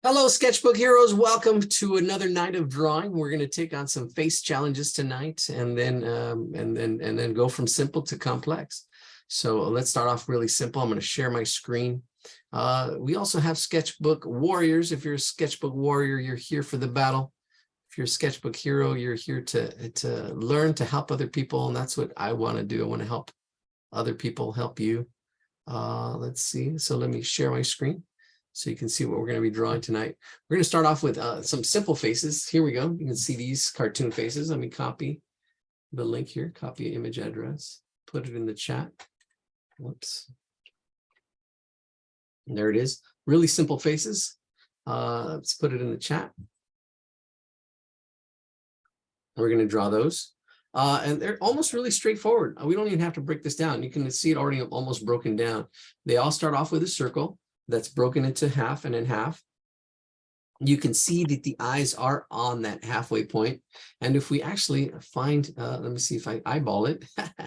Hello, sketchbook heroes. Welcome to another night of drawing. We're going to take on some face challenges tonight, and then go from simple to complex. So let's start off really simple. I'm going to share my screen. We also have sketchbook warriors. If you're a sketchbook warrior, you're here for the battle. If you're a sketchbook hero, you're here to learn to help other people, and that's what I want to do. I want to help other people help you. Let's see. So let me share my screen so you can see what we're going to be drawing tonight. We're going to start off with some simple faces. Here we go. You can see these cartoon faces. Let me copy the link here, copy image address, put it in the chat. Whoops. And there it is. Really simple faces. Let's put it in the chat. We're going to draw those. And they're almost really straightforward. We don't even have to break this down. You can see it already almost broken down. They all start off with a circle that's broken into half and in half. You can see that the eyes are on that halfway point. And if we actually find, let me see if I eyeball it,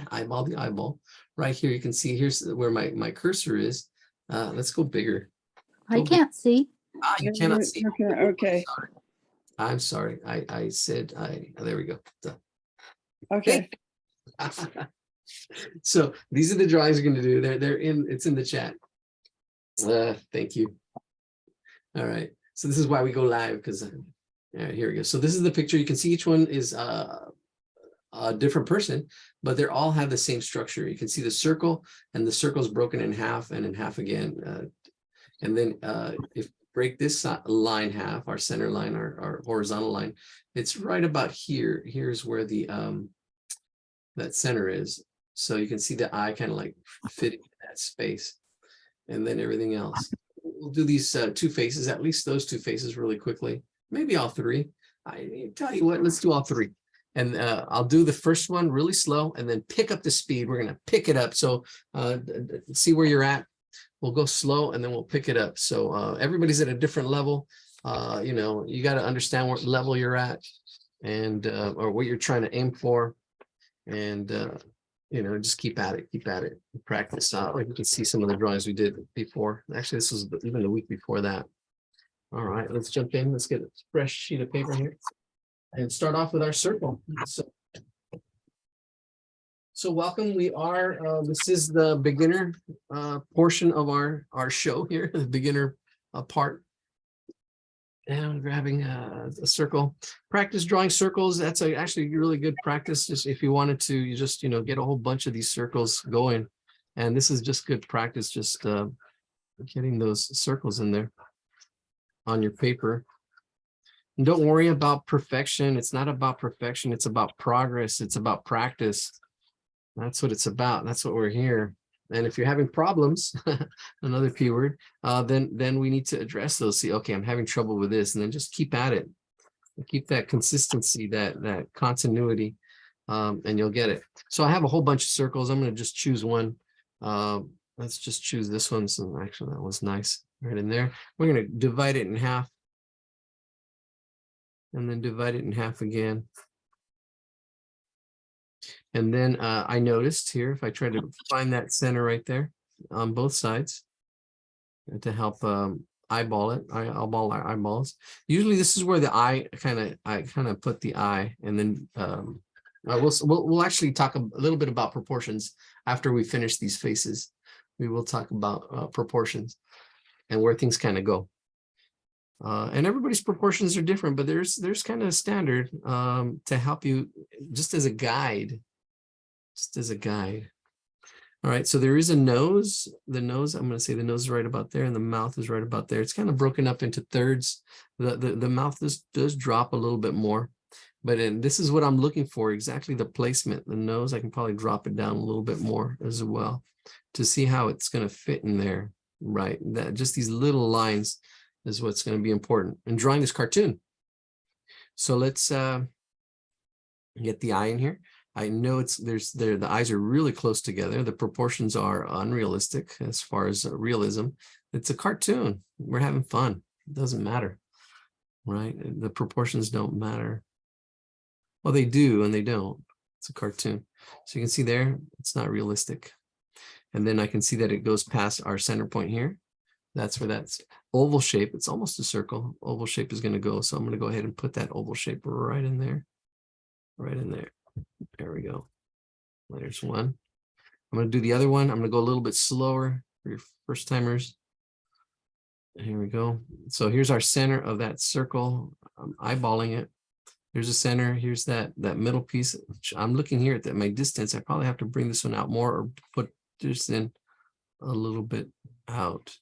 eyeball the eyeball. Right here, you can see here's where my cursor is. Let's go bigger. I can't see. You cannot see. Okay. I'm sorry. I said, there we go. Okay. So these are the drawings we're going to do. It's in the chat. Thank you. All right. So this is why we go live, because here we go. So this is the picture. You can see each one is a different person, but they all have the same structure. You can see the circle, and the circle is broken in half and in half again. And then if break this line half, our center line, our horizontal line, it's right about here. Here's where the that center is. So you can see the eye kind of like fitting in that space. And then everything else. We'll do these two faces, at least those two faces really quickly. Maybe all three. I tell you what, let's do all three. And I'll do the first one really slow and then pick up the speed. We're going to pick it up. So see where you're at. We'll go slow and then we'll pick it up. So everybody's at a different level. You know, you got to understand what level you're at and or what you're trying to aim for. And you know, just keep at it, practice. Like you can see some of the drawings we did before. Actually, this was even the week before that. All right, let's jump in. Let's get a fresh sheet of paper here and start off with our circle. So welcome. We are, this is the beginner portion of our show here, the beginner part. And I'm grabbing a circle. Practice drawing circles. That's actually really good practice. Just if you wanted to, you just, you know, get a whole bunch of these circles going. And this is just good practice, just getting those circles in there on your paper. And don't worry about perfection. It's not about perfection. It's about progress. It's about practice. That's what it's about. That's what we're here. And if you're having problems, another P word, then we need to address those. See, okay, I'm having trouble with this, and then just keep at it. Keep that consistency, that continuity, and you'll get it. So I have a whole bunch of circles. I'm going to just choose one. Let's just choose this one. So actually, that was nice right in there. We're going to divide it in half, and then divide it in half again. And then I noticed here, if I try to find that center right there on both sides to help eyeball it, eyeball our eyeballs. Usually this is where the eye I kind of put the eye, and then we'll actually talk a little bit about proportions after we finish these faces. We will talk about proportions and where things kind of go. And everybody's proportions are different, but there's kind of a standard to help you just as a guide. All right, so there is a nose. The nose, I'm going to say the nose is right about there, and the mouth is right about there. It's kind of broken up into thirds. The mouth does drop a little bit more, but this is what I'm looking for, exactly the placement. The nose, I can probably drop it down a little bit more as well to see how it's going to fit in there. Right, that just these little lines is what's going to be important in drawing this cartoon. So let's get the eye in here. I know the eyes are really close together. The proportions are unrealistic as far as realism. It's a cartoon. We're having fun. It doesn't matter, right? The proportions don't matter. Well, they do and they don't. It's a cartoon. So you can see there, it's not realistic. And then I can see that it goes past our center point here. That's where that's oval shape. It's almost a circle. Oval shape is going to go. So I'm going to go ahead and put that oval shape right in there. Right in there. There we go. There's one. I'm going to do the other one. I'm going to go a little bit slower for your first timers. Here we go. So here's our center of that circle. I'm eyeballing it. Here's the center. Here's that middle piece. I'm looking here at my distance. I probably have to bring this one out more or put this in a little bit out.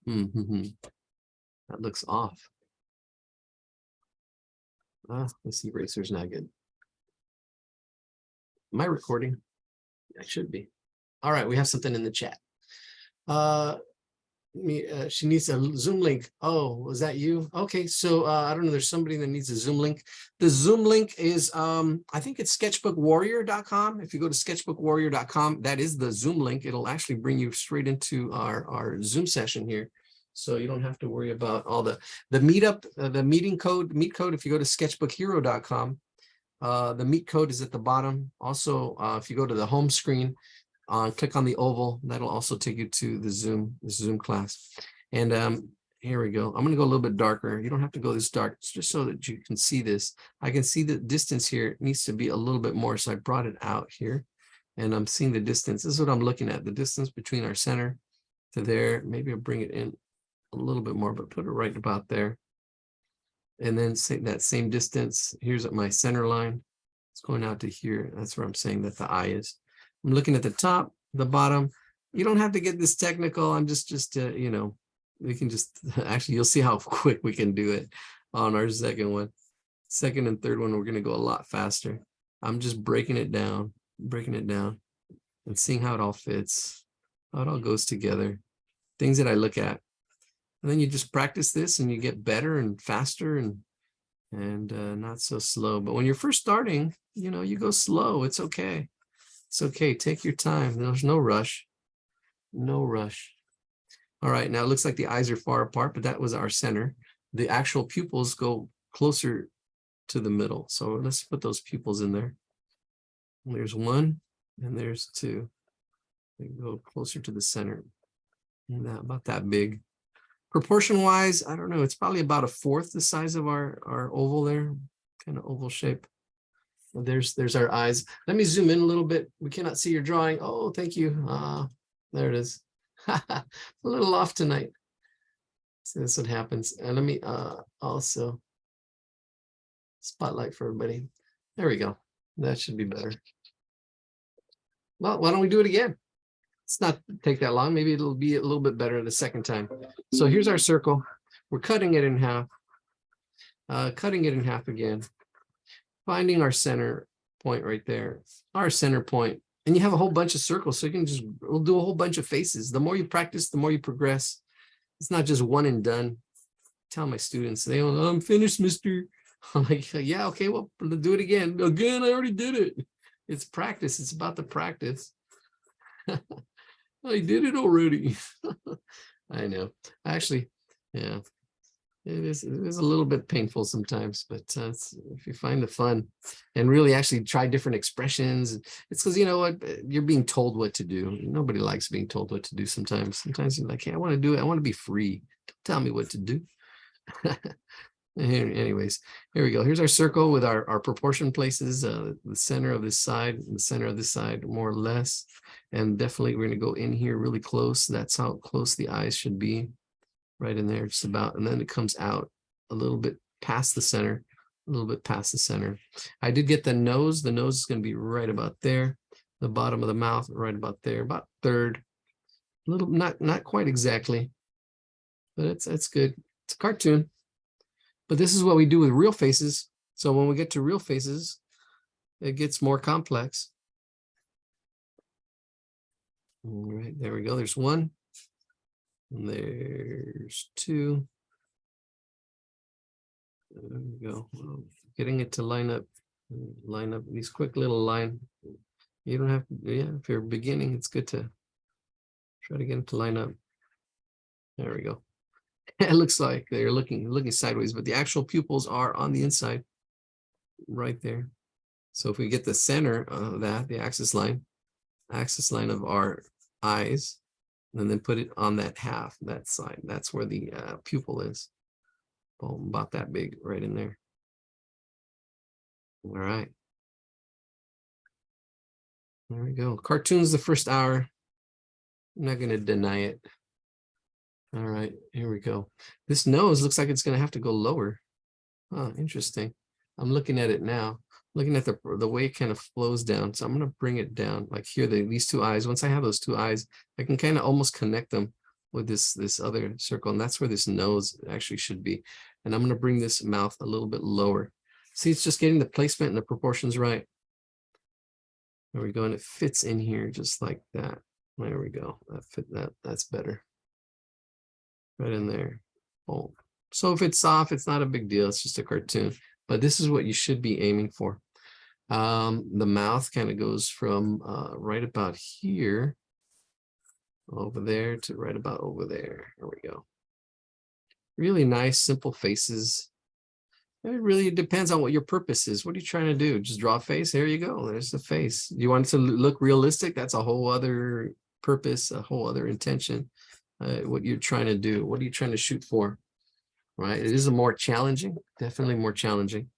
That looks off. This eraser's not good. Am I recording? I should be. All right, we have something in the chat. She needs a Zoom link. Oh, was that you? Okay, so I don't know. There's somebody that needs a Zoom link. The Zoom link is, I think it's sketchbookwarrior.com. If you go to sketchbookwarrior.com, that is the Zoom link. It'll actually bring you straight into our Zoom session here. So you don't have to worry about all the meetup, the meet code. If you go to sketchbookhero.com, the meet code is at the bottom. Also, if you go to the home screen, click on the oval, that'll also take you to the Zoom class. And here we go. I'm going to go a little bit darker. You don't have to go this dark. It's just so that you can see this. I can see the distance here. It needs to be a little bit more. So I brought it out here and I'm seeing the distance. This is what I'm looking at. The distance between our center to there. Maybe I'll bring it in a little bit more, but put it right about there. And then say that same distance. Here's at my center line. It's going out to here. That's where I'm saying that the eye is. I'm looking at the top, the bottom. You don't have to get this technical. I'm just you know, we can just actually, you'll see how quick we can do it on our second one. Second and third one, we're going to go a lot faster. I'm just breaking it down and seeing how it all fits, how it all goes together, things that I look at. And then you just practice this and you get better and faster and not so slow. But when you're first starting, you know, you go slow. It's okay. It's okay. Take your time. There's no rush. No rush. All right. Now it looks like the eyes are far apart, but that was our center. The actual pupils go closer to the middle. So let's put those pupils in there. There's one and there's two. They go closer to the center. About that big. Proportion wise, I don't know. It's probably about a fourth the size of our oval there. Kind of oval shape. There's our eyes. Let me zoom in a little bit. We cannot see your drawing. Oh, thank you. There it is. A little off tonight. So this is what happens. And let me also spotlight for everybody. There we go. That should be better. Well, why don't we do it again? It's not take that long. Maybe it'll be a little bit better the second time. So here's our circle. We're cutting it in half. Cutting it in half again. Finding our center point right there. Our center point. And you have a whole bunch of circles. So you can we'll do a whole bunch of faces. The more you practice, the more you progress. It's not just one and done. I tell my students, they go, I'm finished, mister. I'm like, yeah, okay, well, do it again. Again, I already did it. It's practice. It's about the practice. I did it already. I know. Actually, yeah, it is a little bit painful sometimes, but if you find the fun and really actually try different expressions, it's because you know what, you're being told what to do. Nobody likes being told what to do sometimes. Sometimes you're like, hey, I want to do it. I want to be free. Don't tell me what to do. Anyways, here we go. Here's our circle with our proportion places, the center of this side, and the center of this side, more or less. And definitely we're going to go in here really close. That's how close the eyes should be, right in there, just about. And then it comes out a little bit past the center, a little bit past the center. I did get the nose. The nose is going to be right about there. The bottom of the mouth, right about there, about third. A little, not quite exactly, but it's good. It's a cartoon. But this is what we do with real faces. So when we get to real faces, it gets more complex. All right, there we go. There's one. And there's two. There we go. Getting it to line up these quick little line. You don't have to, yeah, if you're beginning, it's good to try to get it to line up. There we go. It looks like they're looking sideways, but the actual pupils are on the inside right there. So if we get the center of that, the axis line of our eyes, and then put it on that half, that side. That's where the pupil is. Boom, about that big right in there. All right. There we go. Cartoons the first hour. I'm not going to deny it. All right, here we go. This nose looks like it's going to have to go lower. Oh, interesting. I'm looking at it now. Looking at the way it kind of flows down. So I'm going to bring it down like here, these two eyes. Once I have those two eyes, I can kind of almost connect them with this other circle. And that's where this nose actually should be. And I'm going to bring this mouth a little bit lower. See, it's just getting the placement and the proportions right. There we go. And it fits in here just like that. There we go. That's better. Right in there. Oh, so if it's off, it's not a big deal. It's just a cartoon. But this is what you should be aiming for. The mouth kind of goes from right about here over there to right about over there. There we go. Really nice, simple faces. It really depends on what your purpose is. What are you trying to do? Just draw a face? There you go. There's the face. You want it to look realistic? That's a whole other purpose, a whole other intention. What you're trying to do. What are you trying to shoot for? Right? It is a more challenging, definitely more challenging.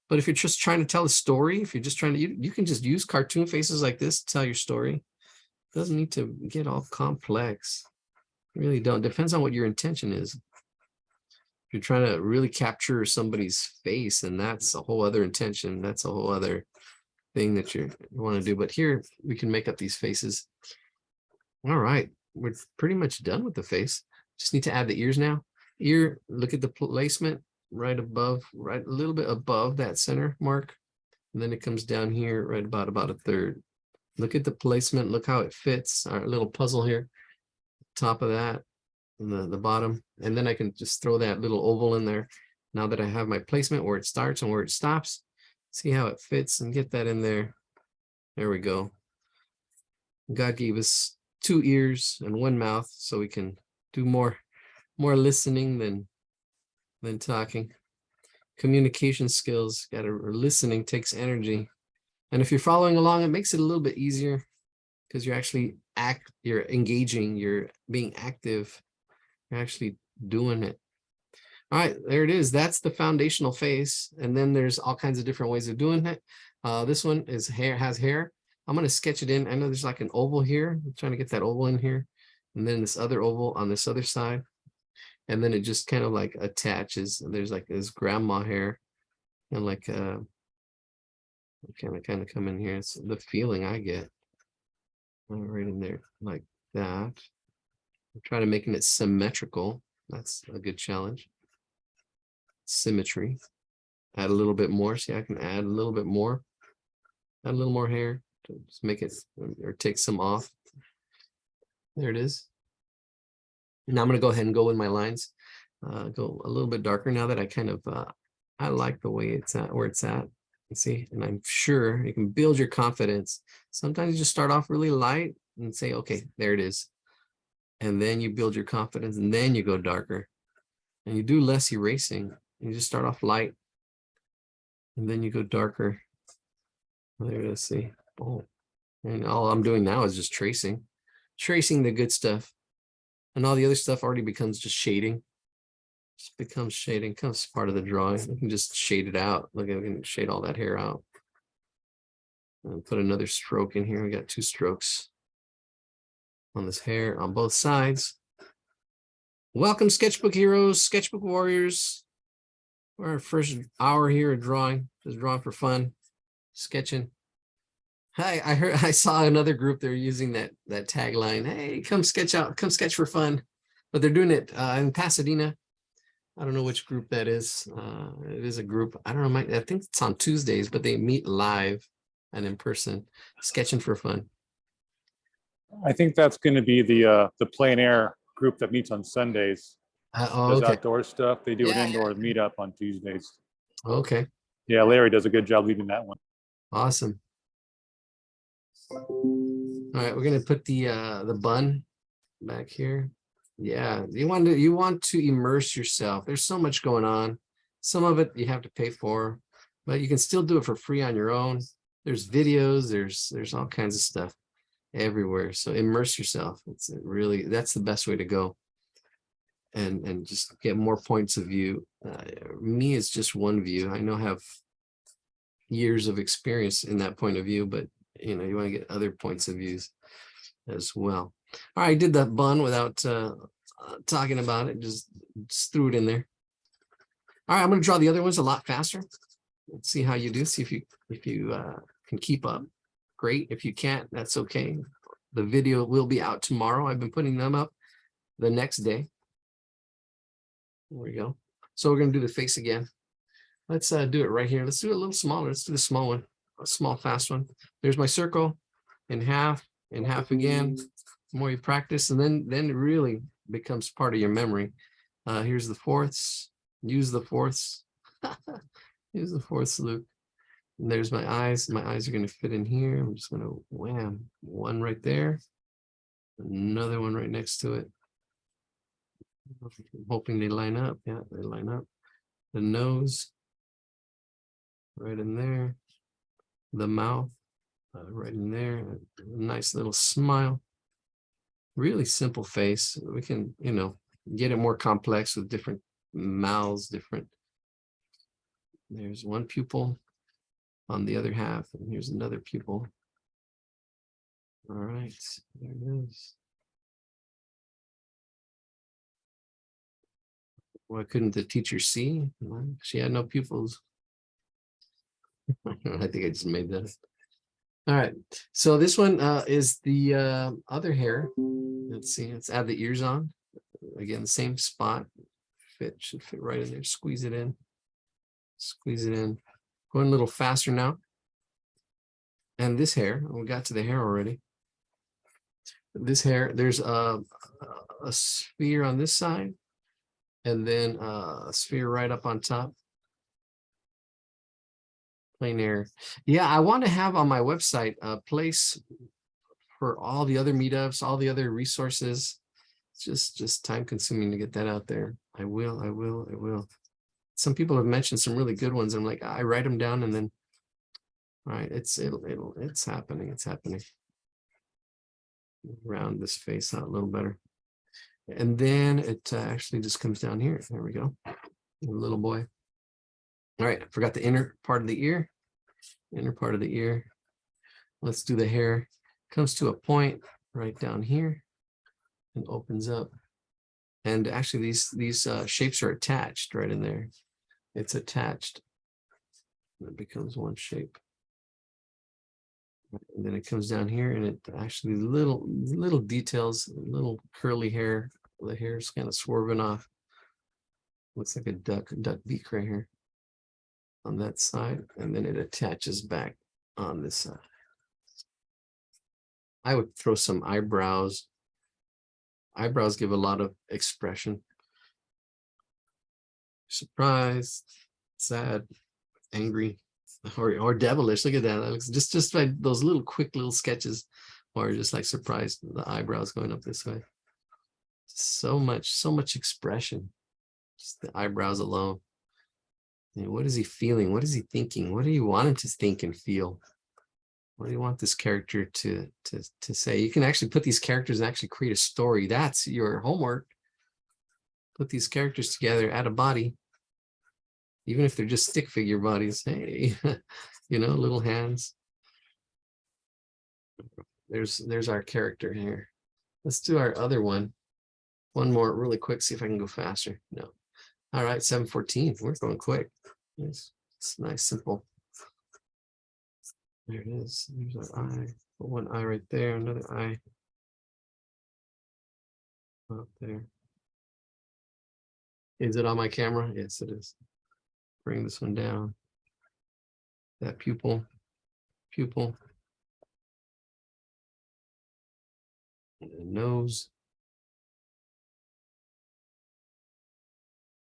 But if you're just trying to tell a story, if you're just trying to, you can just use cartoon faces like this to tell your story. It doesn't need to get all complex. You really don't. Depends on what your intention is. If you're trying to really capture somebody's face, and that's a whole other intention. That's a whole other thing that you want to do. But here we can make up these faces. All right. We're pretty much done with the face. Just need to add the ears now. Ear, look at the placement right above, right a little bit above that center mark. And then it comes down here right about a third. Look at the placement. Look how it fits. Our little puzzle here. Top of that and the bottom. And then I can just throw that little oval in there. Now that I have my placement where it starts and where it stops, see how it fits and get that in there. There we go. God gave us 2 ears and 1 mouth, so we can do more listening than talking. Communication skills, listening takes energy. And if you're following along, it makes it a little bit easier because you're actually you're engaging, you're being active, you're actually doing it. All right, there it is. That's the foundational face. And then there's all kinds of different ways of doing it. This one has hair. I'm going to sketch it in. I know there's like an oval here. I'm trying to get that oval in here. And then this other oval on this other side. And then it just kind of like attaches. And there's like this grandma hair. And like kind of come in here. It's the feeling I get. Right in there like that. I'm trying to making it symmetrical. That's a good challenge. Symmetry. Add a little bit more. See, I can add a little bit more. Add a little more hair. To just make it or take some off. There it is. Now I'm going to go ahead and go in my lines. Go a little bit darker now that I kind of I like the way it's at, where it's at. You see, and I'm sure you can build your confidence. Sometimes you just start off really light and say, okay, there it is. And then you build your confidence and then you go darker. And you do less erasing. You just start off light and then you go darker. There it is. See. Oh, and all I'm doing now is just tracing the good stuff, and all the other stuff already becomes just shading. Just becomes shading, becomes part of the drawing. You can just shade it out. Look, I can shade all that hair out. And put another stroke in here. We got 2 strokes on this hair on both sides. Welcome, sketchbook heroes, sketchbook warriors. Our first hour here of drawing, just drawing for fun, sketching. Hi, I saw another group. They're using that tagline. Hey, come sketch for fun. But they're doing it in Pasadena. I don't know which group that is. It is a group. I don't know. I think it's on Tuesdays, but they meet live and in person, sketching for fun. I think that's going to be the plein air group that meets on Sundays. Does Okay. outdoor stuff. They do an indoor meetup on Tuesdays. Okay. Yeah, Larry does a good job leading that one. Awesome. All right, we're gonna put the bun back here. Yeah, you want to immerse yourself. There's so much going on. Some of it you have to pay for, but you can still do it for free on your own. There's videos, there's all kinds of stuff. everywhere. So immerse yourself. It's really, that's the best way to go. And just get more points of view. Me, it's just one view. I know I have years of experience in that point of view, but you know, you want to get other points of views as well. All right, I did that bun without talking about it, just threw it in there. All right, I'm going to draw the other ones a lot faster. Let's see how you do. See if you can keep up. Great. If you can't, that's okay. The video will be out tomorrow. I've been putting them up the next day. There we go. So we're going to do the face again. Let's do it right here. Let's do it a little smaller. Let's do the small one, a small, fast one. There's my circle in half again. The more you practice, and then it really becomes part of your memory. Here's the fourths. Use the fourths. Use the fourths, Luke. And there's my eyes. My eyes are going to fit in here. I'm just going to wham, one right there. Another one right next to it. I'm hoping they line up. Yeah, they line up. The nose right in there. The mouth right in there. A nice little smile. Really simple face. We can, you know, get it more complex with different mouths, different. There's one pupil on the other half, and here's another pupil. All right, there it is. Why couldn't the teacher see? Well, she had no pupils. I think I just made that up. All right, so this one is the other hair. Let's see, let's add the ears on. Again, the same spot. Should fit right in there. Squeeze it in. Squeeze it in. Going a little faster now. And this hair, we got to the hair already. This hair, there's a sphere on this side, and then a sphere right up on top. Plain air. Yeah, I want to have on my website a place for all the other meetups, all the other resources. It's just time consuming to get that out there. I will. Some people have mentioned some really good ones. I'm like, I write them down and then, all right, it's happening. It's happening. Round this face out a little better. And then it actually just comes down here. There we go. Little boy. All right, I forgot the inner part of the ear. Inner part of the ear. Let's do the hair. Comes to a point right down here and opens up. And actually these shapes are attached right in there. It's attached. It becomes one shape. And then it comes down here, and it actually little details, little curly hair. The hair's kind of swerving off. Looks like a duck beak right here on that side, and then it attaches back on this side. I would throw some eyebrows. Eyebrows give a lot of expression. Surprised, sad, angry, or devilish. Look at that. That looks just like those little quick little sketches, or just like surprised, the eyebrows going up this way. So much expression. Just the eyebrows alone. And what is he feeling? What is he thinking? What do you want him to think and feel? What do you want this character to say? You can actually put these characters and actually create a story. That's your homework. Put these characters together, add a body. Even if they're just stick figure bodies. Hey, you know, little hands. There's our character here. Let's do our other one. One more really quick, see if I can go faster. No. All right, 7:14. We're going quick. It's nice, simple. There it is. There's our eye. Put one eye right there, another eye up there. Is it on my camera? Yes, it is. Bring this one down. That pupil. And the nose.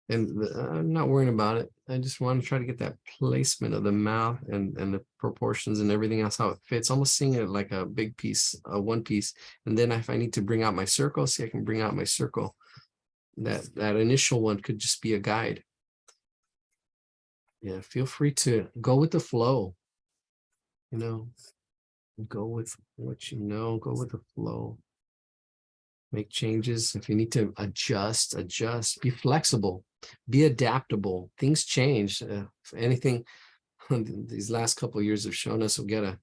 And I'm not worrying about it. I just want to try to get that placement of the mouth and the proportions and everything else, how it fits. Almost seeing it like a big piece, one piece. And then if I need to bring out my circle, see, I can bring out my circle. That initial one could just be a guide. Yeah, feel free to go with the flow. You know, Go with what you know, go with the flow. Make changes. If you need to adjust, be flexible, be adaptable. Things change. If anything, these last couple of years have shown us we gotta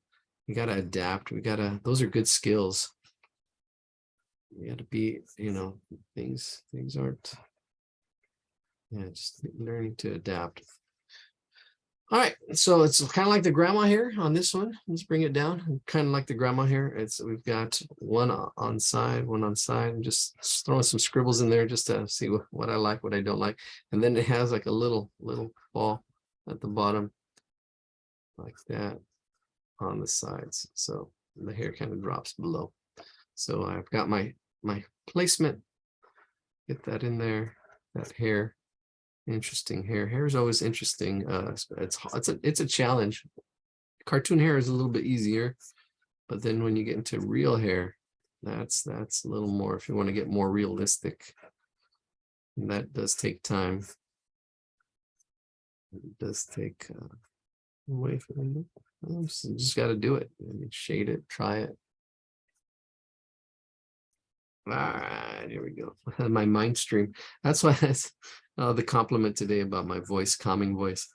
adapt. Those are good skills. We gotta be, things aren't, just learning to adapt. All right, so it's kind of like the grandma here on this one. Let's bring it down. Kind of like the grandma here. We've got one on side, one on side, and just throwing some scribbles in there just to see what I like, what I don't like. And then it has like a little ball at the bottom, like that, on the sides. So the hair kind of drops below. So I've got my placement. Get that in there. That hair. Interesting hair. Hair is always interesting. It's a challenge. Cartoon hair is a little bit easier, but then when you get into real hair, that's a little more. If you want to get more realistic, and that does take time. It does take away from them. Just got to do it. Shade it. Try it. All right, here we go. My mind stream. That's why that's the compliment today about my voice, calming voice.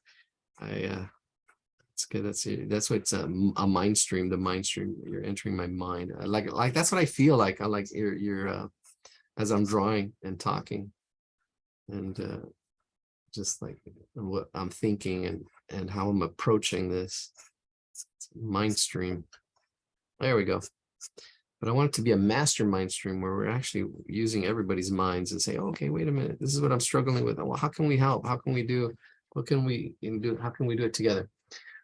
It's good. That's why it's a mind stream. The mind stream. You're entering my mind. Like that's what I feel like. I like you're as I'm drawing and talking, and just like what I'm thinking and how I'm approaching this. It's mind stream. There we go. But I want it to be a mastermind stream where we're actually using everybody's minds and say, okay, wait a minute, this is what I'm struggling with. Well, how can we help? How can we do? What can we do? How can we do it together?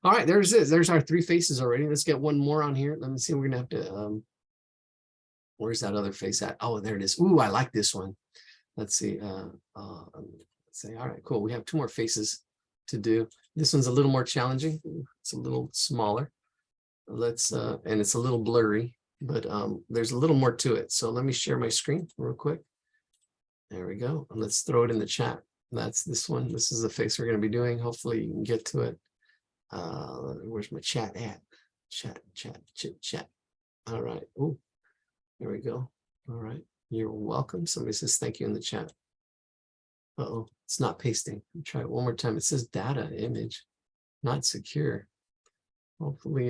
All right, there's our 3 faces already. Let's get one more on here. Let me see. We're gonna have to. Where's that other face at? Oh, there it is. Ooh, I like this one. Let's see. Let's say, all right, cool. We have 2 more faces to do. This one's a little more challenging. It's a little smaller. Let's and it's a little blurry. But there's a little more to it. So let me share my screen real quick. There we go. And let's throw it in the chat. That's this one. This is the face we're going to be doing. Hopefully you can get to it. Where's my chat at? Chat. All right. Oh, there we go. All right. You're welcome. Somebody says thank you in the chat. Uh-oh, it's not pasting. Try it one more time. It says data image, not secure. Hopefully,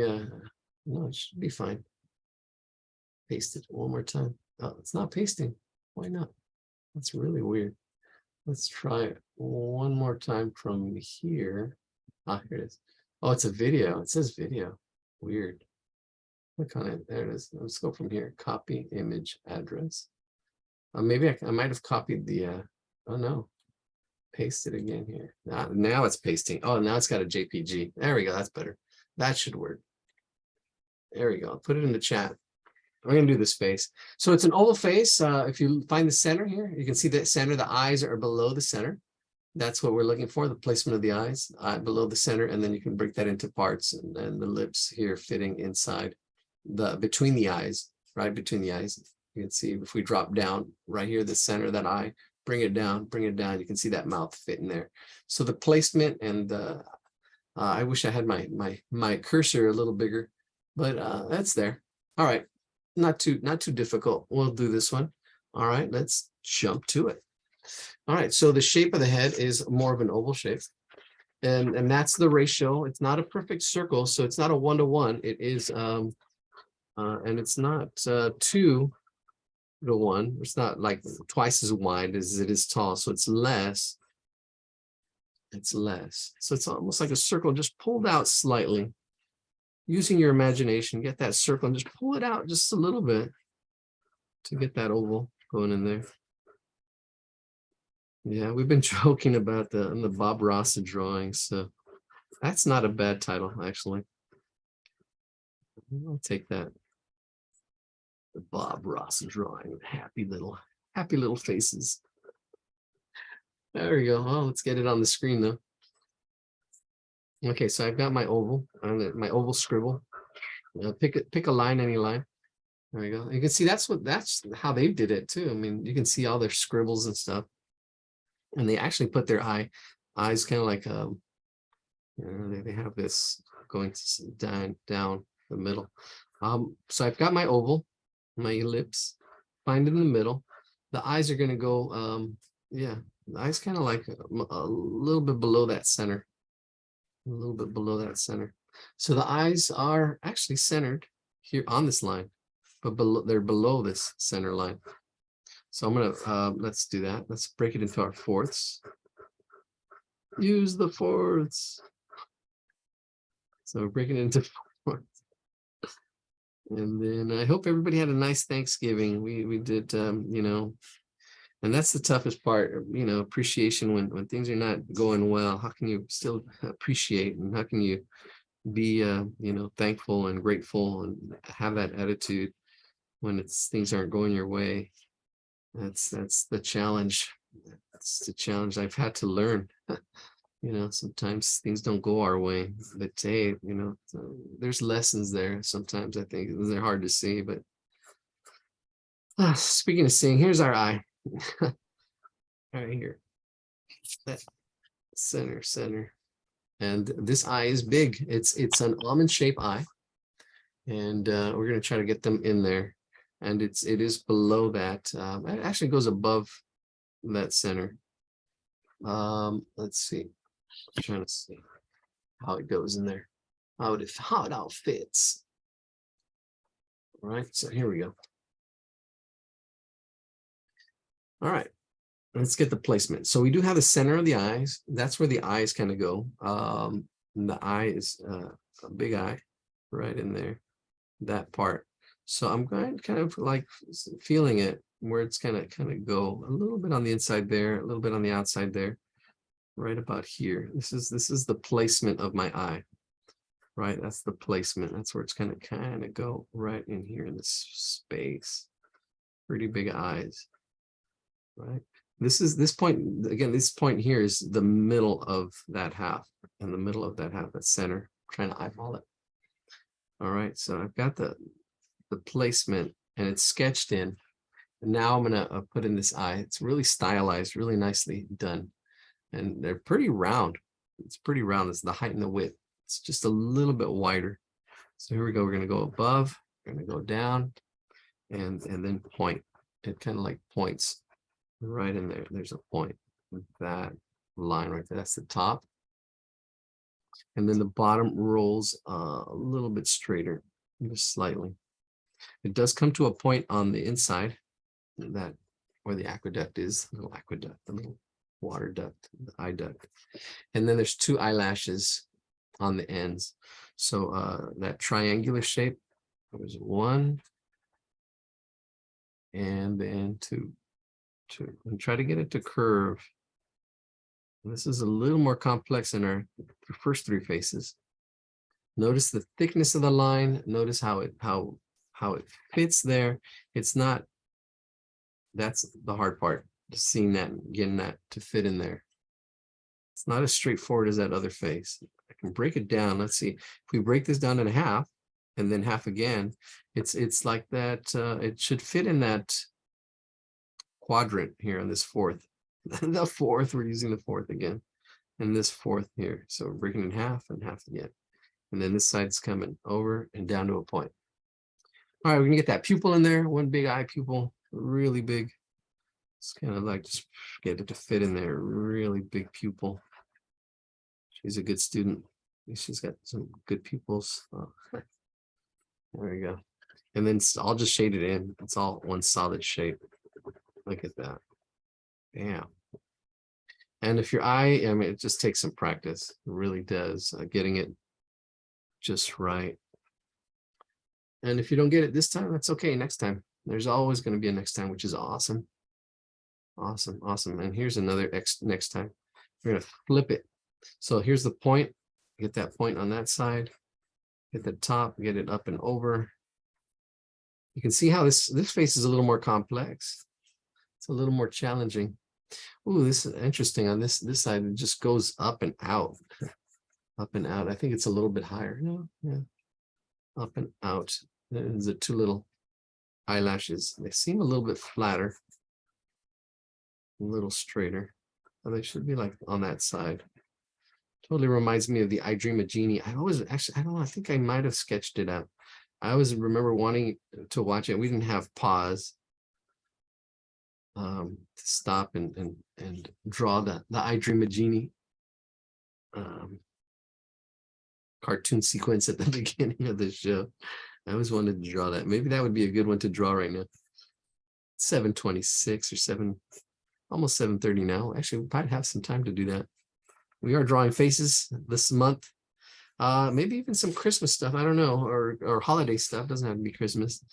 no, it should be fine. Paste it one more time. Oh, it's not pasting. Why not? That's really weird. Let's try it one more time from here. Ah, here it is. Oh, it's a video. It says video. Weird. Click on it. There it is. Let's go from here. Copy image address. Maybe I might have copied the. Oh no. Paste it again here. Now it's pasting. Oh, now it's got a JPG. There we go. That's better. That should work. There we go. Put it in the chat. We're going to do this face. So it's an oval face. If you find the center here, you can see the center. The eyes are below the center. That's what we're looking for, the placement of the eyes below the center. And then you can break that into parts and the lips here fitting inside between the eyes, right between the eyes. You can see if we drop down right here, the center of that eye, bring it down. You can see that mouth fit in there. So the placement and I wish I had my cursor a little bigger, but that's there. All right. Not too difficult. We'll do this one. All right, let's jump to it. All right, so the shape of the head is more of an oval shape. And that's the ratio. It's not a perfect circle, so it's not a 1-to-1. It is and it's not 2-to-1. It's not like twice as wide as it is tall, so it's less. It's less. So it's almost like a circle just pulled out slightly. Using your imagination, get that circle and just pull it out just a little bit to get that oval going in there. Yeah, we've been joking about the Bob Ross drawings, so that's not a bad title, actually. I'll take that. The Bob Ross drawing, happy little faces. There we go. Oh, let's get it on the screen though. Okay, so I've got my oval, my oval scribble. Pick a line, any line. There we go. You can see that's how they did it too. I mean, you can see all their scribbles and stuff. And they actually put their eyes kind of like they have this going down the middle. So I've got my oval, my ellipse, find it in the middle. The eyes are going to go, yeah, the eyes kind of like a little bit below that center, a little bit below that center. So the eyes are actually centered here on this line, but below, they're below this center line. So I'm going to, let's do that. Let's break it into our fourths. Use the fourths. So we're breaking it into fourths. And then I hope everybody had a nice Thanksgiving. We did, you know, and that's the toughest part, you know, appreciation when things are not going well. How can you still appreciate, and how can you be, you know, thankful and grateful and have that attitude when things aren't going your way? That's the challenge. That's the challenge I've had to learn. You know, sometimes things don't go our way, but hey, you know, there's lessons there. Sometimes I think they're hard to see, but speaking of seeing, here's our eye. Right here, that center. And this eye is big. It's an almond shaped eye. And we're going to try to get them in there. And it is below that. It actually goes above that center. Let's see. I'm trying to see how it goes in there, how it all fits. All right, so here we go. All right, let's get the placement. So we do have the center of the eyes. That's where the eyes kind of go. The eye is a big eye right in there, that part. So I'm going kind of like feeling it where it's kind of go a little bit on the inside there, a little bit on the outside there. Right about here. This is the placement of my eye. Right, that's the placement. That's where it's kind of go right in here in this space. Pretty big eyes. Right. This point again. This point here is the middle of that half, in the middle of that half, that center. I'm trying to eyeball it. All right, so I've got the placement and it's sketched in. And now I'm gonna put in this eye. It's really stylized, really nicely done. And they're pretty round. It's pretty round. It's the height and the width. It's just a little bit wider. So here we go. We're going to go above. We're going to go down and then point. It kind of like points right in there. There's a point with that line right there. That's the top. And then the bottom rolls a little bit straighter, just slightly. It does come to a point on the inside, that where the aqueduct is, the little aqueduct, the little water duct, the eye duct. And then there's two eyelashes on the ends. So that triangular shape, there's one and then two. And try to get it to curve. This is a little more complex in our first three faces. Notice the thickness of the line. Notice how it fits there. It's not, that's the hard part. Just seeing that and getting that to fit in there. It's not as straightforward as that other face. I can break it down. Let's see. If we break this down in half and then half again, it's like that. It should fit in that quadrant here on this fourth. The fourth, we're using the fourth again. And this fourth here. So we're breaking in half and half again. And then this side's coming over and down to a point. All right, we're gonna get that pupil in there. One big eye pupil, really big. It's kind of like just get it to fit in there. Really big pupil. She's a good student. She's got some good pupils. Oh, there we go. And then I'll just shade it in. It's all one solid shape. Look at that. Yeah. And if your eye, I mean, it just takes some practice. It really does. Getting it just right. And if you don't get it this time, that's okay. Next time. There's always going to be a next time, which is awesome. Awesome, awesome. And here's another next time. We're going to flip it. So here's the point. Get that point on that side. Hit the top, get it up and over. You can see how this face is a little more complex. It's a little more challenging. Ooh, this is interesting. On this side, it just goes up and out. Up and out. I think it's a little bit higher. No, yeah. Up and out. There's the two little eyelashes. They seem a little bit flatter. A little straighter. But they should be like on that side. Totally reminds me of the I Dream of Jeannie. I always actually, I don't know, I think I might have sketched it out. I always remember wanting to watch it. We didn't have pause to stop and draw the I Dream of Jeannie cartoon sequence at the beginning of the show. I always wanted to draw that. Maybe that would be a good one to draw right now. 7:26 or almost 7:30 now. Actually, we might have some time to do that. We are drawing faces this month. Maybe even some Christmas stuff. I don't know, or holiday stuff. Doesn't have to be Christmas.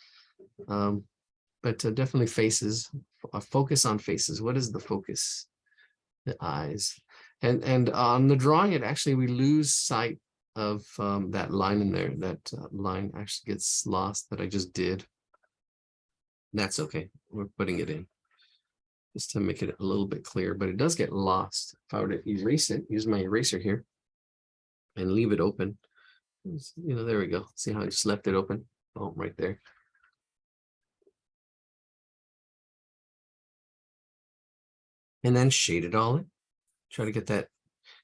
But definitely faces. A focus on faces. What is the focus? The eyes. And on the drawing, it actually we lose sight of that line in there. That line actually gets lost that I just did. That's okay. We're putting it in just to make it a little bit clearer, but it does get lost. If I were to erase it, use my eraser here and leave it open. You know, there we go. See how I just left it open? Oh, right there. And then shade it all in. Try to get that.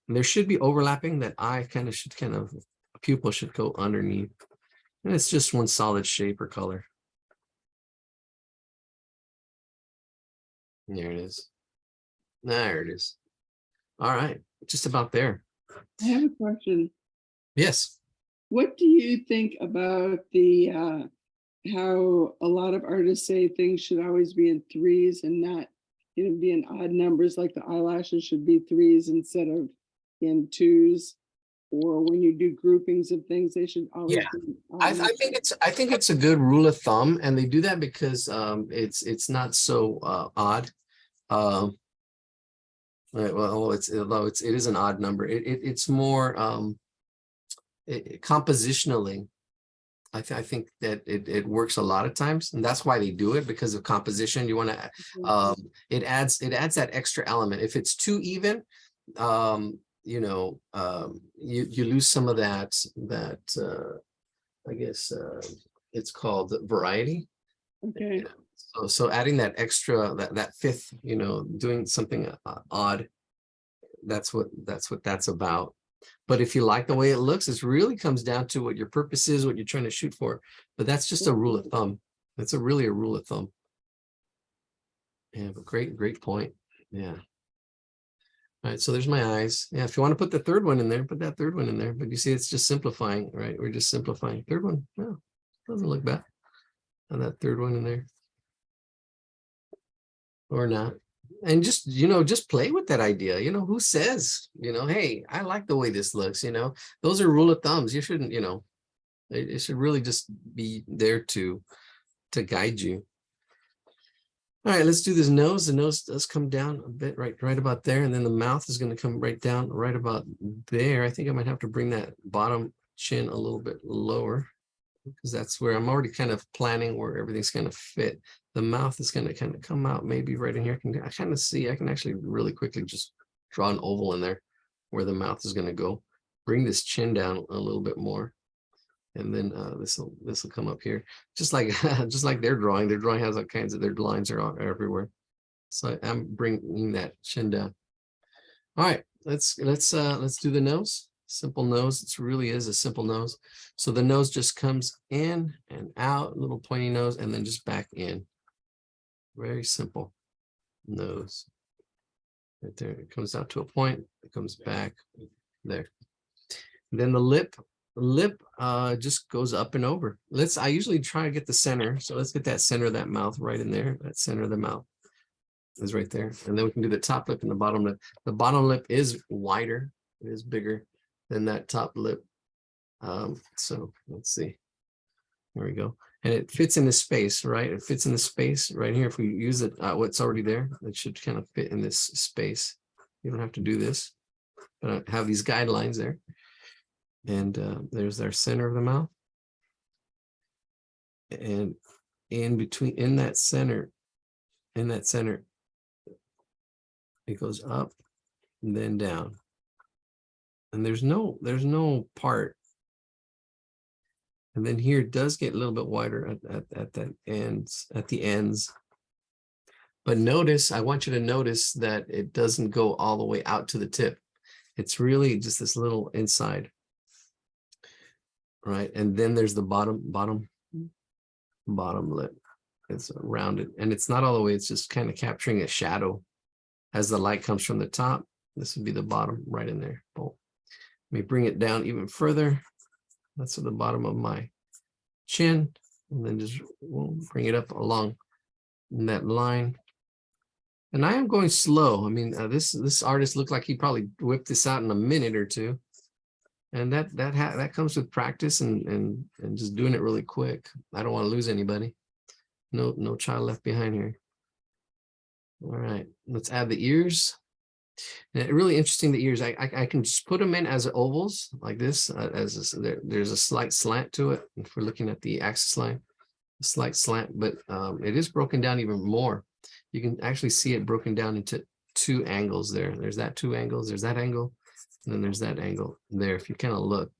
And there should be overlapping. That eye should a pupil should go underneath. And it's just one solid shape or color. There it is. There it is. All right. Just about there. I have a question. Yes. What do you think about the how a lot of artists say things should always be in threes and not, you know, be in odd numbers, like the eyelashes should be threes instead of in twos, or when you do groupings of things, they should always be I think it's a good rule of thumb, and they do that because it's not so odd. Well, although it is an odd number, it's more compositionally. I think that it works a lot of times, and that's why they do it, because of composition. You want to it adds that extra element. If it's too even, you know, you lose some of that I guess it's called variety. Okay. So adding that extra, that fifth, you know, doing something odd, that's what that's about. But if you like the way it looks, it really comes down to what your purpose is, what you're trying to shoot for. But that's just a rule of thumb. That's really a rule of thumb. Yeah, but great point. Yeah. All right, so there's my eyes. Yeah, if you want to put the third one in there, put that third one in there. But you see, it's just simplifying, right? We're just simplifying. Third one, no, doesn't look bad. And that third one in there. Or not. And just, you know, just play with that idea. You know, who says, you know, hey, I like the way this looks, you know, those are rule of thumbs. You shouldn't, you know, it should really just be there to guide you. All right, let's do this nose. The nose does come down a bit right about there. And then the mouth is going to come right down right about there. I think I might have to bring that bottom chin a little bit lower, because that's where I'm already kind of planning where everything's going to fit. The mouth is going to kind of come out maybe right in here. I kind of see, I can actually really quickly just draw an oval in there where the mouth is going to go. Bring this chin down a little bit more. And then this will come up here, just like their drawing. Their drawing has all kinds of, their lines are everywhere. So I'm bringing that chin down. All right, let's do the nose. Simple nose. It really is a simple nose. So the nose just comes in and out, little pointy nose, and then just back in. Very simple nose. Right there. It comes out to a point. It comes back there. And then the lip just goes up and over. I usually try to get the center. So let's get that center of that mouth right in there. That center of the mouth is right there. And then we can do the top lip and the bottom lip. The bottom lip is wider. It is bigger than that top lip. So let's see. There we go. And it fits in the space, right? It fits in the space right here. If we use it, what's already there, it should kind of fit in this space. You don't have to do this, but I have these guidelines there. And there's our center of the mouth. And in between, in that center, it goes up and then down. And there's no part. And then here it does get a little bit wider at the ends. But notice, I want you to notice that it doesn't go all the way out to the tip. It's really just this little inside. Right, and then there's the bottom bottom lip. It's rounded, and it's not all the way. It's just kind of capturing a shadow as the light comes from the top. This would be the bottom right in there. Boom. Let me bring it down even further. That's at the bottom of my chin, and then just we'll bring it up along that line. And I am going slow. I mean, this artist looked like he probably whipped this out in a minute or two, and that comes with practice and just doing it really quick. I don't want to lose anybody. No child left behind here. All right, let's add the ears. And really interesting, the ears. I can just put them in as ovals like this. There's a slight slant to it. If we're looking at the axis line, a slight slant, but it is broken down even more. You can actually see it broken down into two angles there. There's that two angles. There's that angle, and then there's that angle there. If you kind of look,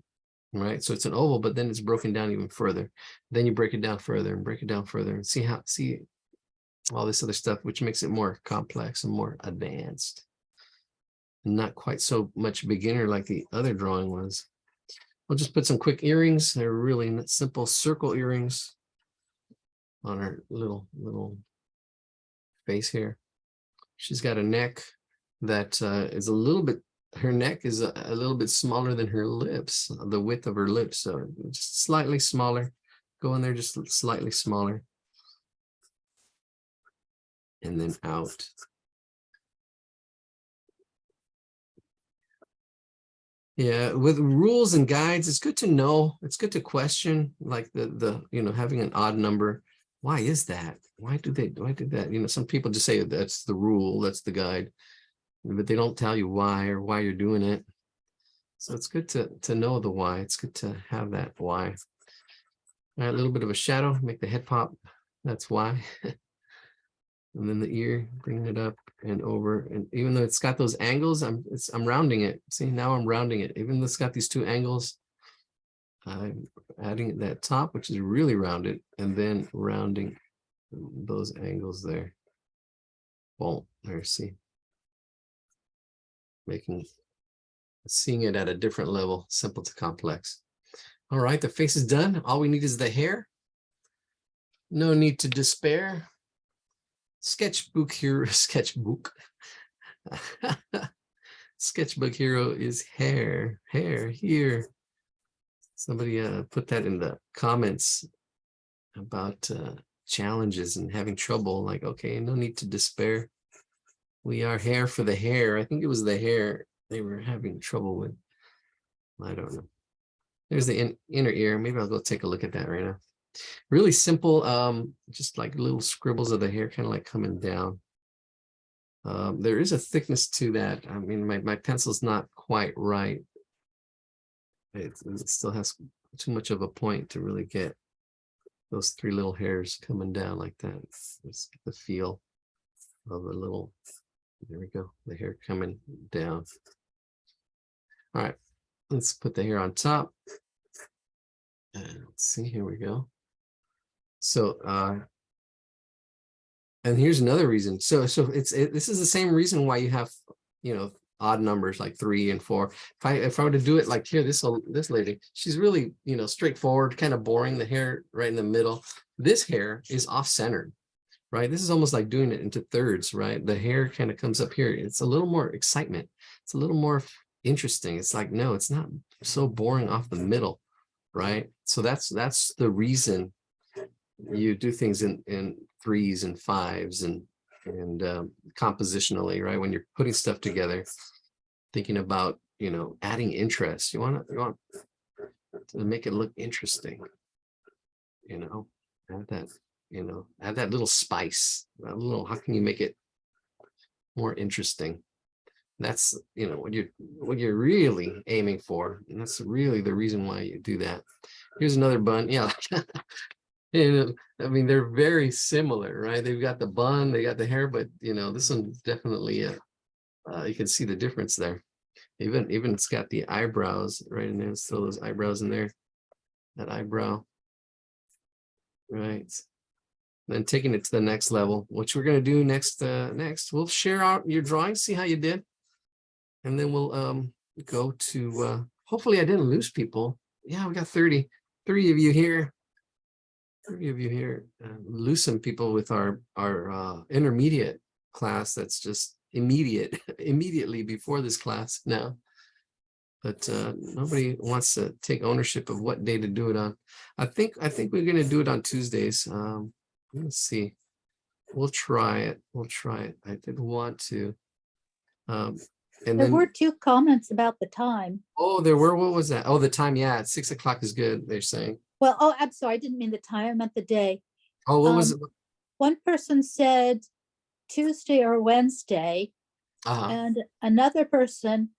right? So it's an oval, but then it's broken down even further. Then you break it down further and break it down further and see all this other stuff, which makes it more complex and more advanced. Not quite so much beginner like the other drawing was. We'll just put some quick earrings. They're really simple circle earrings on her little face here. She's got a neck that is a little bit, her neck is a little bit smaller than her lips, the width of her lips. So just slightly smaller. Go in there just slightly smaller. And then out. Yeah, with rules and guides, it's good to know. It's good to question, like the having an odd number. Why is that? Why do that? Some people just say that's the rule, that's the guide, but they don't tell you why or why you're doing it. So it's good to know the why. It's good to have that why. All right, a little bit of a shadow, make the head pop. That's why. And then the ear, bringing it up and over. And even though it's got those angles, I'm rounding it. See, now I'm rounding it. Even though it's got these two angles, I'm adding that top, which is really rounded, and then rounding those angles there. Boom, there, see. Seeing it at a different level, simple to complex. All right, the face is done. All we need is the hair. No need to despair. Sketchbook hero, sketchbook hero is hair here. Somebody put that in the comments about challenges and having trouble. Like, okay, no need to despair. We are hair for the hair. I think it was the hair they were having trouble with. I don't know. There's the inner ear. Maybe I'll go take a look at that right now. Really simple, just like little scribbles of the hair, kind of like coming down. There is a thickness to that. I mean, my pencil's not quite right. It still has too much of a point to really get those three little hairs coming down like that. Let's get the feel of the little, there we go, the hair coming down. All right, let's put the hair on top. And let's see, here we go. So, and here's another reason. So this is the same reason why you have, odd numbers like 3 and 4. If I were to do it like here, this lady, she's really, straightforward, kind of boring, the hair right in the middle. This hair is off-centered, right? This is almost like doing it into thirds, right? The hair kind of comes up here. It's a little more excitement. It's a little more interesting. It's like, no, it's not so boring off the middle, right? So that's the reason you do things in 3s and 5s and compositionally, right? When you're putting stuff together, thinking about, adding interest, you want to make it look interesting, add that little spice, how can you make it more interesting? That's, what you're really aiming for. And that's really the reason why you do that. Here's another bun. Yeah. And I mean, they're very similar, right? They've got the bun, they got the hair, but this one definitely, you can see the difference there. Even it's got the eyebrows right in there. Let's throw those eyebrows in there. That eyebrow, right? Then taking it to the next level, which we're gonna do next. We'll share out your drawing, see how you did, and then we'll go to. Hopefully, I didn't lose people. Yeah, we got 33 of you here. three of you here, lose people with our intermediate class. That's just immediately before this class now. But nobody wants to take ownership of what day to do it on. I think we're going to do it on Tuesdays. Let's see. We'll try it. I did want to. And There then were 2 comments about the time. oh, there were. What was that? Oh, the time. Yeah, 6 o'clock is good. They're saying. Well, oh, I'm sorry, I didn't mean the time, I meant the day. Oh, what was it? One person said Tuesday or Wednesday, Uh-huh. and another person,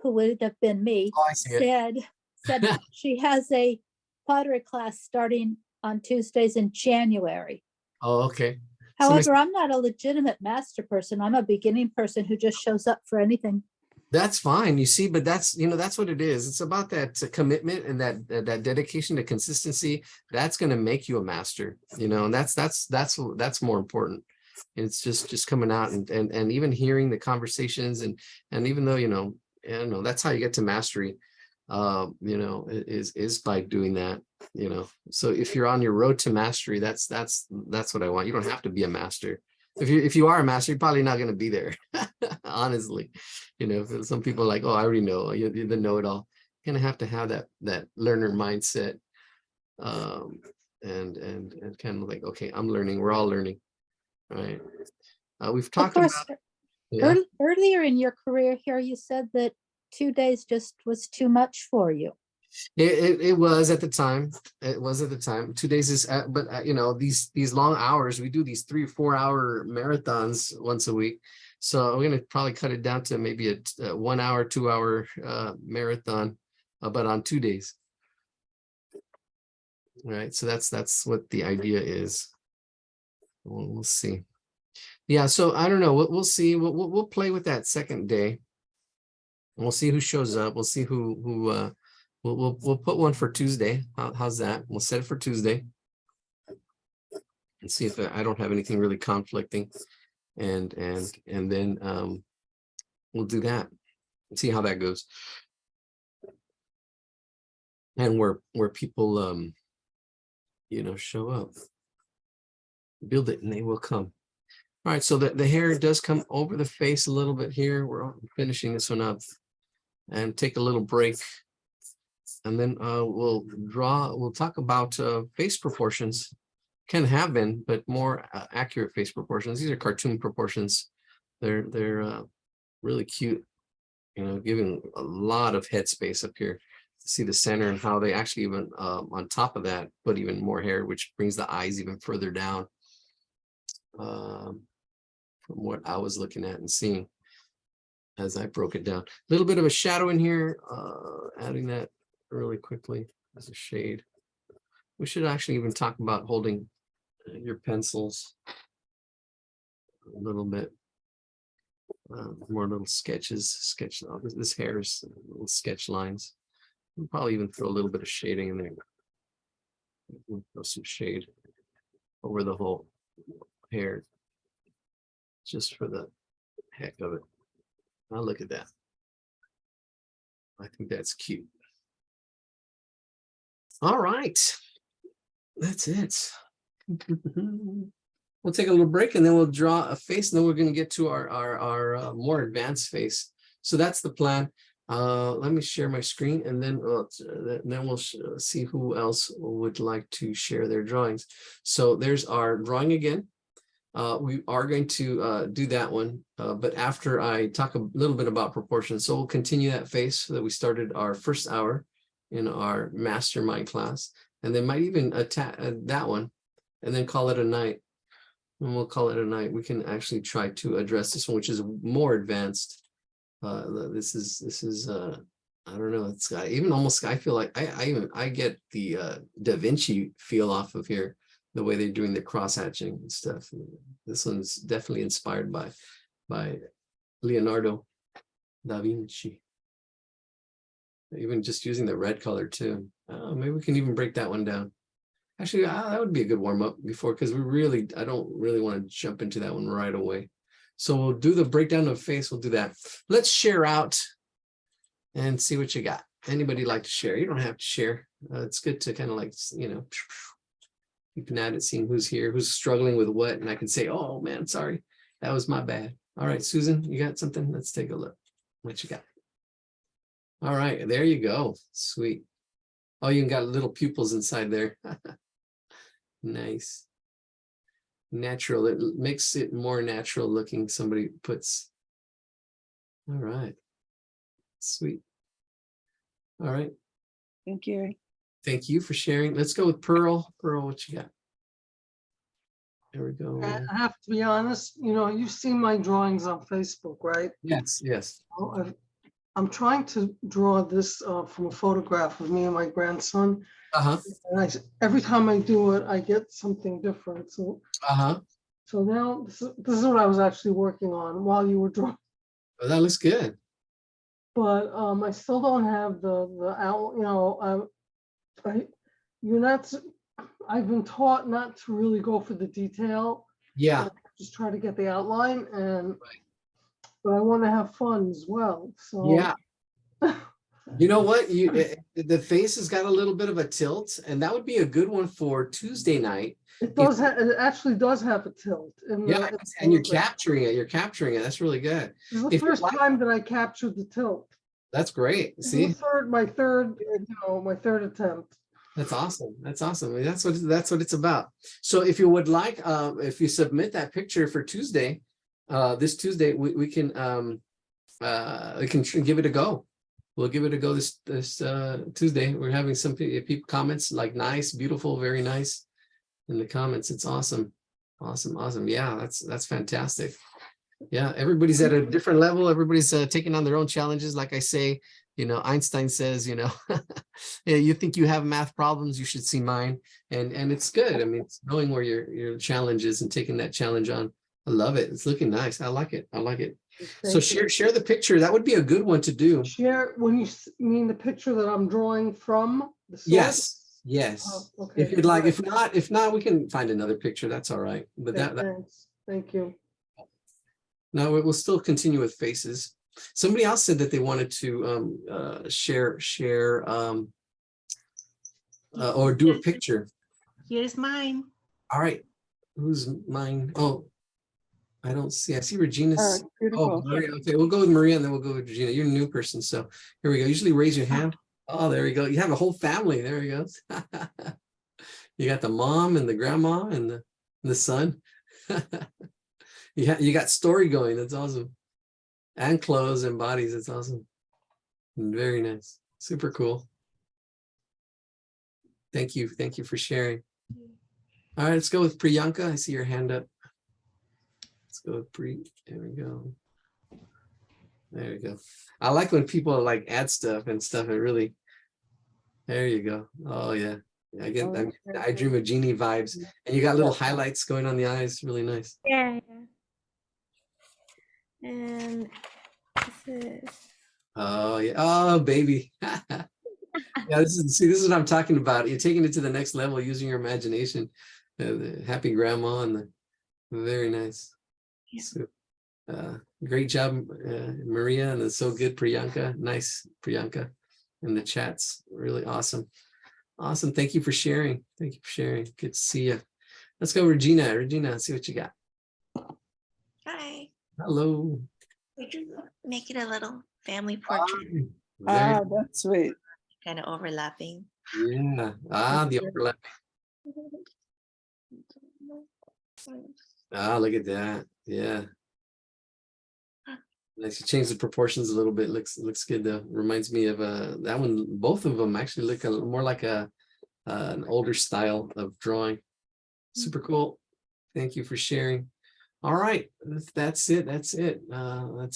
who would have been me, Oh, I see it. said she has a pottery class starting on Tuesdays in January. Oh, okay. Somebody- However, I'm not a legitimate master person. I'm a beginning person who just shows up for anything. That's fine. You see, but that's, that's what it is. It's about that commitment and that dedication to consistency. That's going to make you a master, and that's more important. It's just coming out and even hearing the conversations and even though, I don't know, that's how you get to mastery, is by doing that, so if you're on your road to mastery, that's what I want. You don't have to be a master. If you are a master, you're probably not going to be there. Honestly, some people are like, oh, I already know, you're the know-it-all. You're going to have that learner mindset, and kind of like, okay, I'm learning, we're all learning. All right. We've Of talked course, about yeah. earlier in your career here, you said that 2 days just was too much for you. It was at the time. It was at the time. 2 days is, but these long hours. We do these 3 or 4 hour marathons once a week. So we're gonna probably cut it down to maybe a 1 hour, 2 hour marathon, but on 2 days. All right. So that's what the idea is. We'll see. Yeah. So I don't know. We'll see. We'll play with that second day. We'll see who shows up. We'll see who. We'll put one for Tuesday. How's that? We'll set it for Tuesday and see if I don't have anything really conflicting, and then we'll do that and see how that goes, and where people show up, build it, and they will come. All right, so the hair does come over the face a little bit here. We're finishing this one up and take a little break. And then we'll talk about face proportions. Can have been, but more accurate face proportions. These are cartoon proportions. They're really cute, giving a lot of head space up here. See the center and how they actually even on top of that put even more hair, which brings the eyes even further down from what I was looking at and seeing as I broke it down. A little bit of a shadow in here, adding that really quickly as a shade. We should actually even talk about holding your pencils a little bit. More little sketches, this hair is little sketch lines. We'll probably even throw a little bit of shading in there. We'll throw some shade over the whole hair just for the heck of it. Now look at that. I think that's cute. All right, that's it. We'll take a little break and then we'll draw a face, and then we're going to get to our more advanced face. So that's the plan. Let me share my screen, and then we'll see who else would like to share their drawings. So there's our drawing again. We are going to do that one, but after I talk a little bit about proportions. So we'll continue that face that we started our first hour in our mastermind class, and then might even attack that one and then call it a night. And we'll call it a night. We can actually try to address this one, which is more advanced. This is I don't know, it's even almost, I feel like I get the Da Vinci feel off of here, the way they're doing the cross hatching and stuff. This one's definitely inspired by Leonardo da Vinci. Even just using the red color too. Maybe we can even break that one down. Actually, that would be a good warm-up before, because I don't really want to jump into that one right away. So we'll do the breakdown of face. We'll do that. Let's share out and see what you got. Anybody like to share? You don't have to share. It's good to kind of like, keeping at it, seeing who's here, who's struggling with what, and I can say, oh man, sorry, that was my bad. All right, Susan, you got something? Let's take a look. What you got? All right, there you go. Sweet. Oh, you got little pupils inside there. Nice. Natural. It makes it more natural looking. Somebody puts. All right. Sweet. All right. Thank you. Thank you for sharing. Let's go with Pearl. Pearl, what you got? There we go. I have to be honest, you've seen my drawings on Facebook, right? Yes, yes. Well, I'm trying to draw this from a photograph of me and my grandson. Uh-huh. And every time I do it, I get something different. So Uh-huh. now this is what I was actually working on while you were drawing. Oh, that looks good. But I still don't have the out. I've been taught not to really go for the detail. Yeah. Just try to get the outline, but I want to have fun as well. So Yeah. You know what? The face has got a little bit of a tilt, and that would be a good one for Tuesday night. it actually does have a tilt. Yeah, and you're capturing it. You're capturing it. That's really good. This is the first time that I captured the tilt. That's great. This is See, my third attempt. that's awesome. That's awesome. I mean, that's what it's about. So if you would like, if you submit that picture for Tuesday, this Tuesday, we can give it a go. We'll give it a go this Tuesday. We're having some people comments like nice, beautiful, very nice in the comments. It's awesome. Awesome. Yeah, that's fantastic. Yeah, everybody's at a different level. Everybody's taking on their own challenges. Like I say, Einstein says, yeah, you think you have math problems, you should see mine. And it's good. I mean, it's knowing where your challenge is and taking that challenge on. I love it. It's looking nice. I like it. So share the picture. That would be a good one to do. Share when you mean the picture that I'm drawing from the source? Yes. Oh, okay. If you'd like, if not, we can find another picture. That's all right. But Thanks. Thank you. no, we'll still continue with faces. Somebody else said that they wanted to share or do a picture. Here's mine. All right. Who's mine? Oh, I don't see. I see Regina's. Beautiful. Maria. Okay, we'll go with Maria and then we'll go with Regina. You're a new person. So here we go. Usually raise your hand. Oh, there we go. You have a whole family. There we go. You got the mom and the grandma and the son. You got story going. That's awesome. And clothes and bodies. That's awesome. Very nice. Super cool. Thank you. Thank you for sharing. All right, let's go with Priyanka. I see your hand up. Let's go with Pri. There we go. There you go. I like when people like add stuff and stuff. It really. There you go. Oh yeah. I dream of genie vibes, and you got little highlights going on the eyes. Really nice. Yeah. And this is. Oh yeah. Oh baby. Yeah, this is what I'm talking about. You're taking it to the next level using your imagination. The happy grandma and the very nice. Yeah. So, great job, Maria, and it's so good, Priyanka. Nice, Priyanka, in the chats. Really awesome. Awesome. Thank you for sharing. Good to see you. Let's go, Regina. Regina, see what you got. Hi. Hello. We just make it a little family portrait, That's sweet. kind of overlapping. Yeah. The overlap. Look at that. Yeah. Nice. You change the proportions a little bit. Looks good though. Reminds me of that one. Both of them actually look more like an older style of drawing. Super cool. Thank you for sharing. All right, that's it. Let's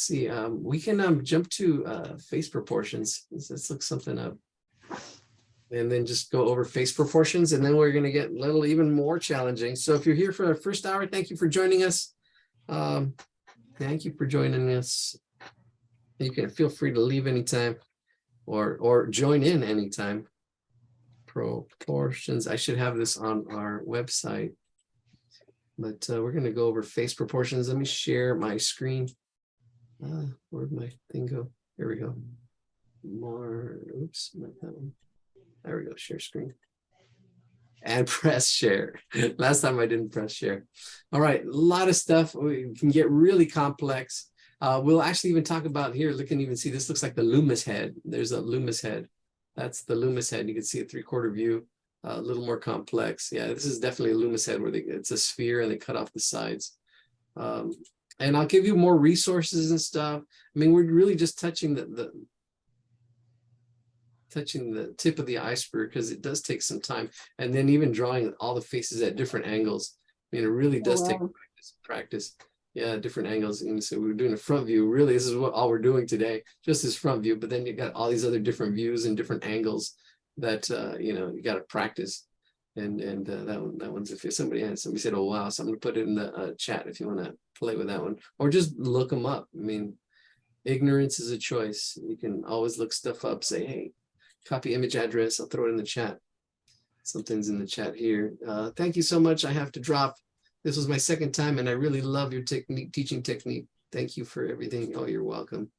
see. We can jump to face proportions. Let's look something up. And then just go over face proportions, and then we're going to get a little even more challenging. So if you're here for the first hour, thank you for joining us. Thank you for joining us. You can feel free to leave anytime or join in anytime. Proportions. I should have this on our website, but we're going to go over face proportions. Let me share my screen. Where'd my thing go? Here we go. More. Oops, not that one. There we go. Share screen. and press share. Last time I didn't press share. All right, a lot of stuff. We can get really complex. We'll actually even talk about here. Look, and even see this looks like the Loomis head. There's a Loomis head. That's the Loomis head. You can see a 3/4 view, a little more complex. Yeah, this is definitely a Loomis head where it's a sphere and they cut off the sides. And I'll give you more resources and stuff. I mean, we're really just touching the tip of the iceberg because it does take some time. And then even drawing all the faces at different angles. I mean, it really does take practice. Yeah, different angles. And so we're doing a front view. Really, this is what all we're doing today, just this front view. But then you got all these other different views and different angles that you got to practice. And that one's if somebody said, oh wow, so I'm gonna put it in the chat if you want to play with that one, or just look them up. I mean, ignorance is a choice. You can always look stuff up. Say, hey, copy image address. I'll throw it in the chat. Something's in the chat here. Thank you so much. I have to drop. This was my second time, and I really love your teaching technique. Thank you for everything. Oh, you're welcome.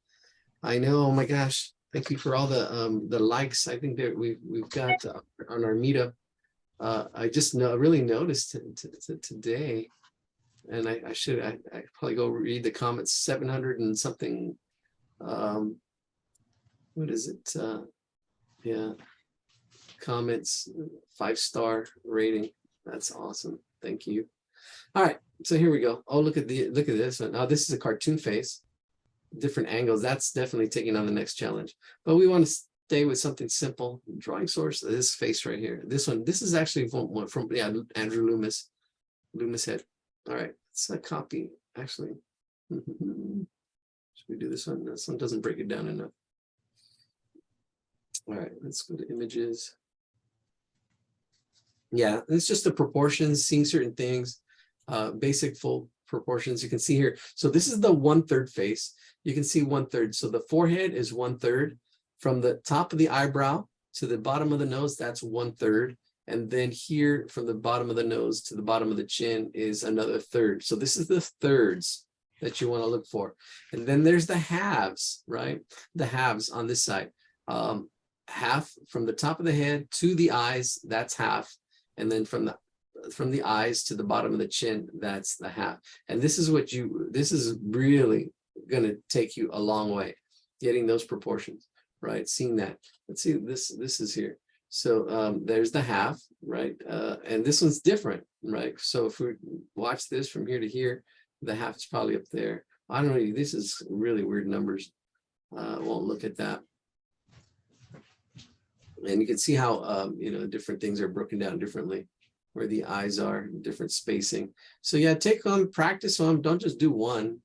I know. Oh my gosh. Thank you for all the likes. I think that we've got on our meetup. I just really noticed today, and I probably go read the comments. 700 and something. What is it? Yeah, comments, 5-star rating. That's awesome. Thank you. All right, so here we go. Oh, look at this one. Now this is a cartoon face, different angles. That's definitely taking on the next challenge. But we want to stay with something simple. Drawing source, this face right here. This one, this is actually from Andrew Loomis head. All right, it's a copy, actually. Should we do this one? This one doesn't break it down enough. All right, let's go to images. Yeah, it's just the proportions, seeing certain things, basic full proportions. You can see here. So this is the 1/3 face. You can see 1/3. So the forehead is 1/3. From the top of the eyebrow to the bottom of the nose, that's 1/3. And then here from the bottom of the nose to the bottom of the chin is another 1/3. So this is the thirds that you want to look for. And then there's the halves, right? The halves on this side. Half from the top of the head to the eyes, that's half. And then from the eyes to the bottom of the chin, that's the half. And this is this is really going to take you a long way, getting those proportions, right? Seeing that. Let's see, this is here. So there's the half, right? And this one's different, right? So if we watch this from here to here, the half is probably up there. I don't know, this is really weird numbers. Won't look at that. And you can see how, different things are broken down differently, where the eyes are, different spacing. So yeah, take on, practice on, don't just do one.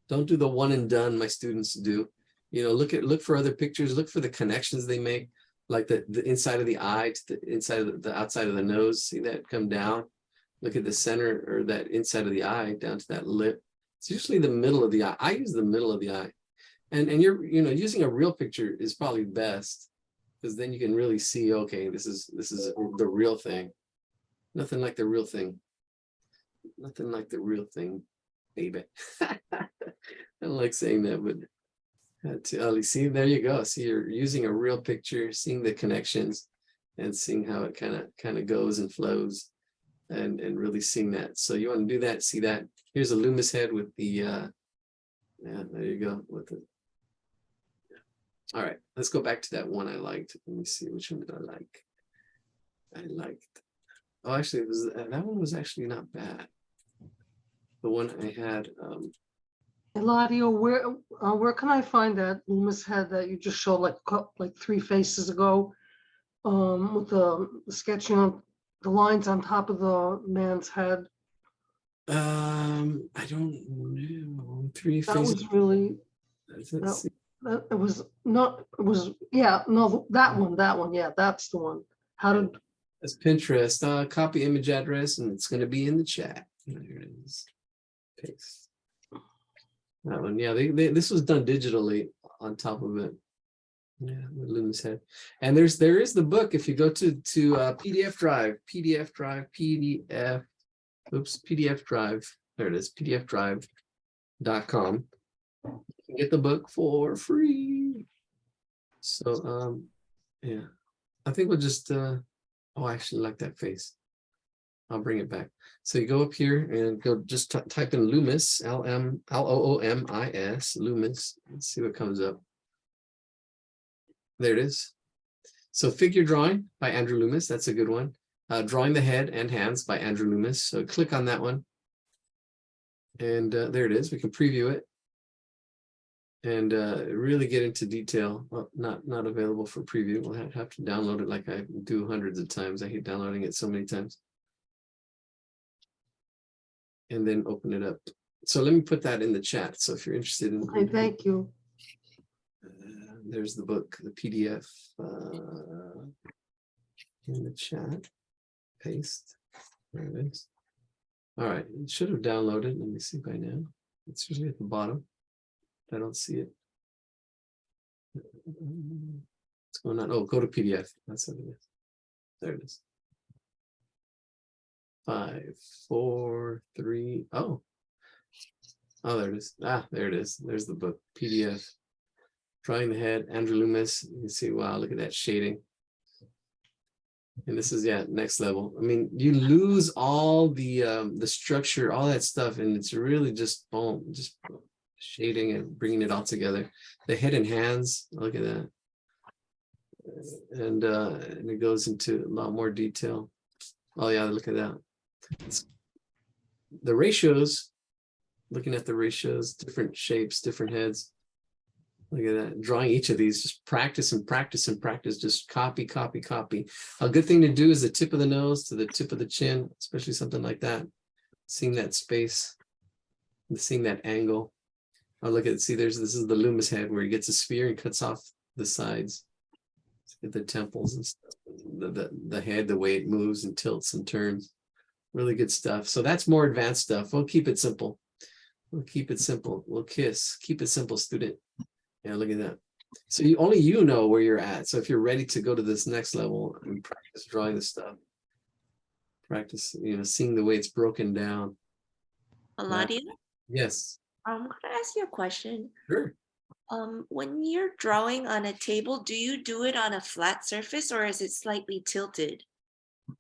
Don't do the one and done my students do. Look for other pictures, look for the connections they make, like the inside of the eye to the inside of the outside of the nose. See that come down? Look at the center or that inside of the eye down to that lip. It's usually the middle of the eye. I use the middle of the eye. And you're, using a real picture is probably best, because then you can really see, okay, this is the real thing. Nothing like the real thing. Nothing like the real thing, baby. I don't like saying that, but see, there you go. See, you're using a real picture, seeing the connections and seeing how it kind of goes and flows, and really seeing that. So you want to do that, see that. Here's a Loomis head with the, yeah, there you go. With the, all right, let's go back to that one I liked. Let me see, which one did I like? I liked, oh, actually, that one was actually not bad. The one I had. Eladio, where can I find that Loomis head that you just showed like 3 faces ago, with the sketching on the lines on top of the man's head? I don't know. 3 That faces. was really. It was not. It was, yeah. No, that one. Yeah, that's the one. How did? That's Pinterest. Copy image address, and it's going to be in the chat. Here it is. Paste. That one. Yeah, this was done digitally on top of it. Yeah, with Loomis head. And there is the book. If you go to PDF drive. Oops, PDF drive. There it is. pdfdrive.com. You can get the book for free. So yeah, I think we'll just oh, I actually like that face. I'll bring it back. So you go up here and go just type in Loomis, Loomis, Loomis. Let's see what comes up. There it is. So Figure Drawing by Andrew Loomis. That's a good one. Drawing the Head and Hands by Andrew Loomis. So click on that one. And there it is. We can preview it. And really get into detail. Well, not available for preview. We'll have to download it like I do hundreds of times. I hate downloading it so many times. And then open it up. So let me put that in the chat. So if you're interested in, Okay, thank you. there's the book, the PDF in the chat. Paste. There it is. All right, it should have downloaded. Let me see by now. It's usually at the bottom. I don't see it. What's going on? Oh, go to PDF. That's what it is. There it is. 5, 4, 3. Oh, there it is. Ah, there it is. There's the book, PDF. Drawing the Head, Andrew Loomis. You can see, wow, look at that shading. And this is, yeah, next level. I mean, you lose all the structure, all that stuff, and it's really just boom, just shading and bringing it all together. The head and hands, look at that. And it goes into a lot more detail. Oh yeah, look at that. The ratios, looking at the ratios, different shapes, different heads. Look at that. Drawing each of these, just practice and practice and practice, just copy, copy, copy. A good thing to do is the tip of the nose to the tip of the chin, especially something like that. Seeing that space, seeing that angle. Oh, look at, see, this is the Loomis head where he gets a sphere and cuts off the sides. Look at the temples and stuff. The head, the way it moves and tilts and turns. Really good stuff. So that's more advanced stuff. We'll keep it simple. We'll keep it simple. We'll kiss. Keep it simple, student. Yeah, look at that. So only you know where you're at. So if you're ready to go to this next level and practice drawing this stuff, practice, seeing the way it's broken down. Eladia, Yes. could I ask you a question? Sure. When you're drawing on a table, do you do it on a flat surface or is it slightly tilted?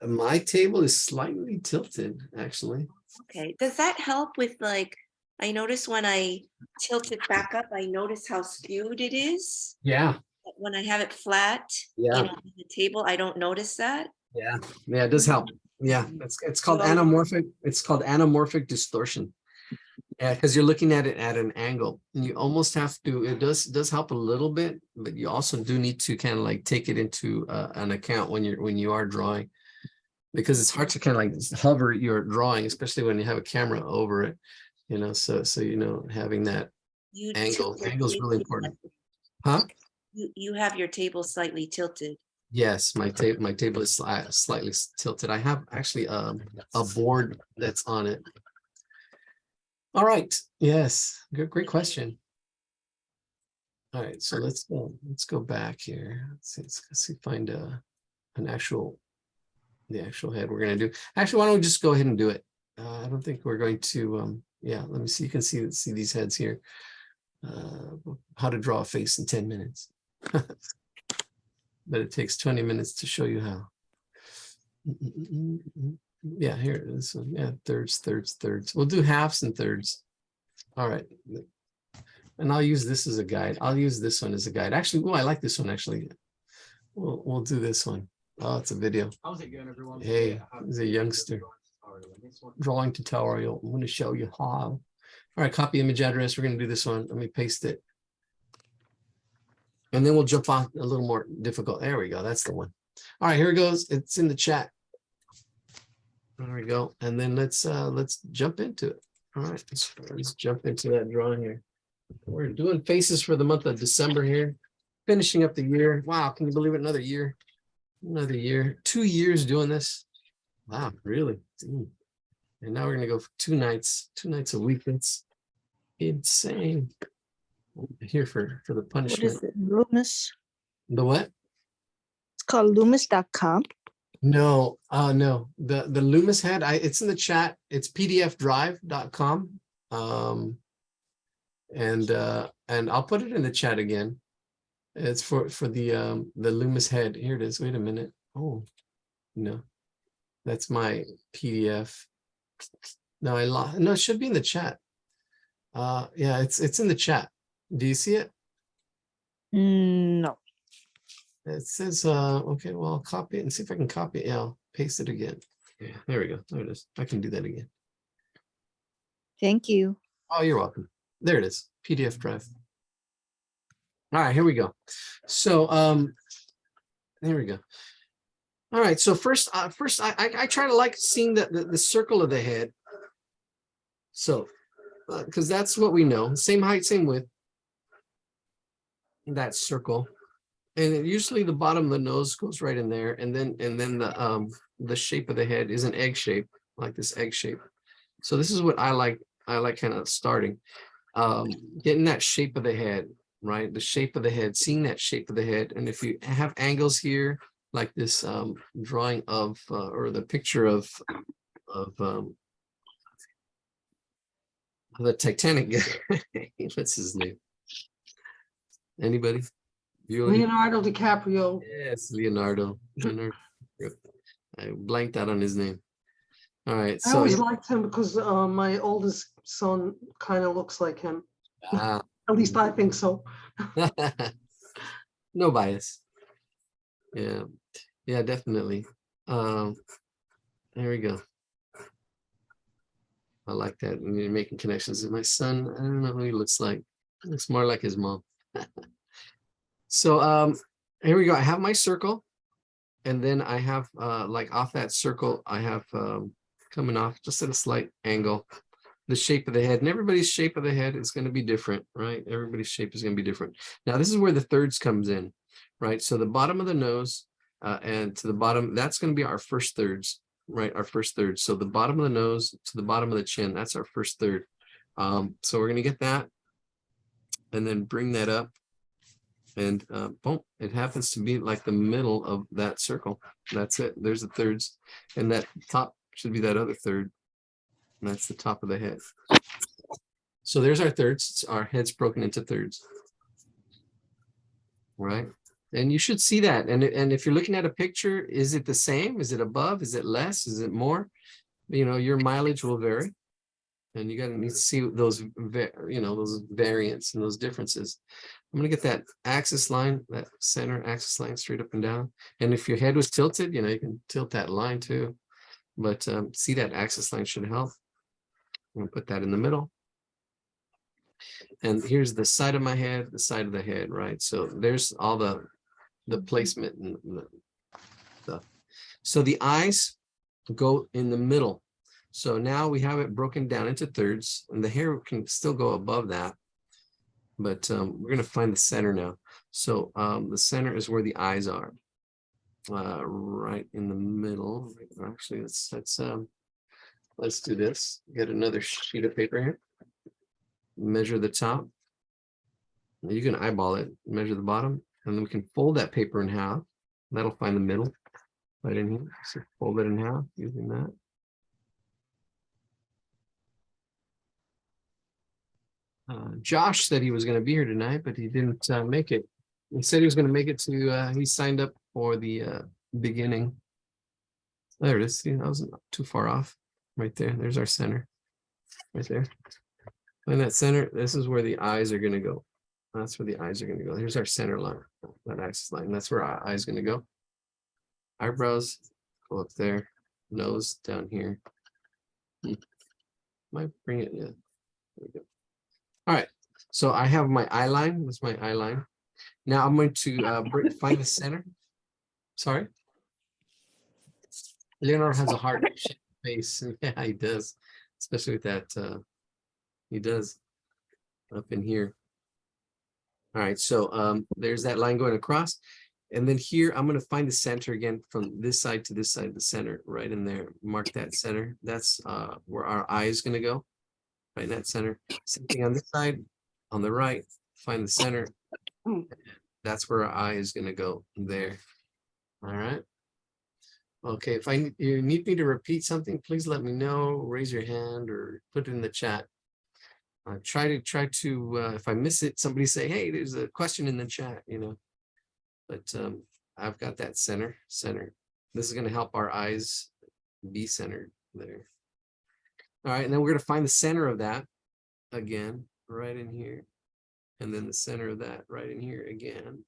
My table is slightly tilted, actually. Okay, does that help with I notice when I tilt it back up, I notice how skewed it is. Yeah. But when I have it flat, Yeah. on the table, I don't notice that. Yeah. Yeah, it does help. Yeah. It's called anamorphic. It's called anamorphic distortion. Yeah, because you're looking at it at an angle. And you almost have to, it does help a little bit, but you also do need to kind of take it into an account when you are drawing. Because it's hard to kind of hover your drawing, especially when you have a camera over it. So having that angle is really important. Huh? You have your table slightly tilted. Yes, my table is slightly tilted. I have actually a board that's on it. All right. Yes. Great question. All right. So let's go back here. Let's see, find the actual head we're going to do. Actually, why don't we just go ahead and do it? I don't think we're going to, yeah, let me see. You can see these heads here. How to draw a face in 10 minutes. But it takes 20 minutes to show you how. Yeah, here it is. Yeah, thirds. We'll do halves and thirds. All right. And I'll use this as a guide. I'll use this one as a guide. Actually, I like this one, actually. We'll do this one. Oh, it's a video. How's it going, everyone? Hey, he's a youngster. Drawing tutorial. I'm going to show you how. All right, copy image address. We're going to do this one. Let me paste it. And then we'll jump on a little more difficult. There we go. That's the one. All right, here it goes. It's in the chat. There we go. And then let's jump into it. All right, let's jump into that drawing here. We're doing faces for the month of December here. Finishing up the year. Wow, can you believe it? Another year. Another year. 2 years doing this. Wow, really? And now we're gonna go for 2 nights a week. That's insane. Here for the punishment. What is it? Loomis? The what? It's called Loomis.com. No, no. The Loomis head, it's in the chat. It's pdfdrive.com. And I'll put it in the chat again. It's for the Loomis head. Here it is. Wait a minute. Oh, no. That's my PDF. No, I lost. No, it should be in the chat. Yeah, it's in the chat. Do you see it? No. It says, okay, well, I'll copy it and see if I can copy it. Yeah, I'll paste it again. Yeah, there we go. There it is. I can do that again. Thank you. Oh, you're welcome. There it is. PDF drive. All right, here we go. So, there we go. All right, so first I try to like seeing the circle of the head. So, because that's what we know. Same height, same width. That circle. And usually the bottom of the nose goes right in there, and then the shape of the head is an egg shape, like this egg shape. So this is what I like kind of starting, getting that shape of the head, right? The shape of the head, seeing that shape of the head. And if you have angles here, like this drawing of or the picture of the Titanic guy. What's his name? Anybody? Leonardo DiCaprio. Yes, Leonardo. I blanked out on his name. All right, I so always liked him because my oldest son kind of looks like him. ah, At least I think so. no bias. Yeah, definitely. There we go. I like that. And you're making connections with my son. I don't know who he looks like. He looks more like his mom. So here we go. I have my circle, and then I have like off that circle, I have coming off just at a slight angle, the shape of the head. And everybody's shape of the head is going to be different, right? Everybody's shape is going to be different. Now this is where the thirds comes in, right? So the bottom of the nose and to the bottom, that's going to be our first thirds, right? Our first third. So the bottom of the nose to the bottom of the chin, that's our first third. So we're going to get that and then bring that up. And boom, it happens to be like the middle of that circle. That's it. There's the thirds. And that top should be that other third. And that's the top of the head. So there's our thirds. It's our head's broken into thirds. Right? And you should see that. And if you're looking at a picture, is it the same? Is it above? Is it less? Is it more? You know, your mileage will vary. And you got to need to see those, those variants and those differences. I'm going to get that axis line, that center axis line straight up and down. And if your head was tilted, you can tilt that line too. But see, that axis line should help. I'm going to put that in the middle. And here's the side of my head, the side of the head, right? So there's all the placement and the stuff. So the eyes go in the middle. So now we have it broken down into thirds, and the hair can still go above that. But we're going to find the center now. So the center is where the eyes are, right in the middle. Actually, let's do this. Get another sheet of paper here. Measure the top. You can eyeball it. Measure the bottom, and then we can fold that paper in half. That'll find the middle right in here. So fold it in half using that. Josh said he was going to be here tonight, but he didn't make it. He said he was going to make it to, he signed up for the beginning. There it is. See, that wasn't too far off. Right there. There's our center. Right there. And that center, this is where the eyes are going to go. That's where the eyes are going to go. Here's our center line, that axis line. That's where our eyes going to go. Eyebrows go up there. Nose down here. Might bring it, yeah. There we go. All right, so I have my eye line. That's my eye line. Now I'm going to find the center. Sorry. Leonardo has a heart face. Yeah, he does, especially with that. He does up in here. All right, so there's that line going across. And then here, I'm going to find the center again from this side to this side, the center right in there. Mark that center. That's where our eye is going to go. Right in that center. Same thing on this side, on the right, find the center. That's where our eye is going to go there. All right. Okay, if you need me to repeat something, please let me know. Raise your hand or put it in the chat. Try to if I miss it, somebody say, hey, there's a question in the chat, But I've got that center. This is going to help our eyes be centered there. All right, and then we're going to find the center of that again, right in here. And then the center of that right in here again.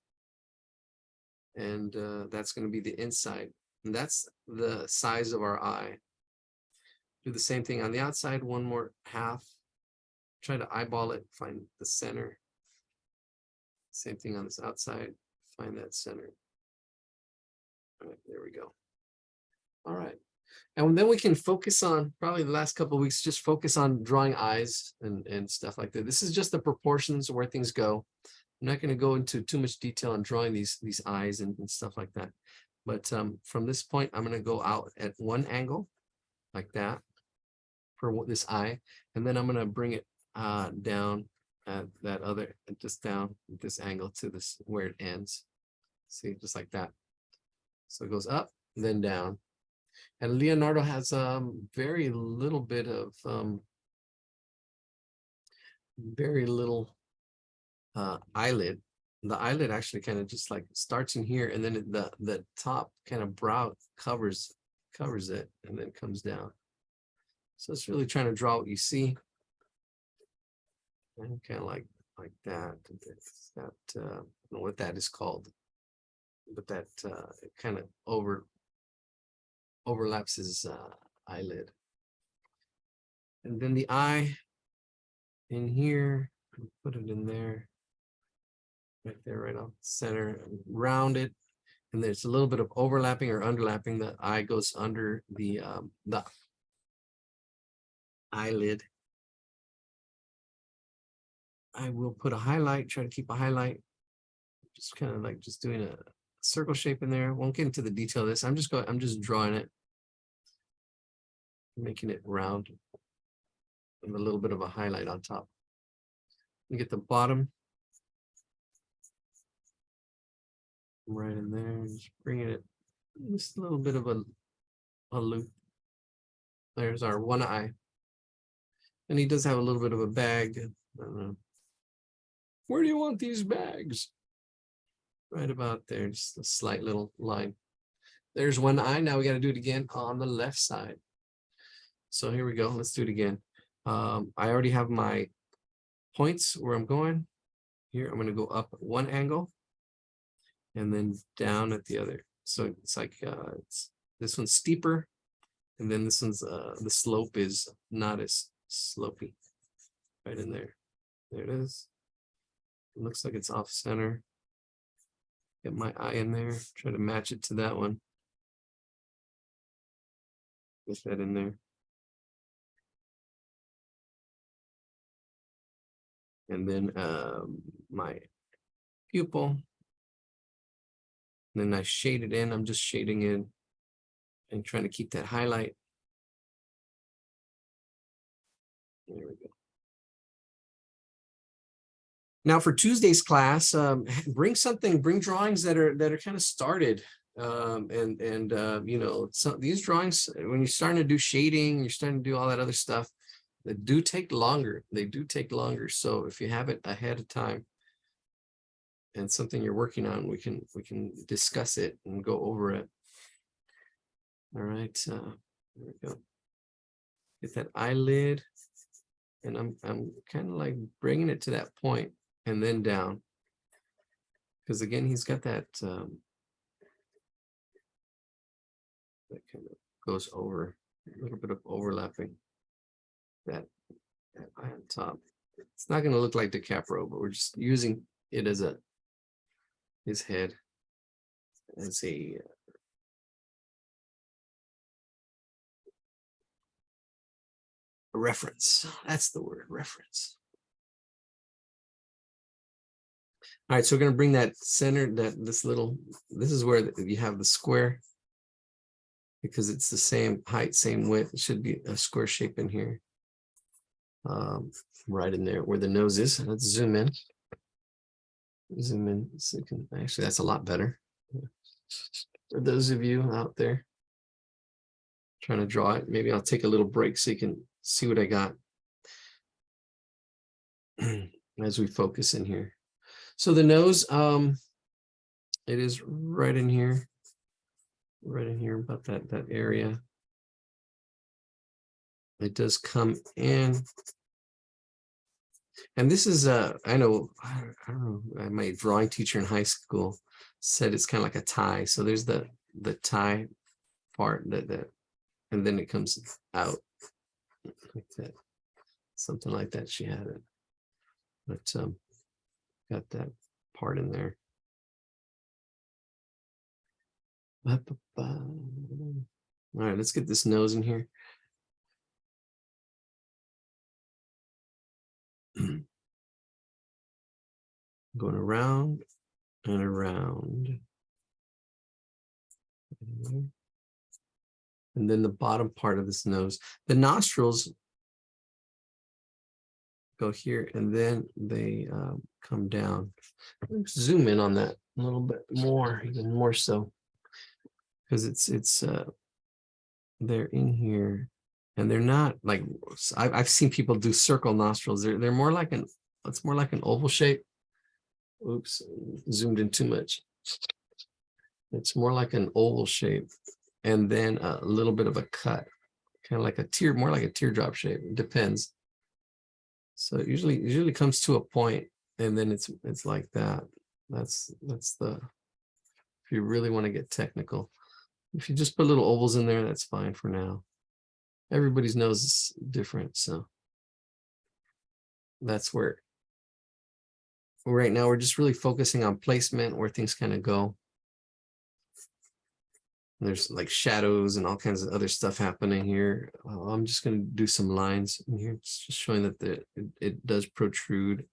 And that's going to be the inside. And that's the size of our eye. Do the same thing on the outside, one more half. Try to eyeball it, find the center. Same thing on this outside, find that center. All right, there we go. All right. And then we can focus on, probably the last couple of weeks, just focus on drawing eyes and stuff like that. This is just the proportions of where things go. I'm not going to go into too much detail on drawing these eyes and stuff like that. But from this point, I'm going to go out at one angle like that for this eye. And then I'm going to bring it down at that other, just down at this angle to this where it ends. See, just like that. So it goes up, then down. And Leonardo has very little bit of very little eyelid. The eyelid actually kind of just like starts in here, and then the top kind of brow covers it and then comes down. So it's really trying to draw what you see. And kind of like that. It's that I don't know what that is called, but that it kind of overlaps his eyelid. And then the eye in here, put it in there, right there, right off the center, round it. And there's a little bit of overlapping or underlapping. The eye goes under the eyelid. I will put a highlight, try to keep a highlight, just kind of like just doing a circle shape in there. Won't get into the detail of this. I'm just drawing it, making it round with a little bit of a highlight on top. You get the bottom right in there, just bringing it just a little bit of a loop. There's our one eye, and he does have a little bit of a bag. I don't know. Where do you want these bags? Right about there, just a slight little line. There's one eye. Now we got to do it again on the left side. So here we go. Let's do it again. I already have my points where I'm going. Here, I'm going to go up at one angle and then down at the other. So it's like this one's steeper, and then this one's the slope is not as slopey. Right in there. There it is. It looks like it's off center. Get my eye in there, try to match it to that one. Get that in there. And then my pupil. And then I shade it in. I'm just shading in and trying to keep that highlight. There we go. Now for Tuesday's class, bring drawings that are kind of started. You know, these drawings, when you're starting to do shading, you're starting to do all that other stuff, they do take longer. They do take longer. So if you have it ahead of time and something you're working on, we can discuss it and go over it. All right, there we go. Get that eyelid, and I'm kind of like bringing it to that point and then down, because again he's got that that kind of goes over, a little bit of overlapping that eye on top. It's not going to look like DiCaprio, but we're just using it as his head as a reference. That's the word, reference. All right, so we're going to bring that center, this is where you have the square, because it's the same height, same width. It should be a square shape in here. Right in there where the nose is. Let's zoom in. Zoom in so you can, actually that's a lot better. For those of you out there trying to draw it, maybe I'll take a little break so you can see what I got as we focus in here. So the nose, it is right in here about that area. it does come in. And this is I know, I don't know, my drawing teacher in high school said it's kind of like a tie. So there's the tie part that and then it comes out like that. Something like that. She had it. But got that part in there. All right, let's get this nose in here. Going around and around. And then the bottom part of this nose. The nostrils go here and then they come down. Let's zoom in on that a little bit more, even more so. Because it's they're in here and they're not like, I've seen people do circle nostrils. They're more like it's more like an oval shape. Oops, zoomed in too much. It's more like an oval shape and then a little bit of a cut, kind of like more like a teardrop shape. It depends. So it usually comes to a point and then it's like that. That's the, if you really want to get technical. If you just put little ovals in there, that's fine for now. Everybody's nose is different, so that's where right now we're just really focusing on placement, where things kind of go. There's like shadows and all kinds of other stuff happening here. I'm just going to do some lines in here, just showing that it does protrude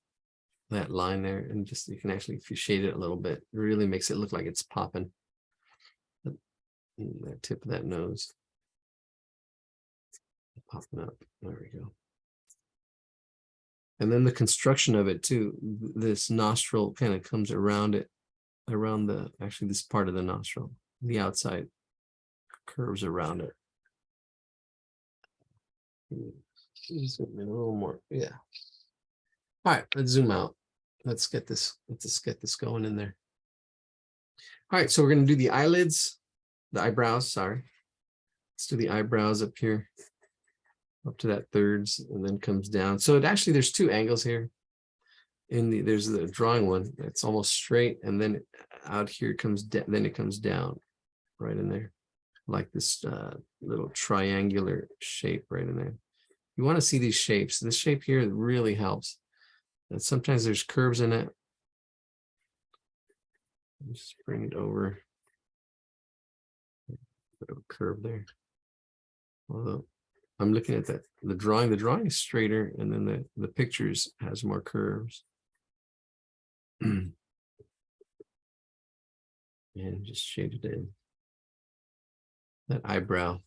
that line there, and just you can actually, if you shade it a little bit, it really makes it look like it's popping. That tip of that nose popping up. There we go. And then the construction of it too. This nostril kind of comes around it, around actually this part of the nostril, the outside curves around it. Zoom in a little more. Yeah. All right, let's zoom out. Let's get this going in there. All right, so we're going to do the eyelids, the eyebrows, sorry. Let's do the eyebrows up here, up to that thirds, and then comes down. So it actually, there's two angles here. There's the drawing one that's almost straight, and then out here it comes down, then it comes down right in there, like this little triangular shape right in there. You want to see these shapes. This shape here really helps. And sometimes there's curves in it. Just bring it over. Bit of a curve there. Although I'm looking at the drawing. The drawing is straighter, and then the pictures has more curves. And just shade it in. That eyebrow.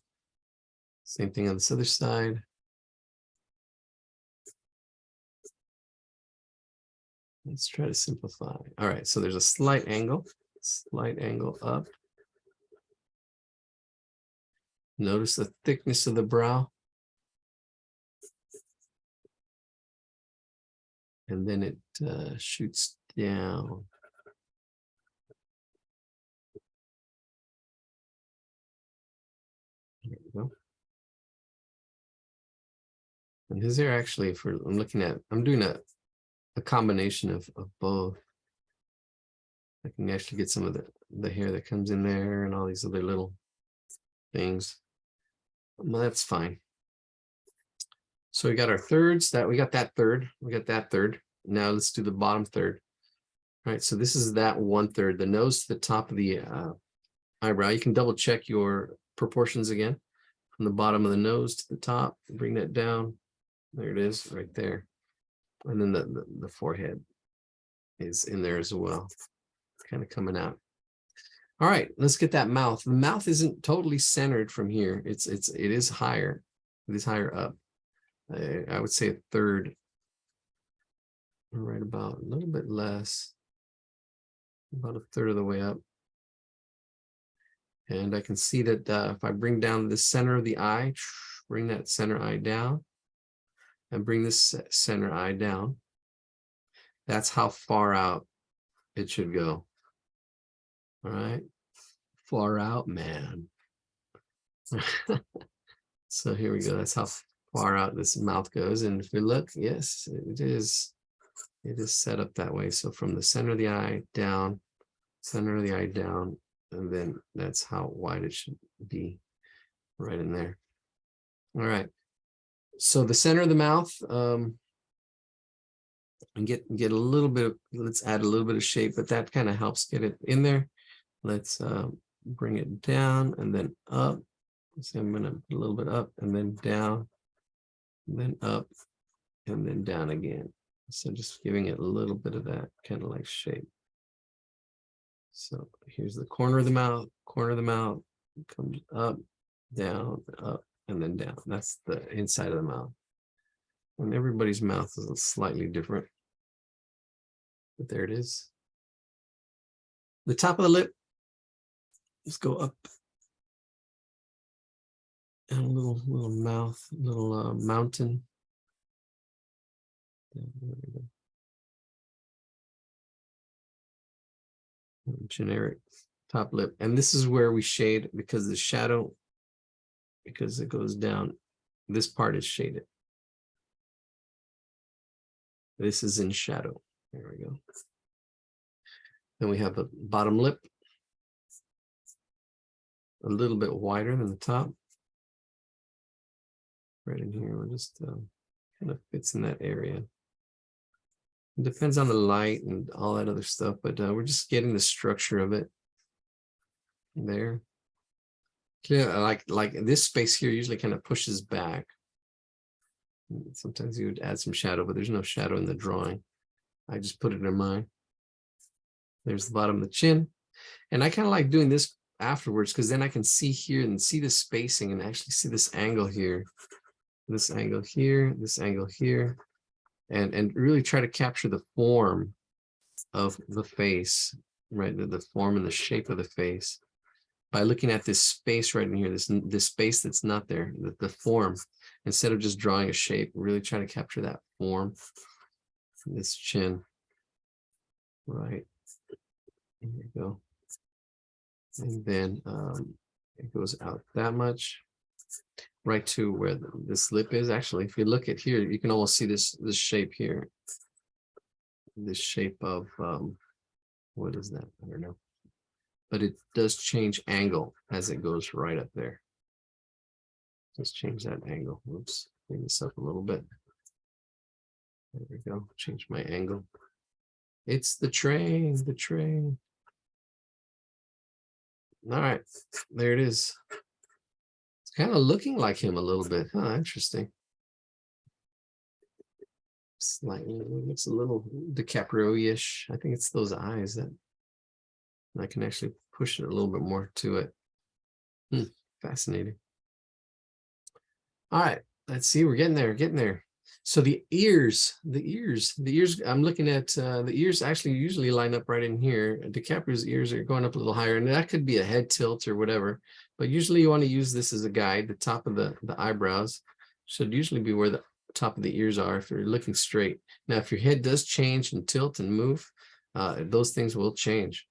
Same thing on this other side. Let's try to simplify. All right, so there's a slight angle up. Notice the thickness of the brow. And then it shoots down. There we go. And his hair actually, I'm doing a combination of both. I can actually get some of the hair that comes in there and all these other little things. Well, that's fine. So we got our thirds, we got that third. Now let's do the bottom third. All right, so this is that 1/3, the nose to the top of the eyebrow. You can double check your proportions again. From the bottom of the nose to the top, bring that down. There it is, right there. And then the forehead is in there as well, kind of coming out. All right, let's get that mouth. The mouth isn't totally centered from here. It is higher. It is higher up. I would say 1/3, right about a little bit less, about 1/3 of the way up. And I can see that if I bring down the center of the eye, bring that center eye down, and bring this center eye down, that's how far out it should go. All right, far out, man. So here we go. That's far out this mouth goes. And if we look, yes, it is set up that way. So from the center of the eye down, center of the eye down, and then that's how wide it should be, right in there. All right. So the center of the mouth, and get a little bit of, let's add a little bit of shape, but that kind of helps get it in there. Let's bring it down and then up. So I'm gonna put a little bit up and then down, and then up, and then down again. So just giving it a little bit of that kind of like shape. So here's the corner of the mouth, comes up, down, up, and then down. That's the inside of the mouth. And everybody's mouth is slightly different. But there it is. The top of the lip, let's go up. And a little mouth, little mountain. There we go. Generic top lip. And this is where we shade because the shadow, because it goes down, this part is shaded. This is in shadow. There we go. Then we have the bottom lip, a little bit wider than the top. Right in here, we're just kind of fits in that area. It depends on the light and all that other stuff, but we're just getting the structure of it there. Yeah, like this space here usually kind of pushes back. Sometimes you would add some shadow, but there's no shadow in the drawing. I just put it in mine. There's the bottom of the chin. And I kind of like doing this afterwards because then I can see here and see the spacing and actually see this angle here. This angle here, this angle here, and really try to capture the form of the face, right? The form and the shape of the face by looking at this space right in here, this space that's not there, the form, instead of just drawing a shape, really trying to capture that form, this chin, right? There we go. And then it goes out that much. Right to where this lip is. Actually, if you look at here, you can almost see this shape here. This shape of what is that? I don't know. But it does change angle as it goes right up there. Let's change that angle. Oops, bring this up a little bit. There we go. Change my angle. It's the train, the train. All right, there it is. Kind of looking like him a little bit. Huh, interesting. Slightly, looks a little DiCaprio-ish. I think it's those eyes that I can actually push it a little bit more to it. Fascinating. All right, let's see. We're getting there, So the ears, I'm looking at the ears actually usually line up right in here. DiCaprio's ears are going up a little higher, and that could be a head tilt or whatever. But usually you want to use this as a guide. The top of the eyebrows should usually be where the top of the ears are if you're looking straight. Now, if your head does change and tilt and move, those things will change.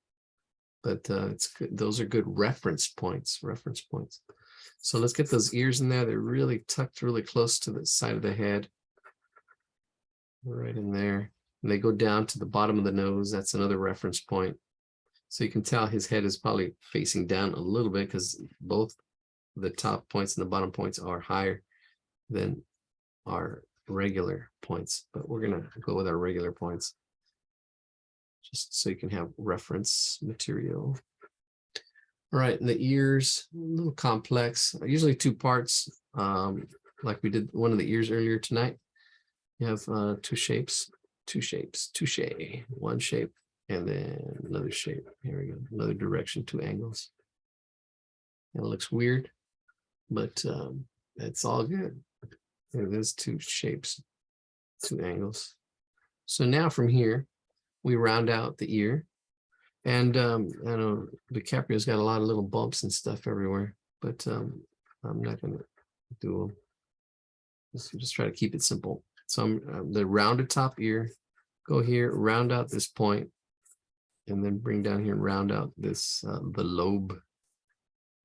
But it's good. Those are good reference points. So let's get those ears in there. They're really tucked really close to the side of the head. Right in there. And they go down to the bottom of the nose. That's another reference point. So you can tell his head is probably facing down a little bit because both the top points and the bottom points are higher than our regular points. But we're going to go with our regular points just so you can have reference material. All right, and the ears, a little complex, usually two parts, like we did one of the ears earlier tonight. You have two shapes, one shape, and then another shape. Here we go, another direction, two angles. It looks weird, but it's all good. There's two shapes, two angles. So now from here, we round out the ear. And I know DiCaprio's got a lot of little bumps and stuff everywhere, but I'm not going to do them. Just try to keep it simple. So I'm the rounded top ear, go here, round out this point, and then bring down here and round out this, the lobe,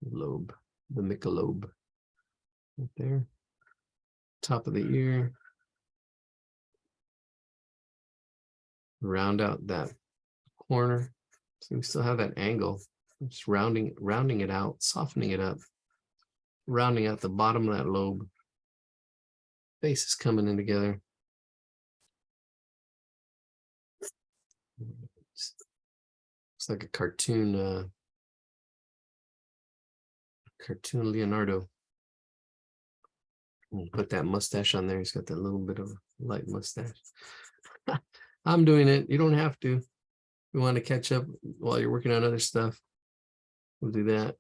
the middlelobe right there. top of the ear. Round out that corner. So we still have that angle. Just rounding it out, softening it up, rounding out the bottom of that lobe. Face is coming in together. It's like a cartoon Leonardo. We'll put that mustache on there. He's got that little bit of light mustache. I'm doing it. You don't have to. You want to catch up while you're working on other stuff, we'll do that.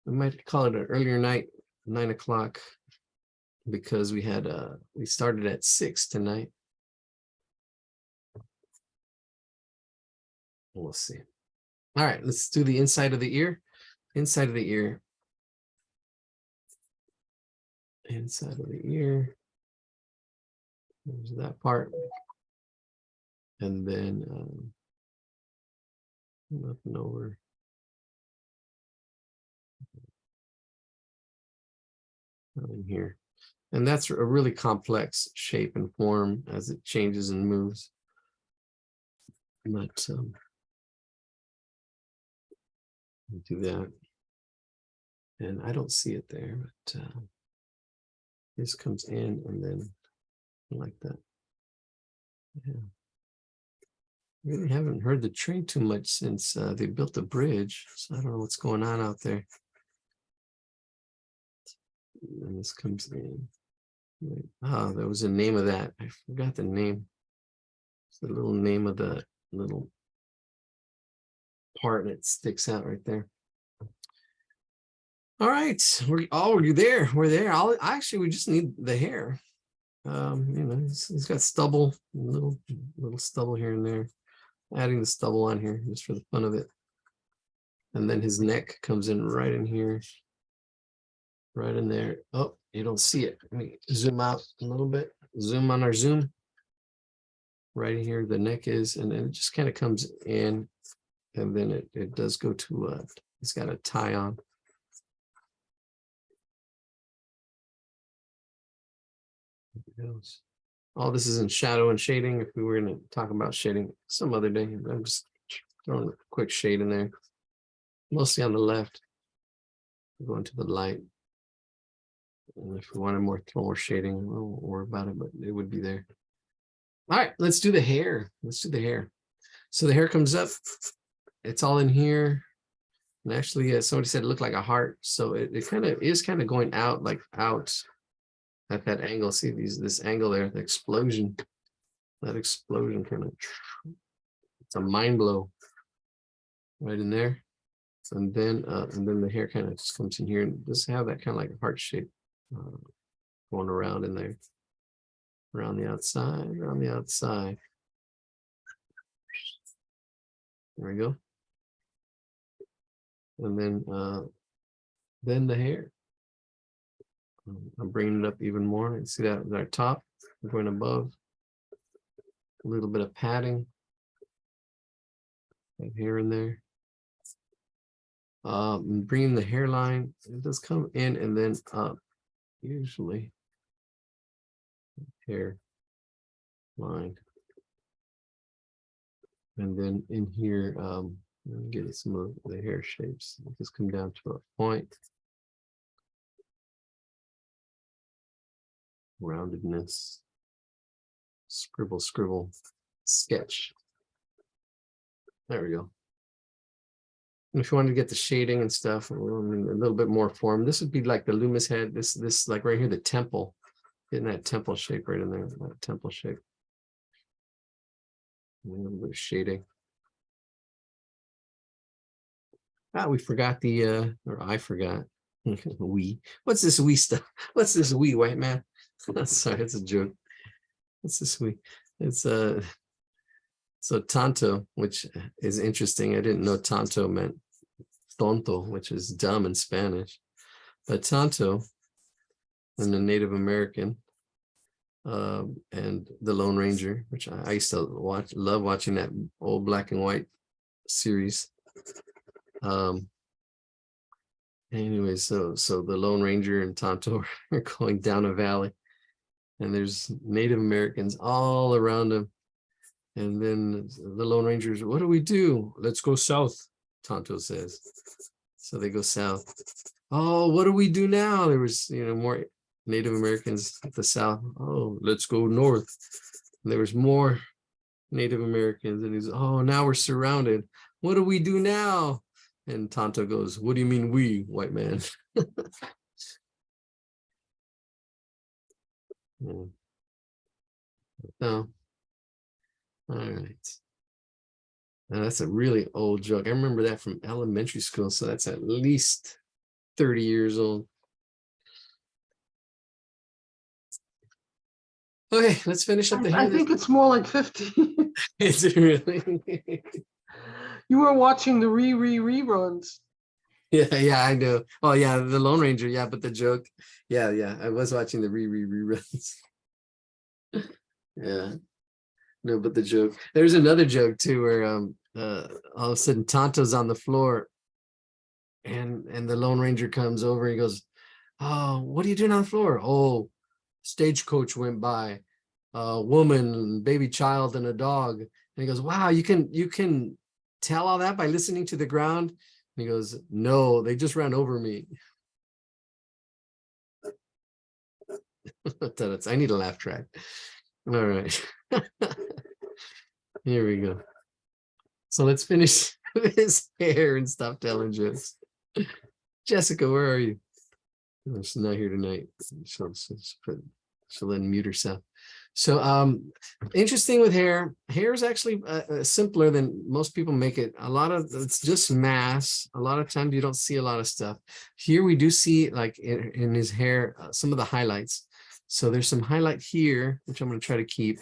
We might call it an earlier night, 9 o'clock, because we started at 6 tonight. We'll see. All right, let's do the inside of the ear. Inside of the ear. Inside of the ear. There's that part. And then up and over. In here. And that's a really complex shape and form as it changes and moves. But we'll do that. And I don't see it there, but this comes in and then like that. Yeah. Really haven't heard the train too much since they built the bridge, so I don't know what's going on out there. And this comes in. Oh, there was a name of that. I forgot the name. It's the little name of the little part that sticks out right there. All right, we're there. We're there. Actually, we just need the hair. You know, he's got stubble, little stubble here and there. Adding the stubble on here just for the fun of it. And then his neck comes in right in here. Right in there. Oh, you don't see it. Let me zoom out a little bit. Zoom on our zoom. Right here, the neck is, and then it just kind of comes in, and then it does go to it's got a tie on. All this is in shadow and shading. If we were going to talk about shading some other day, I'm just throwing a quick shade in there, mostly on the left, going to the light. And if we wanted more shading, we'll worry about it, but it would be there. All right, let's do the hair. Let's do the hair. So the hair comes up. It's all in here. And actually, somebody said it looked like a heart. So it kind of is kind of going out, like out at that angle. See this angle there, the explosion. That explosion kind of, it's a mind blow right in there. And then the hair kind of just comes in here and just have that kind of like a heart shape going around in there. Around the outside, around the outside. There we go. And then the hair. I'm bringing it up even more. You see that with our top, we're going above. A little bit of padding. Right here and there. Bringing the hairline, it does come in and then up. Usually. Hair line. And then in here, let me get some of the hair shapes. Just come down to a point. Roundedness. Scribble, scribble, sketch. There we go. And if you wanted to get the shading and stuff, a little bit more form, this would be like the Loomis head. This like right here, the temple. Getting that temple shape right in there, that temple shape. A little bit of shading. We forgot or I forgot. What's this we stuff? What's this we, white man? Sorry, it's a joke. What's this we? It's so tanto, which is interesting. I didn't know tanto meant tonto, which is dumb in Spanish. But tanto, and the Native American, and the Lone Ranger, which I used to love watching that old black and white series. Anyway, so the Lone Ranger and Tonto are going down a valley, and there's Native Americans all around them. And then the Lone Rangers, what do we do? Let's go south, Tonto says. So they go south. Oh, what do we do now? There was, more Native Americans at the south. Oh, let's go north. And there was more Native Americans, and he's, oh, now we're surrounded. What do we do now? And Tonto goes, what do you mean we, white man? Yeah. No. All right. Now that's a really old joke. I remember that from elementary school, so that's at least 30 years old. Okay, let's finish up the I hand. think it's more like 50. Is it really? You were watching the reruns. Yeah, I know. Oh yeah, the Lone Ranger, yeah, but the joke. Yeah, I was watching the reruns. Yeah. No, but the joke. There's another joke too where all of a sudden Tonto's on the floor and the Lone Ranger comes over and he goes, oh, what are you doing on the floor? Oh, stagecoach went by, a woman, baby child, and a dog. And he goes, wow, you can tell all that by listening to the ground? And he goes, no, they just ran over me. I need a laugh track. All right. Here we go. So let's finish this hair and stop telling jokes. Jessica, where are you? Oh, she's not here tonight. She'll unmute herself. So interesting with hair. Hair is actually simpler than most people make it. It's just mass. A lot of times you don't see a lot of stuff. Here we do see, like in his hair, some of the highlights. So there's some highlight here, which I'm going to try to keep.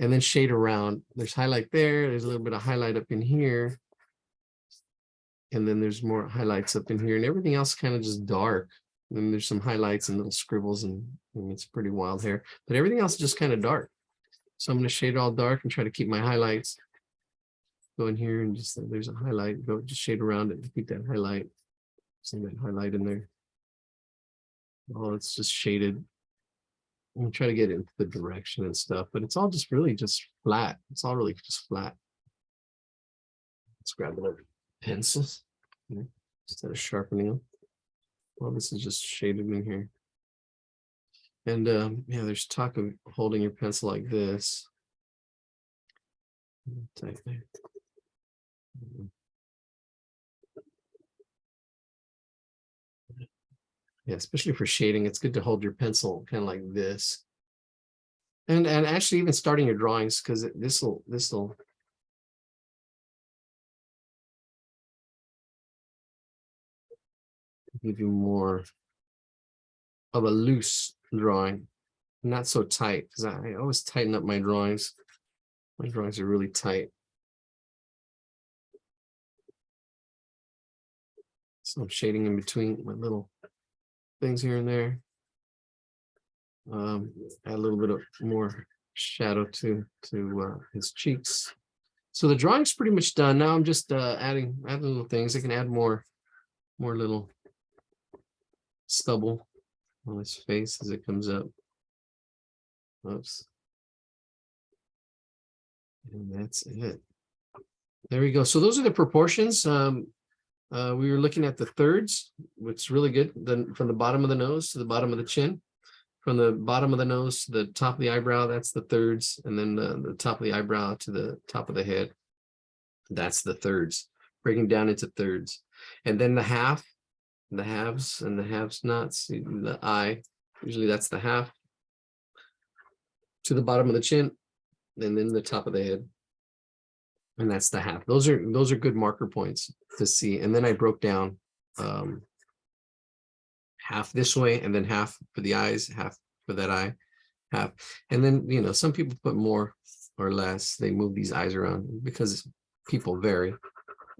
And then shade around. There's highlight there. There's a little bit of highlight up in here. And then there's more highlights up in here, and everything else kind of just dark. And then there's some highlights and little scribbles, and it's pretty wild hair. But everything else is just kind of dark. So I'm going to shade all dark and try to keep my highlights. Go in here and just, there's a highlight. Go just shade around it to keep that highlight. See that highlight in there. Oh, it's just shaded. I'm gonna try to get into the direction and stuff, but it's all just really just flat. It's all really just flat. Let's grab another pencil instead of sharpening them. Well, this is just shaded in here. And yeah, there's talk of holding your pencil like this. Type there. Yeah, especially for shading, it's good to hold your pencil kind of like this. And actually even starting your drawings, because this will give you more of a loose drawing, not so tight, because I always tighten up my drawings. My drawings are really tight. So I'm shading in between my little things here and there. Add a little bit of more shadow to his cheeks. So the drawing's pretty much done. Now I'm just adding little things. I can add more little stubble on his face as it comes up. Oops. And that's it. There we go. So those are the proportions. We were looking at the thirds, which is really good. Then from the bottom of the nose to the bottom of the chin. From the bottom of the nose to the top of the eyebrow, that's the thirds. And then the top of the eyebrow to the top of the head, that's the thirds. Breaking down into thirds. And then the half, the halves and the have-nots, the eye, usually that's the half. To the bottom of the chin, and then the top of the head. And that's the half. Those are good marker points to see. And then I broke down half this way, and then half for the eyes, half for that eye, half. And then, some people put more or less. They move these eyes around because people vary.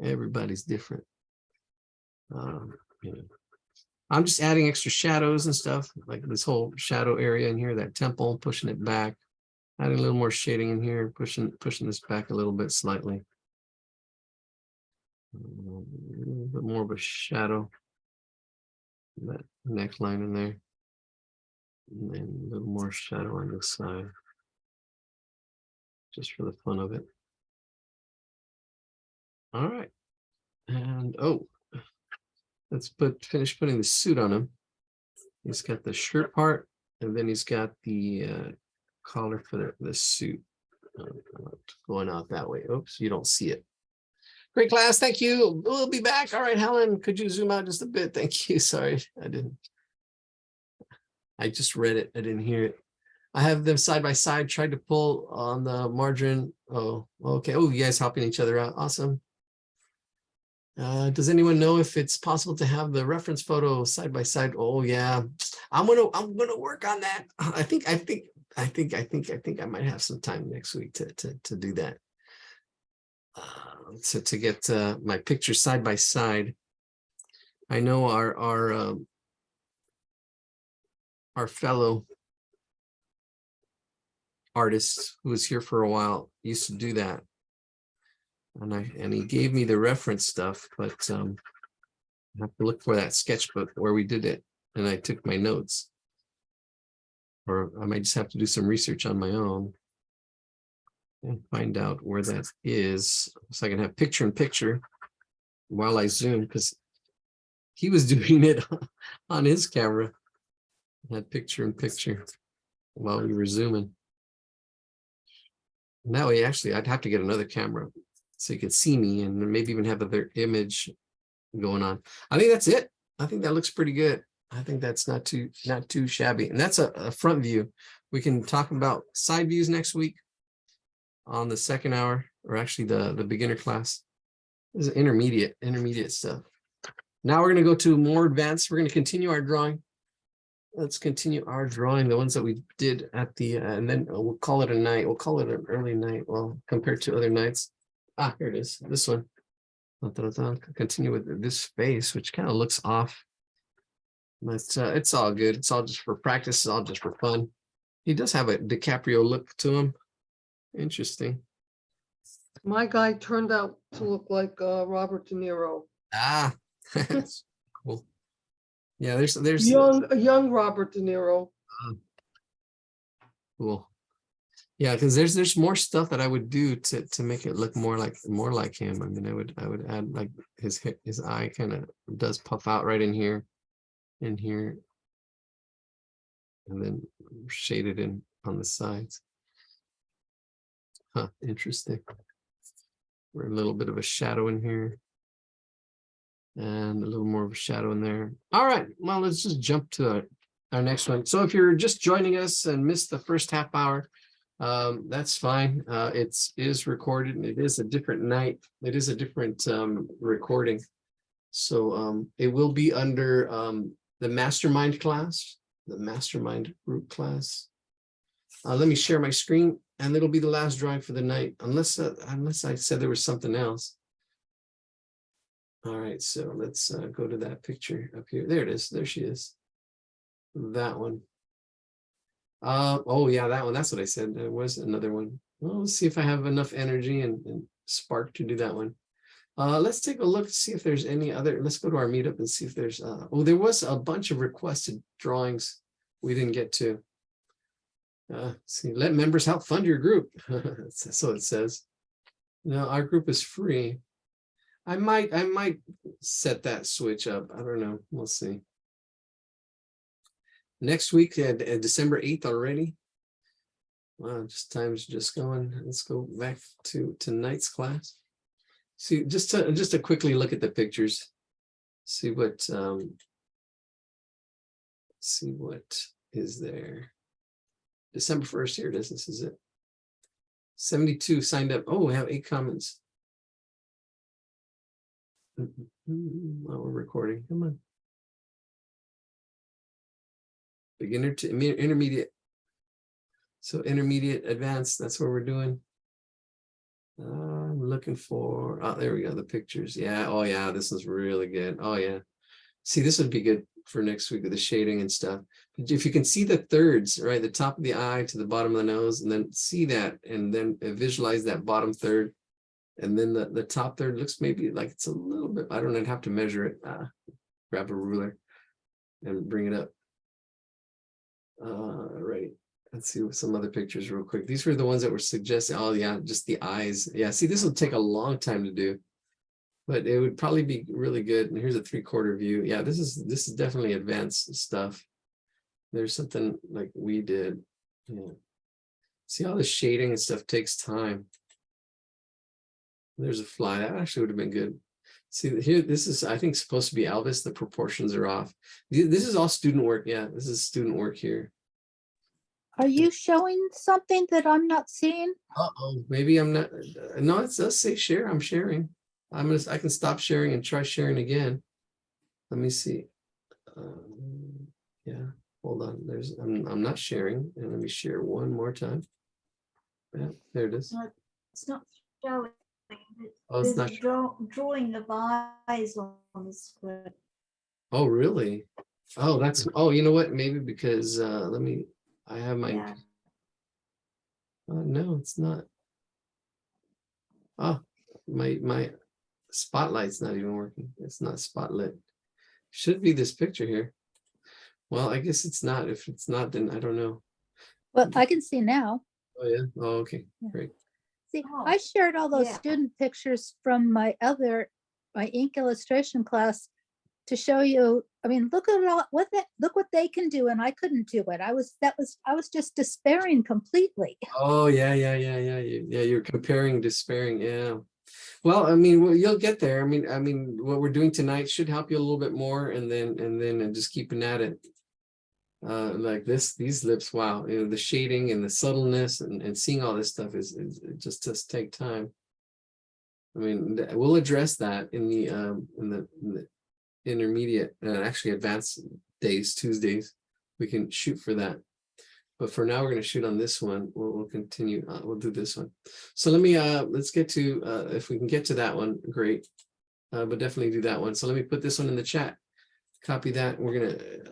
Everybody's different. I'm just adding extra shadows and stuff, like this whole shadow area in here, that temple, pushing it back, adding a little more shading in here, pushing this back a little bit slightly. A little bit more of a shadow that neckline in there. And then a little more shadow on this side. Just for the fun of it. All right. And oh, let's finish putting the suit on him. He's got the shirt part, and then he's got the collar for the suit going out that way. Oops, you don't see it. Great class, thank you. We'll be back. All right, Helen, could you zoom out just a bit? Thank you. Sorry, I just read it. I didn't hear it. I have them side by side, tried to pull on the margin. Oh, okay. Oh, you guys helping each other out. Awesome. Does anyone know if it's possible to have the reference photo side by side? Oh yeah, I'm gonna work on that. I think I might have some time next week to do that. So to get my pictures side by side. I know our fellow artist who was here for a while used to do that. And he gave me the reference stuff, but I have to look for that sketchbook where we did it, and I took my notes. Or I might just have to do some research on my own and find out where that is, so I can have picture in picture while I zoom, because he was doing it on his camera. I had picture in picture while we were zooming. And that way, actually, I'd have to get another camera so you could see me and maybe even have another image going on. I think that's it. I think that looks pretty good. I think that's not too shabby. And that's a front view. We can talk about side views next week on the second hour, or actually the beginner class. This is intermediate stuff. Now we're going to go to more advanced. We're going to continue our drawing. Let's continue our drawing, the ones that we did at the, and then we'll call it a night. We'll call it an early night. Well, compared to other nights. Ah, here it is. This one. Continue with this face, which kind of looks off. But it's all good. It's all just for practice. It's all just for fun. He does have a DiCaprio look to him. Interesting. My guy turned out to look like Robert De Niro. Ah, cool. Yeah, there's Young Robert De Niro. Cool. Yeah, because there's more stuff that I would do to make it look more like him. I mean, I would add like his eye kind of does puff out right in here, and then shade it in on the sides. Huh, interesting. We're a little bit of a shadow in here, and a little more of a shadow in there. All right, well, let's just jump to our next one. So if you're just joining us and missed the first half hour, that's fine. It is recorded, and it is a different night. It is a different recording. So it will be under the mastermind class, the mastermind group class. Let me share my screen, and it'll be the last drawing for the night, unless I said there was something else. All right, so let's go to that picture up here. There it is. There she is. That one. Oh yeah, that one. That's what I said. There was another one. Well, let's see if I have enough energy and spark to do that one. Let's take a look to see if there's any other. Let's go to our meetup and see if there's. Oh, there was a bunch of requested drawings we didn't get to. See, let members help fund your group. So it says. No, our group is free. I might set that switch up. I don't know. We'll see. Next week, December 8th already. Wow, time's just going. Let's go back to tonight's class. See, just to quickly look at the pictures. See what is there. December 1st, here it is. This is it. 72 signed up. Oh, we have 8 comments. Oh, we're recording. Come on. Beginner to intermediate. So intermediate, advanced, that's what we're doing. I'm looking for, oh, there we go, the pictures. Yeah, oh yeah, this is really good. Oh yeah. See, this would be good for next week with the shading and stuff. But if you can see the thirds, right, the top of the eye to the bottom of the nose, and then see that, and then visualize that bottom third, and then the top third looks maybe like it's a little bit, I don't know, I'd have to measure it, grab a ruler. and bring it up. Right. Let's see some other pictures real quick. These were the ones that were suggested. Oh yeah, just the eyes. Yeah, see, this will take a long time to do, but it would probably be really good. And here's a 3/4 view. Yeah, this is definitely advanced stuff. There's something like we did. Yeah. See, all the shading and stuff takes time. There's a fly. That actually would have been good. See here, this is, I think, supposed to be Elvis. The proportions are off. This is all student work. Yeah, this is student work here. Are you showing something that I'm not seeing? Uh-oh, maybe I'm not. No, it does say share. I'm sharing. I can stop sharing and try sharing again. Let me see. Yeah, hold on. I'm not sharing, and let me share one more time. Yeah, there it is. It's not showing. Oh, it's not. Drawing of eyes on the screen. Oh, really? Oh, that's. Oh, you know what? Maybe because let me. I have my. Yeah. No, it's not. Oh, my spotlight's not even working. It's not spotlit. Should be this picture here. Well, I guess it's not. If it's not, then I don't know. Well, I can see now. Oh yeah. Oh, okay. Yeah. Great. See, I shared all those Yeah. student pictures from my ink illustration class to show you. I mean, look at look what they can do, and I couldn't do it. I was just despairing completely. Oh yeah. Yeah. You're comparing, despairing. Yeah. Well, I mean, you'll get there. I mean, what we're doing tonight should help you a little bit more, and then just keeping at it. Like these lips, wow, you know, the shading and the subtleness and seeing all this stuff is it just does take time. I mean, we'll address that in the intermediate and actually advanced days, Tuesdays. We can shoot for that. But for now, we're going to shoot on this one. We'll continue. We'll do this one. So let me let's get to if we can get to that one, great. But definitely do that one. So let me put this one in the chat. Copy that. We're going to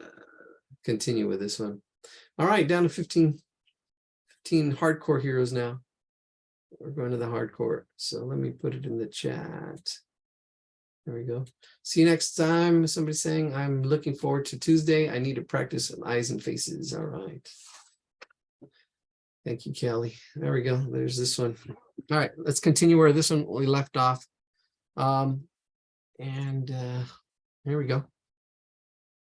continue with this one. All right, down to 15 hardcore heroes now. We're going to the hardcore. So let me put it in the chat. There we go. See you next time. Somebody saying, I'm looking forward to Tuesday. I need to practice eyes and faces. All right. Thank you, Kelly. There we go. There's this one. All right, let's continue where this one we left off. Here we go.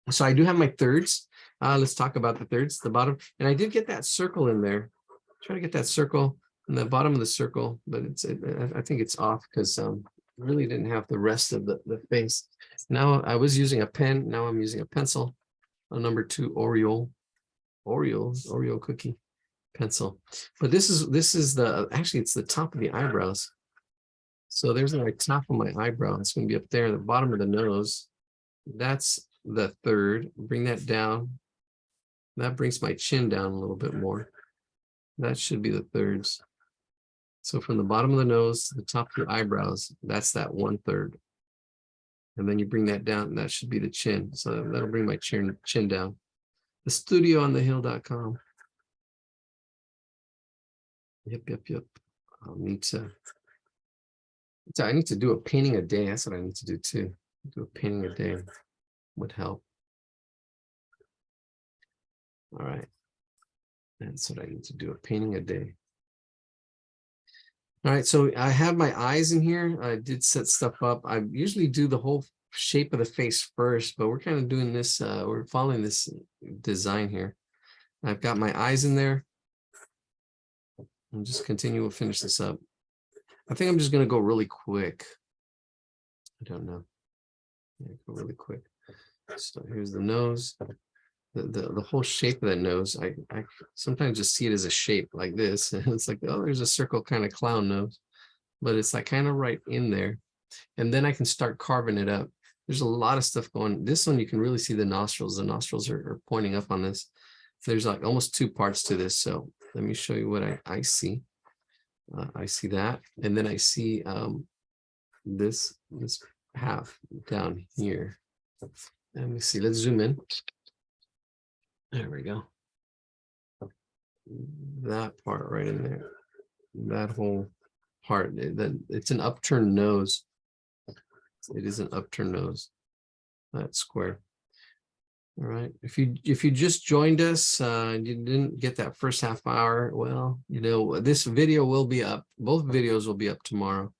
So I do have my thirds. Let's talk about the thirds, the bottom. And I did get that circle in there. Try to get that circle in the bottom of the circle, but I think it's off because really didn't have the rest of the face. Now I was using a pen. Now I'm using a pencil. A number 2 Oreo cookie pencil. But this is actually it's the top of the eyebrows. So there's the top of my eyebrow. It's going to be up there at the bottom of the nose. That's the third. Bring that down. That brings my chin down a little bit more. That should be the thirds. So from the bottom of the nose to the top of your eyebrows, that's that 1/3. And then you bring that down, and that should be the chin. So that'll bring my chin down. The studioonthehill.com. Yep. I need to do a painting a day. That's what I need to do too. Do a painting a day would help. All right. That's what I need to do, a painting a day. All right, so I have my eyes in here. I did set stuff up. I usually do the whole shape of the face first, but we're kind of doing this, we're following this design here. I've got my eyes in there. I'll just continue, we'll finish this up. I think I'm just gonna go really quick. I don't know. Yeah, go really quick. So here's the nose. The whole shape of that nose, I sometimes just see it as a shape like this. It's like, oh, there's a circle kind of clown nose, but it's like kind of right in there. And then I can start carving it up. There's a lot of stuff going. This one, you can really see the nostrils. The nostrils are pointing up on this. There's like almost 2 parts to this. So let me show you what I see. I see that. And then I see this half down here. Let me see, let's zoom in. There we go. That part right in there. That whole part. It's an upturned nose. It is an upturned nose. That square. All right. If you just joined us, you didn't get that first half hour. Well, this video will be up. Both videos will be up tomorrow.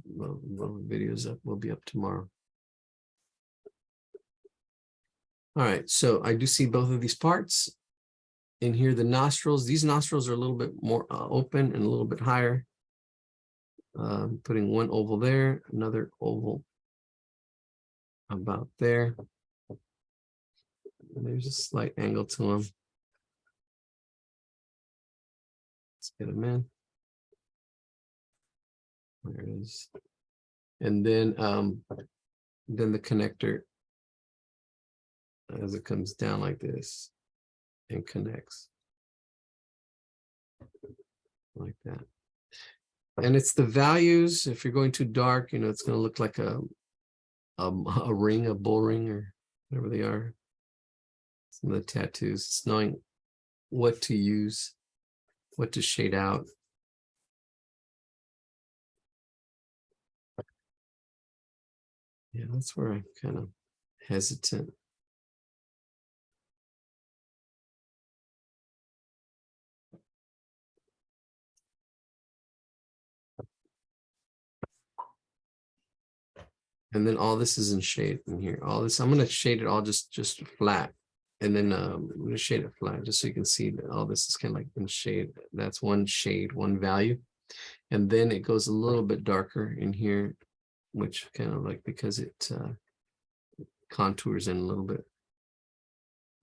Both videos will be up tomorrow. All right. So I do see both of these parts. In here, the nostrils. These nostrils are a little bit more open and a little bit higher. Putting one oval there, another oval about there. And there's a slight angle to them. Let's get them in. There it is. And then the connector as it comes down like this and connects like that. And it's the values. If you're going too dark, it's going to look like a ring, a bull ring, or whatever they are. Some of the tattoos. It's knowing what to use, what to shade out. Yeah, that's where I'm kind of hesitant. And then all this is in shade in here. All this, I'm going to shade it all just flat. And then I'm going to shade it flat just so you can see that all this is kind of like in shade. That's one shade, one value. And then it goes a little bit darker in here, which kind of like because it contours in a little bit.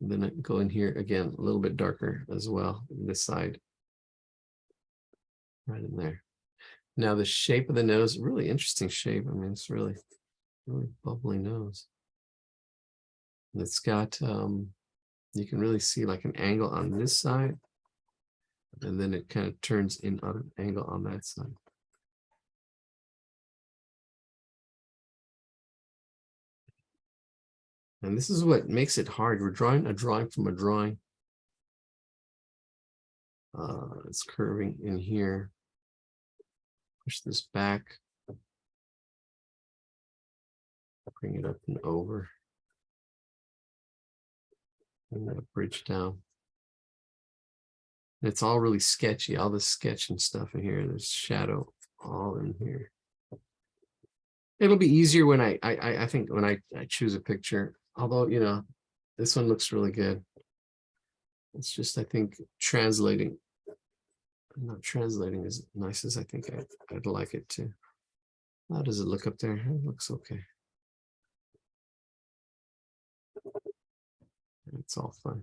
And then it go in here again, a little bit darker as well on this side. Right in there. Now the shape of the nose, really interesting shape. I mean, it's really bubbly nose. And it's got, you can really see like an angle on this side. And then it kind of turns in on an angle on that side. And this is what makes it hard. We're drawing a drawing from a drawing. It's curving in here. Push this back. Bring it up and over. And that bridge down. It's all really sketchy, all the sketch and stuff in here. There's shadow all in here. It'll be easier when I think when I choose a picture, although, this one looks really good. It's just, I think, translating. Not translating as nice as I think I'd like it to. How does it look up there? It looks okay. It's all fun.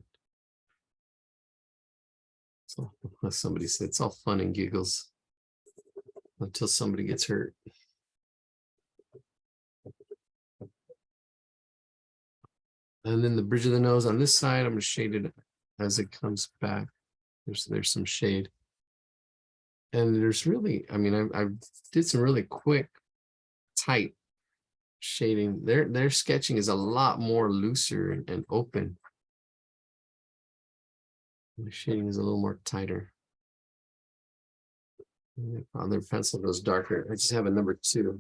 So, as somebody said, it's all fun and giggles until somebody gets hurt. And then the bridge of the nose on this side, I'm going to shade it as it comes back. There's some shade. And there's really, I mean, I did some really quick, tight shading. Their sketching is a lot more looser and open. The shading is a little more tighter. Their pencil goes darker. I just have a number 2.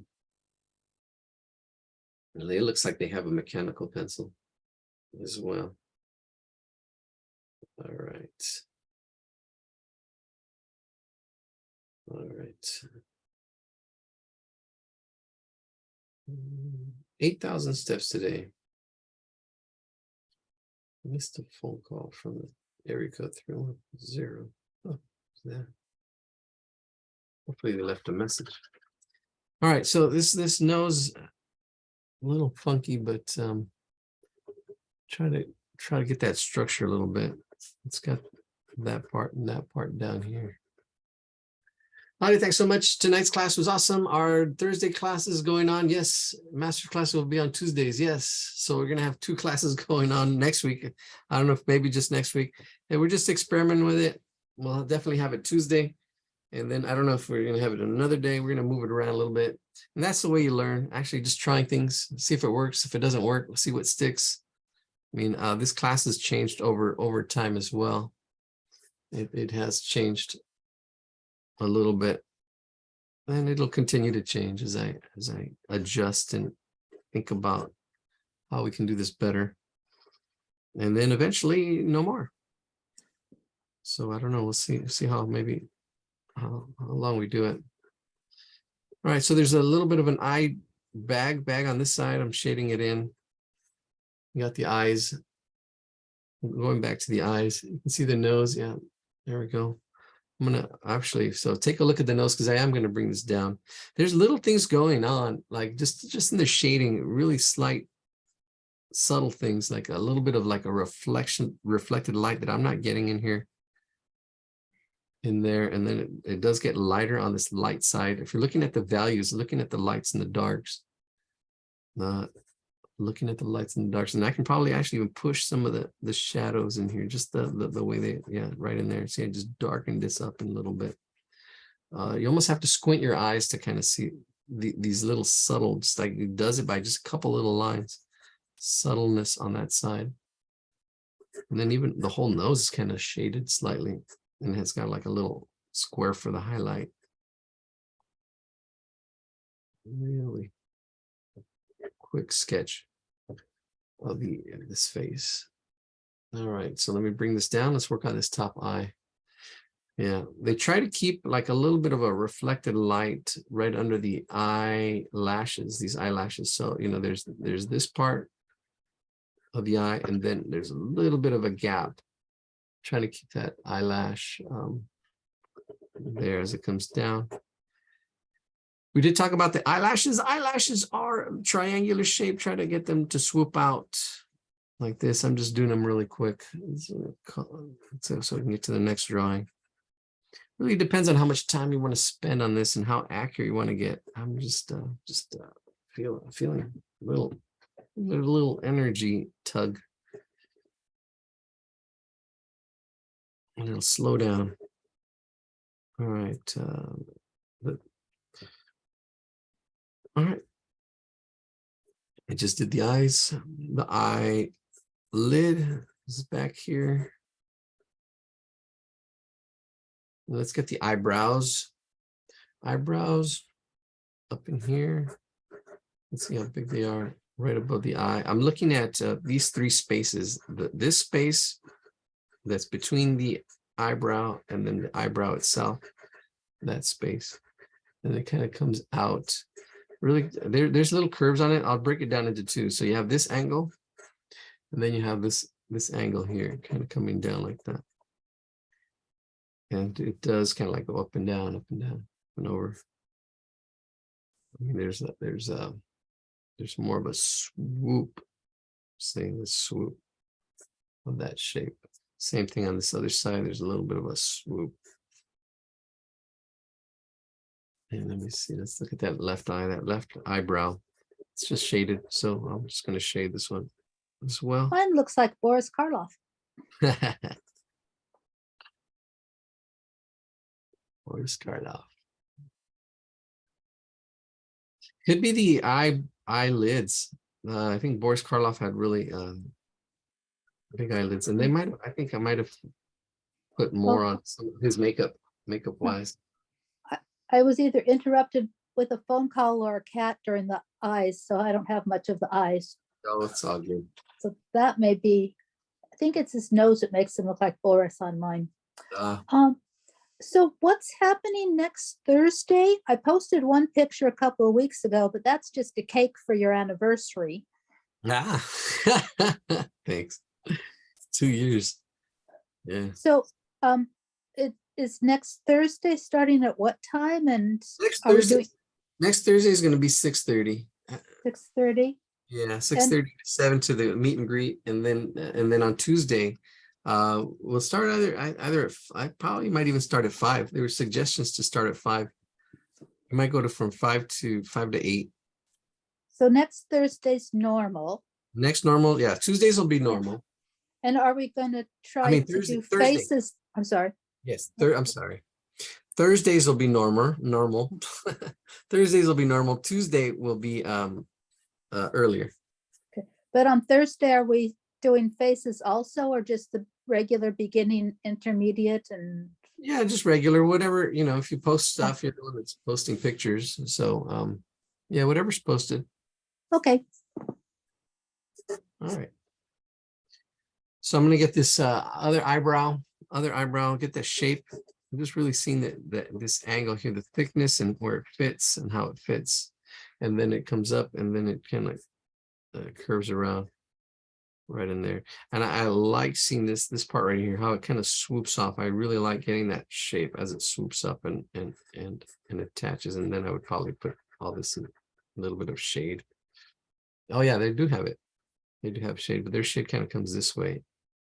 And it looks like they have a mechanical pencil as well. All right. All right. 8,000 steps today. Missed a phone call from the area code 310. Oh, yeah. Hopefully they left a message. All right, so this nose a little funky, but try to get that structure a little bit. It's got that part and that part down here. Lonnie, thanks so much. Tonight's class was awesome. Our Thursday class is going on. Yes, master class will be on Tuesdays. Yes, so we're gonna have 2 classes going on next week. I don't know if maybe just next week. And we're just experimenting with it. We'll definitely have it Tuesday. And then I don't know if we're gonna have it another day. We're gonna move it around a little bit. And that's the way you learn, actually just trying things, see if it works. If it doesn't work, we'll see what sticks. I mean, this class has changed over time as well. It has changed a little bit, and it'll continue to change as I adjust and think about how we can do this better. and then eventually no more. So I don't know. We'll see how maybe how long we do it. All right. So there's a little bit of an eye bag on this side. I'm shading it in. You got the eyes. Going back to the eyes, you can see the nose. Yeah, there we go. I'm gonna actually, so take a look at the nose because I am gonna bring this down. There's little things going on, like just in the shading, really slight, subtle things, like a little bit of like a reflected light that I'm not getting in here. In there, and then it does get lighter on this light side. If you're looking at the values, looking at the lights and the darks, looking at the lights and the darks, and I can probably actually even push some of the shadows in here, just the way they, yeah, right in there. See, I just darkened this up a little bit. You almost have to squint your eyes to kind of see these little subtle, just like it does it by just a couple little lines, subtleness on that side. And then even the whole nose is kind of shaded slightly, and it's got like a little square for the highlight. Really quick sketch of this face. All right, so let me bring this down. Let's work on this top eye. Yeah, they try to keep like a little bit of a reflected light right under the eyelashes, these eyelashes. So, you know, there's this part of the eye, and then there's a little bit of a gap. Trying to keep that eyelash there as it comes down. We did talk about the eyelashes. Eyelashes are triangular shape. Try to get them to swoop out like this. I'm just doing them really quick so we can get to the next drawing. Really depends on how much time you want to spend on this and how accurate you want to get. I'm just feeling a little energy tug. A little slow down. All right. All right. I just did the eyes. The eyelid is back here. Let's get the eyebrows. Eyebrows up in here. Let's see how big they are right above the eye. I'm looking at these three spaces. This space that's between the eyebrow and then the eyebrow itself, that space. And it kind of comes out. Really, there's little curves on it. I'll break it down into two. So you have this angle, and then you have this angle here, kind of coming down like that. And it does kind of like go up and down, and over. I mean, there's more of a swoop, saying the swoop of that shape. Same thing on this other side. There's a little bit of a swoop. And let me see. Let's look at that left eye, that left eyebrow. It's just shaded. So I'm just going to shade this one as well. Mine looks like Boris Karloff. Boris Karloff. Could be the eyelids. I think Boris Karloff had really big eyelids, and I think I might have put more on some of his makeup wise. I was either interrupted with a phone call or a cat during the eyes, so I don't have much of the eyes. Oh, it's all good. So that may be, I think it's his nose that makes him look like Boris on mine. So what's happening next Thursday? I posted one picture a couple of weeks ago, but that's just a cake for your anniversary. Thanks. 2 years. Yeah. So it is next Thursday starting at what time? And next Thursday is going to be 6:30. 6:30. Yeah, 6:30 to 7 to the meet and greet, and then on Tuesday, we'll start I probably might even start at 5. There were suggestions to start at 5. I might go from 5 to 8. So next Thursday's normal. Next normal, yeah. Tuesdays will be normal. And are we going to try to do faces? I'm sorry. Yes, I'm sorry. Thursdays will be normal. Thursdays will be normal. Tuesday will be earlier. Okay. But on Thursday, are we doing faces also, or just the regular beginning, intermediate, and? Yeah, just regular, whatever, if you post stuff, you're the one that's posting pictures. So yeah, whatever's posted. Okay. All right. So I'm gonna get this other eyebrow, get that shape. I'm just really seeing that this angle here, the thickness and where it fits and how it fits. And then it comes up and then it kind of curves around right in there. And I like seeing this part right here, how it kind of swoops off. I really like getting that shape as it swoops up and attaches. And then I would probably put all this in a little bit of shade. Oh yeah, they do have it. They do have shade, but their shade kind of comes this way.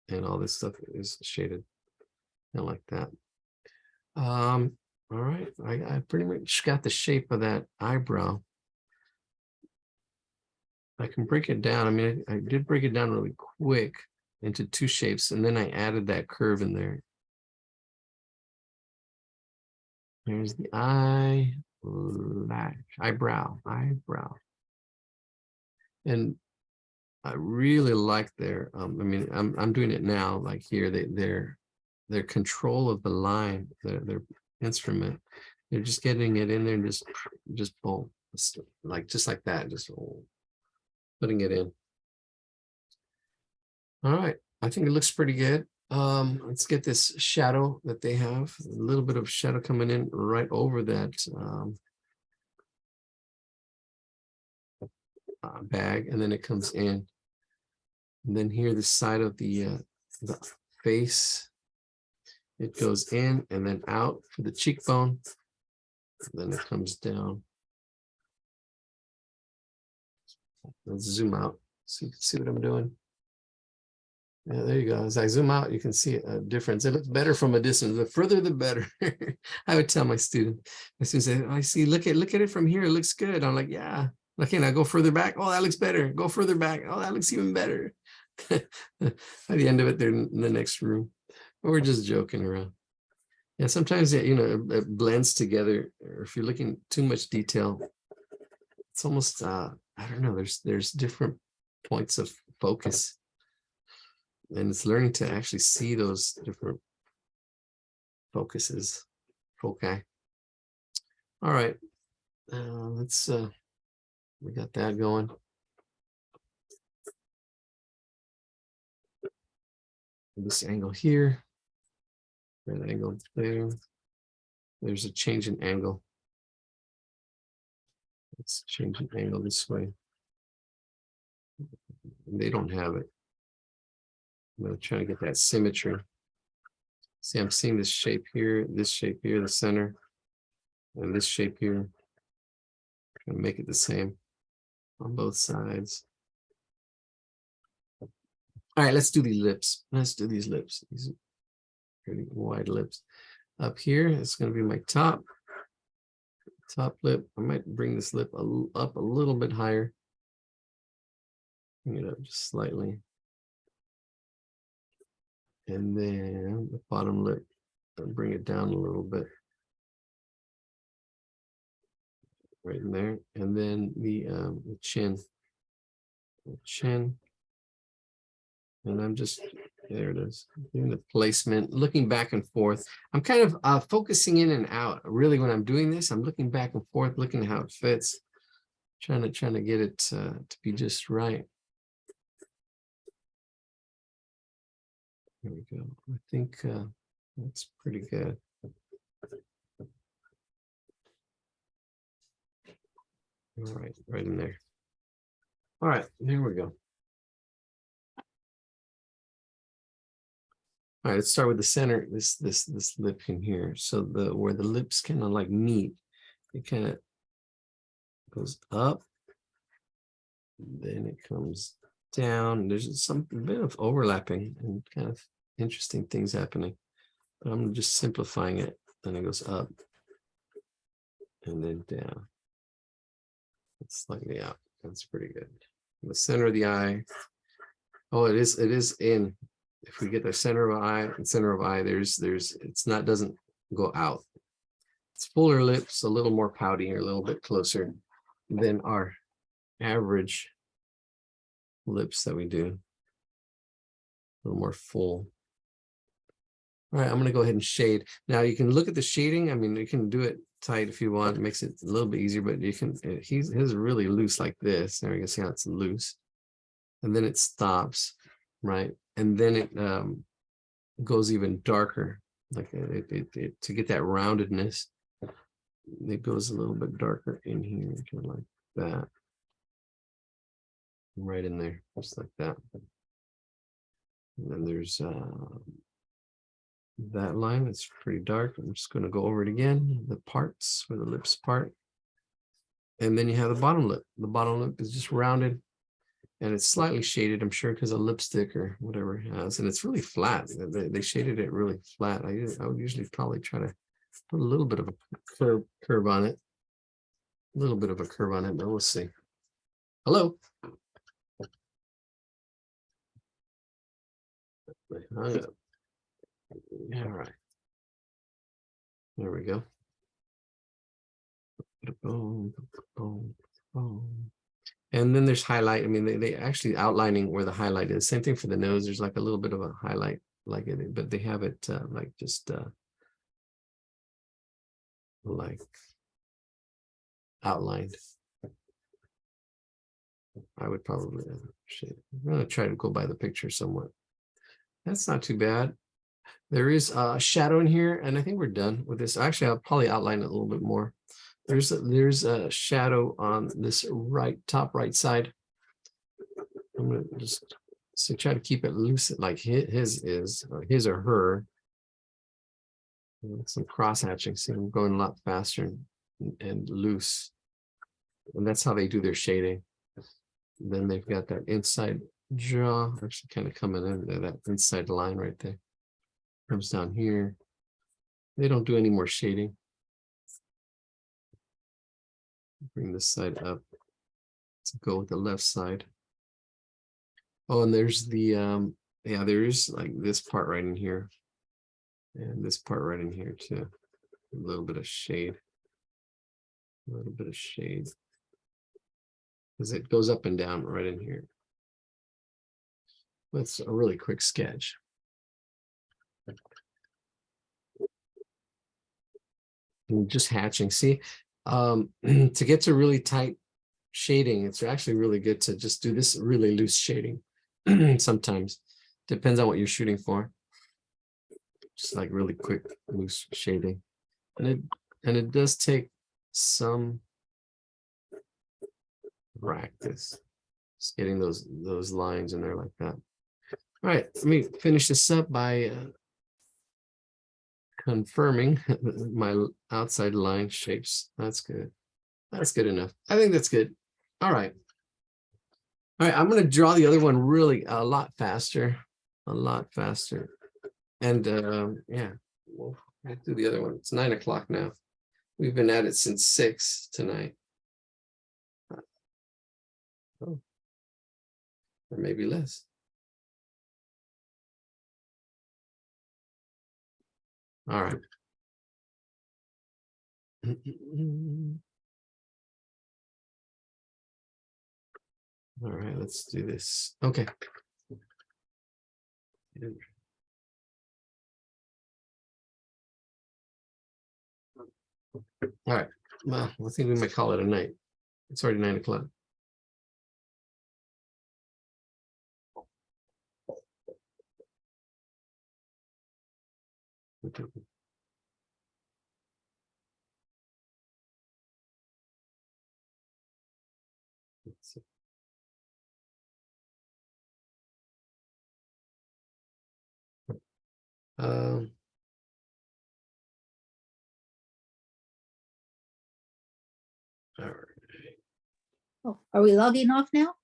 And all this stuff is shaded. I like that. All right, I pretty much got the shape of that eyebrow. I can break it down. I mean, I did break it down really quick into two shapes, and then I added that curve in there. There's the eyebrow. And I really like their, I mean, I'm doing it now, like here, their control of the line, their instrument, they're just getting it in there and just boom, just like that, just putting it in. All right, I think it looks pretty good. Let's get this shadow that they have, a little bit of shadow coming in right over that bag, and then it comes in. And then here, the side of the face, it goes in and then out for the cheekbone. And then it comes down. Let's zoom out so you can see what I'm doing. Yeah, there you go. As I zoom out, you can see a difference. It looks better from a distance. The further, the better. I would tell my student. My students say, "I see. Look at it from here. It looks good." I'm like, "Yeah." Okay, now go further back. Oh, that looks better. Go further back. Oh, that looks even better. By the end of it, they're in the next room. But we're just joking around. Yeah, sometimes it blends together. Or if you're looking too much detail, it's almost I don't know. There's different points of focus. And it's learning to actually see those different focuses, foci. All right, let's, we got that going. This angle here, that angle there. There's a change in angle. Let's change the angle this way. They don't have it. I'm going to try to get that symmetry. See, I'm seeing this shape here, the center, and this shape here. Trying to make it the same on both sides. All right, let's do these lips. Let's do these lips. These pretty wide lips. Up here, it's going to be my top lip. I might bring this lip up a little bit higher. Bring it up just slightly. And then the bottom lip, I'll bring it down a little bit. Right in there. And then the chin. And I'm just, there it is, doing the placement, looking back and forth. I'm kind of focusing in and out. Really, when I'm doing this, I'm looking back and forth, looking at how it fits, trying to get it to be just right. There we go. I think that's pretty good. All right, right in there. All right, there we go. All right, let's start with the center, this lip in here. So where the lips kind of like meet, it kind of goes up, then it comes down. There's some bit of overlapping and kind of interesting things happening. But I'm just simplifying it. Then it goes up and then down. It's slightly out. That's pretty good. The center of the eye. Oh, it is in. If we get the center of eye and center of eye, doesn't go out. It's fuller lips, a little more pouty, or a little bit closer than our average lips that we do. A little more full. All right, I'm going to go ahead and shade. Now you can look at the shading. I mean, you can do it tight if you want. It makes it a little bit easier, but you can, his is really loose like this. There you can see how it's loose. And then it stops, right? and then it goes even darker, like to get that roundedness. It goes a little bit darker in here, kind of like that, right in there, just like that. And then there's that line that's pretty dark. I'm just going to go over it again, the parts where the lips part. And then you have the bottom lip. The bottom lip is just rounded and it's slightly shaded, I'm sure, because of lipstick or whatever it has. And it's really flat. They shaded it really flat. I would usually probably try to put a little bit of a curve on it. A little bit of a curve on it, but we'll see. Hello. Hung up. All right. There we go. Boom, boom, boom. And then there's highlight. I mean, they actually outlining where the highlight is. Same thing for the nose. There's like a little bit of a highlight, like it, but they have it like just like outlined. I would probably I'm gonna try to go by the picture somewhat. That's not too bad. There is a shadow in here, and I think we're done with this. Actually, I'll probably outline it a little bit more. There's a shadow on this top right side. I'm gonna just try to keep it loose, like his is, or his or her. Some cross hatching. See, I'm going a lot faster and loose, and that's how they do their shading. Then they've got that inside jaw, actually kind of coming in there, that inside line right there. Comes down here. They don't do any more shading. Bring this side up to go with the left side. Oh, and there's the yeah, there's like this part right in here, and this part right in here too. A little bit of shade, because it goes up and down right in here. That's a really quick sketch. And just hatching. See, to get to really tight shading, it's actually really good to just do this really loose shading. Sometimes depends on what you're shooting for. Just like really quick loose shading, and it does take some practice, just getting those lines in there like that. All right, let me finish this up by confirming my outside line shapes. That's good. That's good enough. I think that's good. All right. All right, I'm going to draw the other one really a lot faster. And yeah, we'll do the other one. It's 9 o'clock now. We've been at it since 6 tonight. Oh, or maybe less. All right. All right, let's do this. Okay. All right. Well, I think we might call it a night. It's already 9 o'clock. Okay. Let's see. All right. Oh, are we logging off now?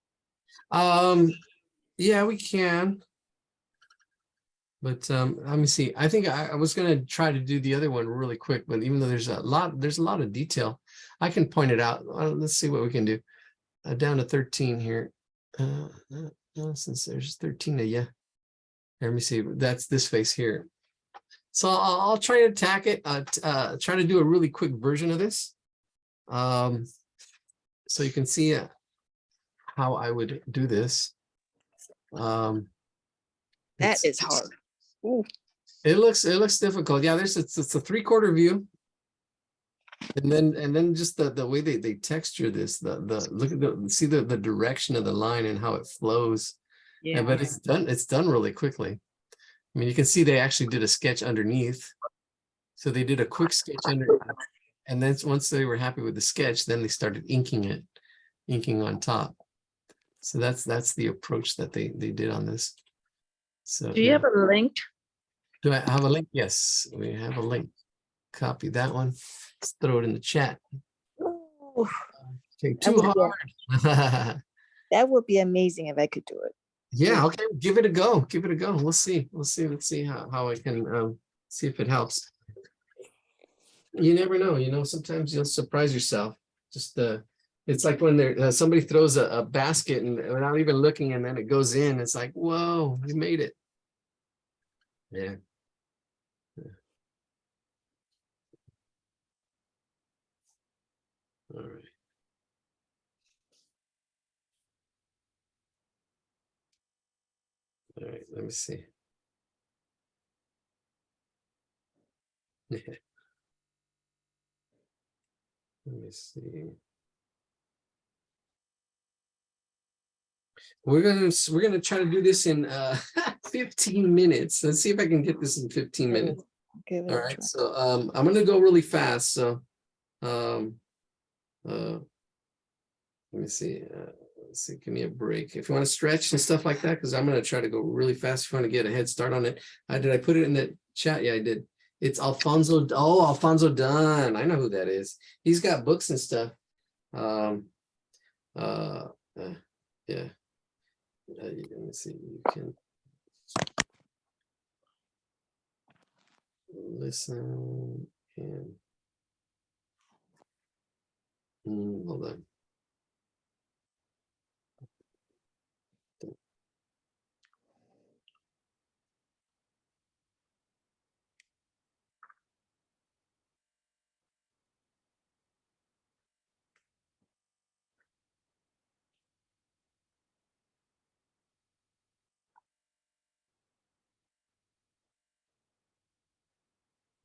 Yeah, we can. But let me see. I think I was going to try to do the other one really quick, but even though there's a lot of detail, I can point it out. Let's see what we can do. Down to 13 here. Since there's 13 of you. Let me see. That's this face here. So I'll try to attack it. Try to do a really quick version of this. So you can see how I would do this. That is hard. Ooh. It looks difficult. Yeah, it's a 3/4 view. And then just the way they texture this, look at see the direction of the line and how it flows. Yeah, but it's done really quickly. I mean, you can see they actually did a sketch underneath. So they did a quick sketch underneath. And then once they were happy with the sketch, then they started inking on top. So that's the approach that they did on this. So Do you have a link? do I have a link? Yes, we have a link. Copy that one. Let's throw it in the chat. Ooh, Okay, That too would be hard. that would be amazing if I could do it. Yeah, okay, give it a go. Give it a go. Let's see how I can see if it helps. You never know, sometimes you'll surprise yourself. Just it's like when somebody throws a basket and without even looking, and then it goes in. It's like, whoa, you made it. Yeah. All right. All right, let me see. Let me see. We're gonna try to do this in 15 minutes. Let's see if I can get this in 15 minutes. Give it All a right, try. so I'm gonna go really fast. So let me see. Let's see, give me a break. If you want to stretch and stuff like that, because I'm gonna try to go really fast. If you want to get a head start on it. Did I put it in the chat? Yeah, I did. It's Alfonso. Oh, Alfonso Dunn. I know who that is. He's got books and stuff. Yeah. Let me see. You can listen and hold on.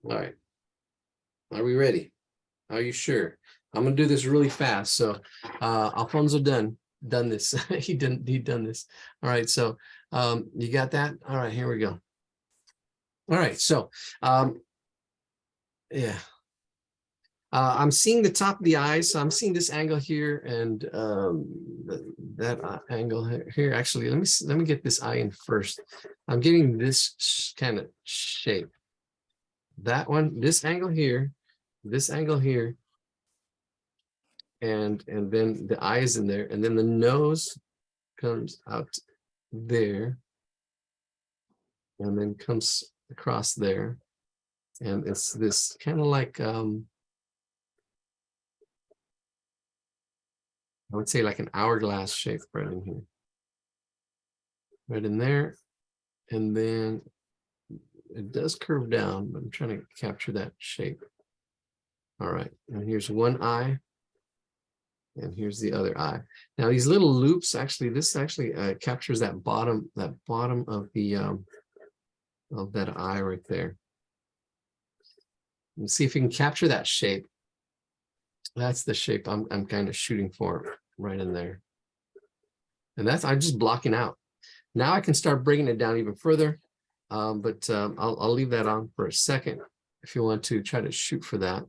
All right. Are we ready? Are you sure? I'm gonna do this really fast. So Alfonso done this. he done this. All right. So you got that? All right, here we go. All right. So yeah. I'm seeing the top of the eyes. So I'm seeing this angle here and that angle here. Actually, let me get this eye in first. I'm getting this kind of shape. That one, this angle here, and then the eye is in there, and then the nose comes out there, and then comes across there, and it's this kind of like I would say like an hourglass shape right in here, right in there, and then it does curve down, but I'm trying to capture that shape. All right, and here's one eye. And here's the other eye. Now these little loops, this captures that bottom of the of that eye right there. And see if you can capture that shape. That's the shape I'm kind of shooting for right in there. And I'm just blocking out. Now I can start bringing it down even further, but I'll leave that on for a second if you want to try to shoot for that.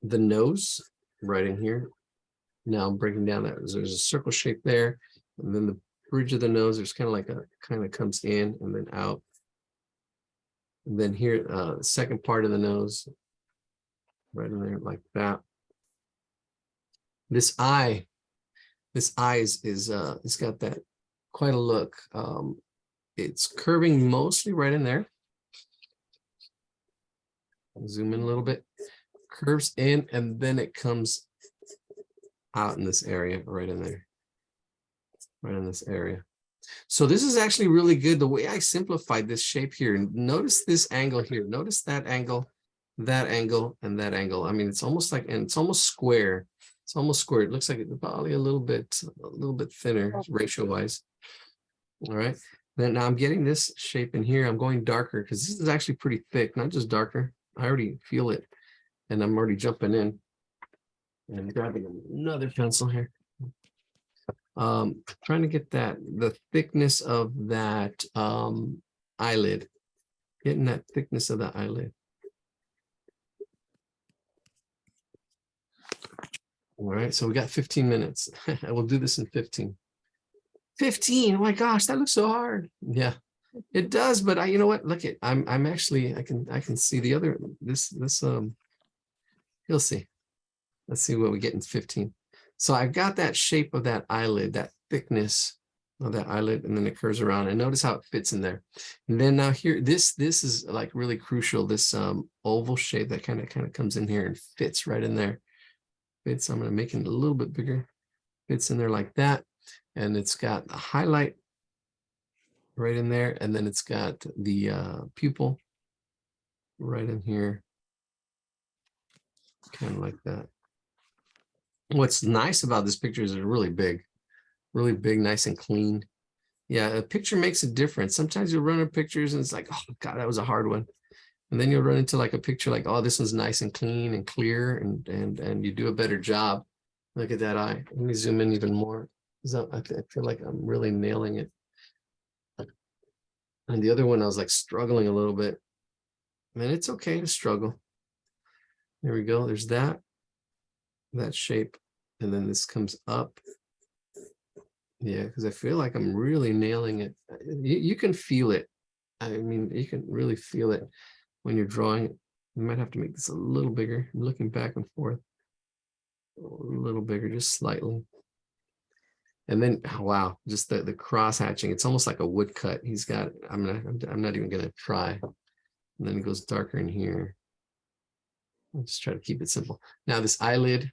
The nose right in here. Now I'm breaking down that. There's a circle shape there, and then the bridge of the nose, there's kind of comes in and then out. And then here, the second part of the nose, right in there like that. This eye is it's got that quite a look. It's curving mostly right in there. I'll zoom in a little bit. Curves in, and then it comes out in this area, right in there, right in this area. So this is actually really good. The way I simplified this shape here, notice this angle here, notice that angle, and that angle. I mean, it's almost like, and it's almost square. It's almost square. It looks like it's probably a little bit thinner ratio wise. All right. Then now I'm getting this shape in here. I'm going darker because this is actually pretty thick, not just darker. I already feel it. And I'm already jumping in and grabbing another pencil here. Trying to get the thickness of that eyelid, getting that thickness of the eyelid. All right, so we got 15 minutes. I will do this in 15. 15, oh my gosh, that looks so hard. Yeah, it does, but you know what? Look at, I'm actually, I can see the other, you'll see. Let's see what we get in 15. So I've got that shape of that eyelid, that thickness of that eyelid, and then it curves around, and notice how it fits in there. And then now here, this is like really crucial, this oval shape that kind of comes in here and fits right in there. Fits, I'm going to make it a little bit bigger. Fits in there like that. And it's got a highlight right in there. And then it's got the pupil right in here. Kind of like that. What's nice about this picture is it's really big, nice and clean. Yeah, a picture makes a difference. Sometimes you'll run into pictures and it's like, oh God, that was a hard one. And then you'll run into like a picture like, oh, this one's nice and clean and clear, and you do a better job. Look at that eye. Let me zoom in even more. I feel like I'm really nailing it. And the other one, I was like struggling a little bit. And it's okay to struggle. There we go. There's that shape. And then this comes up. Yeah, because I feel like I'm really nailing it. You can feel it. I mean, you can really feel it when you're drawing it. You might have to make this a little bigger. I'm looking back and forth. A little bigger, just slightly. And then, wow, just the cross hatching. It's almost like a woodcut. He's got, I'm not even gonna try. And then it goes darker in here. I'll just try to keep it simple. Now this eyelid,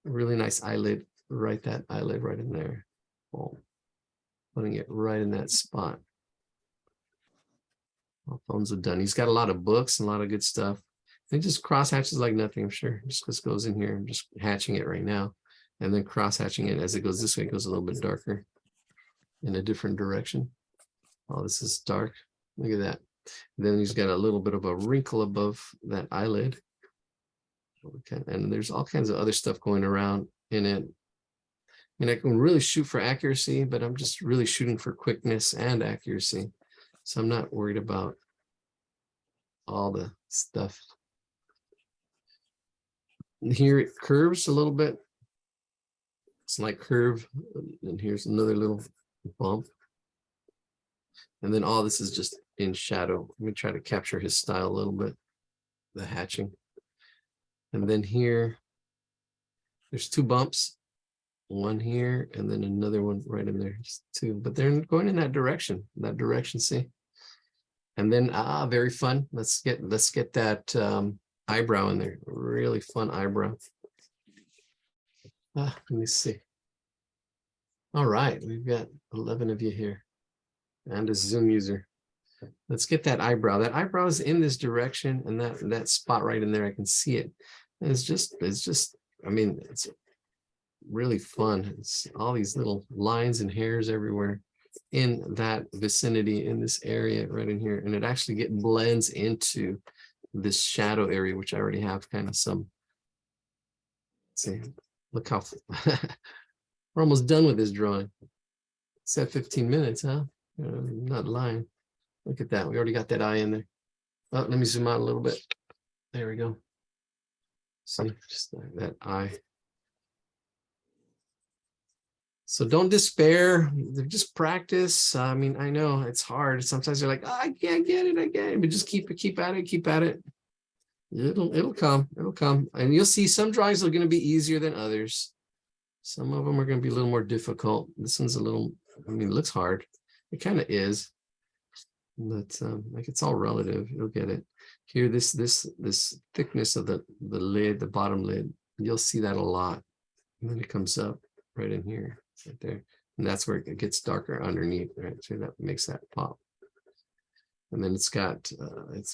a really nice eyelid, right, that eyelid right in there. Oh, putting it right in that spot. Alfonso done. He's got a lot of books and a lot of good stuff. He just cross hatches like nothing, I'm sure. Just goes in here. I'm just hatching it right now. And then cross hatching it as it goes this way, it goes a little bit darker in a different direction. Oh, this is dark. Look at that. Then he's got a little bit of a wrinkle above that eyelid. Okay, and there's all kinds of other stuff going around in it. I mean, I can really shoot for accuracy, but I'm just really shooting for quickness and accuracy. So I'm not worried about all the stuff. Here it curves a little bit. It's like curve, and here's another little bump. And then all this is just in shadow. Let me try to capture his style a little bit, the hatching. And then here, there's two bumps, one here, and then another one right in there, just two, but they're going in that direction, see? And then, very fun. Let's get that eyebrow in there, really fun eyebrow. Let me see. All right, we've got 11 of you here and a Zoom user. Let's get that eyebrow. That eyebrow is in this direction, and that spot right in there, I can see it. And it's just, I mean, it's really fun. It's all these little lines and hairs everywhere in that vicinity, in this area right in here. And it actually blends into this shadow area, which I already have kind of some. Let's see, look how we're almost done with this drawing. It's at 15 minutes, huh? I'm not lying. Look at that. We already got that eye in there. Oh, let me zoom out a little bit. There we go. See, just that eye. So don't despair. Just practice. I mean, I know it's hard. Sometimes you're like, oh, I can't get it. But just keep at it. It'll come. And you'll see some drawings are going to be easier than others. Some of them are going to be a little more difficult. This one's a little, I mean, it looks hard. It kind of is. But like it's all relative. You'll get it. Here, this thickness of the lid, the bottom lid, you'll see that a lot. And then it comes up right in here, right there. And that's where it gets darker underneath, right? So that makes that pop. And then it's got,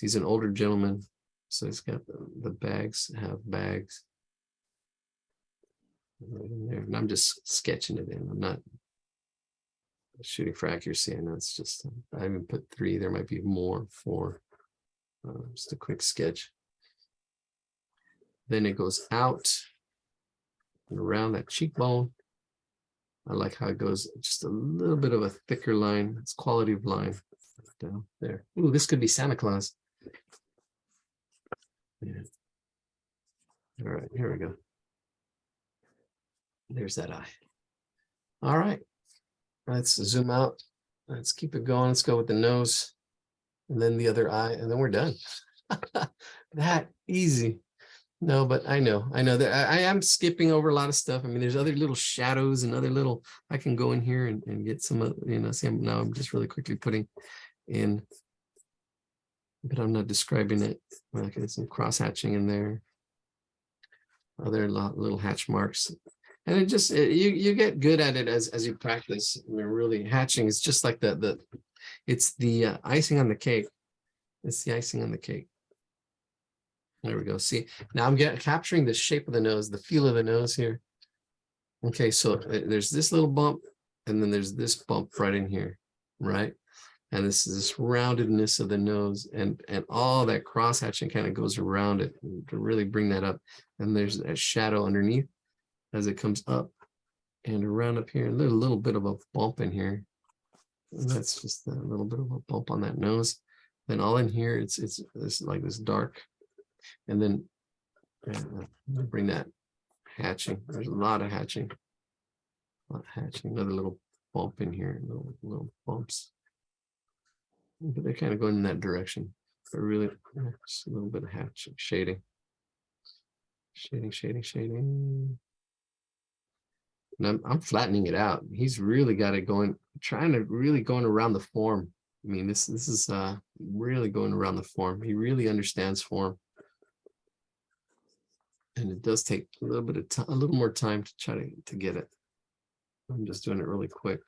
he's an older gentleman. So it's got the bags, have bags. Right in there. And I'm just sketching it in. I'm not shooting for accuracy. I know it's just, I haven't put 3. There might be more, 4. Just a quick sketch. Then it goes out and around that cheekbone. I like how it goes just a little bit of a thicker line. It's quality of line down there. Ooh, this could be Santa Claus. Yeah. All right, here we go. There's that eye. All right, let's zoom out. Let's keep it going. Let's go with the nose and then the other eye, and then we're done. That easy. No, but I know that I am skipping over a lot of stuff. I mean, there's other little shadows and other little, I can go in here and get some of, see, now I'm just really quickly putting in, but I'm not describing it. Okay, some cross hatching in there. Other little hatch marks. And it just, you get good at it as you practice. I mean, really hatching is just like it's the icing on the cake. It's the icing on the cake. There we go. See, now I'm capturing the shape of the nose, the feel of the nose here. Okay, so there's this little bump, and then there's this bump right in here, right? And this is this roundedness of the nose, and all that cross hatching kind of goes around it to really bring that up. And there's that shadow underneath as it comes up and around up here. A little bit of a bump in here. And that's just a little bit of a bump on that nose. Then all in here, it's like this dark. And then bring that hatching. There's a lot of hatching. Another little bump in here, little bumps. But they're kind of going in that direction. But really, just a little bit of hatching, shading. Shading. And I'm flattening it out. He's really got it going, trying to really going around the form. I mean, this is really going around the form. He really understands form. And it does take a little bit of time, a little more time to try to get it. I'm just doing it really quick.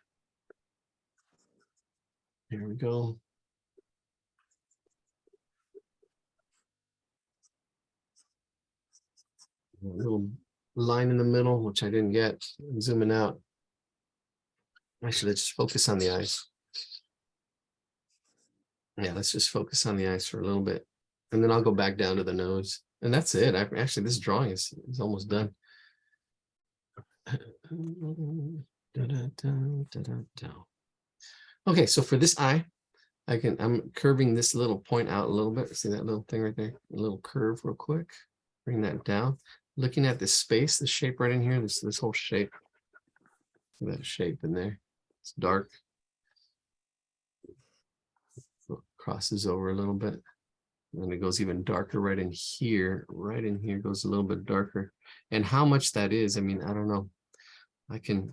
Here we go. A little line in the middle, which I didn't get. I'm zooming out. Actually, let's just focus on the eyes. Yeah, let's just focus on the eyes for a little bit. And then I'll go back down to the nose. And that's it. Actually, this drawing is almost done. Okay, so for this eye, I'm curving this little point out a little bit. See that little thing right there? A little curve real quick. Bring that down. Looking at this space, the shape right in here, this whole shape. That shape in there. It's dark. Crosses over a little bit. And it goes even darker right in here. Right in here goes a little bit darker. And how much that is, I mean, I don't know. I can.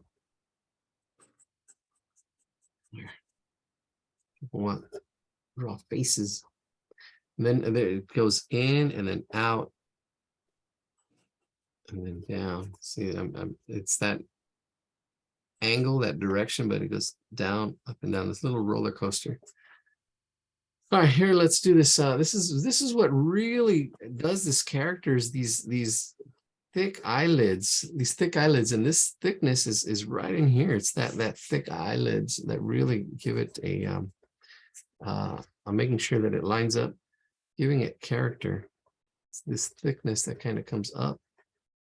People want to draw faces. And then it goes in and then out. And then down. See, it's that angle, that direction, but it goes down, up and down. This little roller coaster. All right, here, let's do this. This is what really does this character is these thick eyelids, and this thickness is right in here. It's that thick eyelids that really give it a. I'm making sure that it lines up, giving it character. It's this thickness that kind of comes up,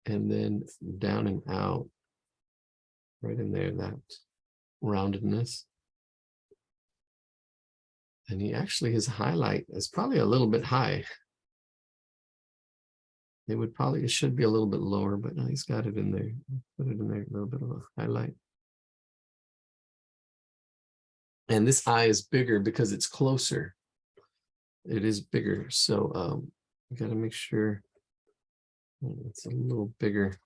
and then down and out. Right in there, that roundedness. And his highlight is probably a little bit high. It should be a little bit lower, but no, he's got it in there. Put it in there, a little bit of a highlight. And this eye is bigger because it's closer. It is bigger. So you got to make sure it's a little bigger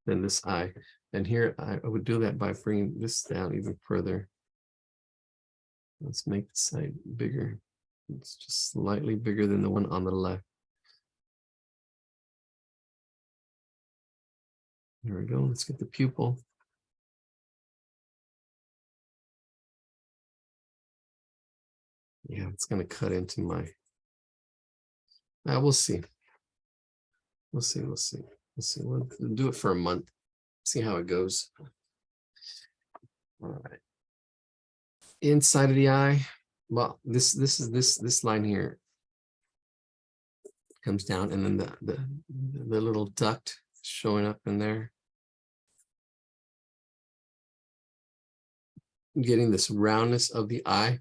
than this eye. And here I would do that by bringing this down even further. Let's make the side bigger. It's just slightly bigger than the one on the left. There we go. Let's get the pupil. Yeah, it's going to cut into my. We'll see. We'll see. We'll do it for a month. See how it goes. All right. Inside of the eye, well, this line here comes down, and then the little duct showing up in there. getting this roundness of the eye.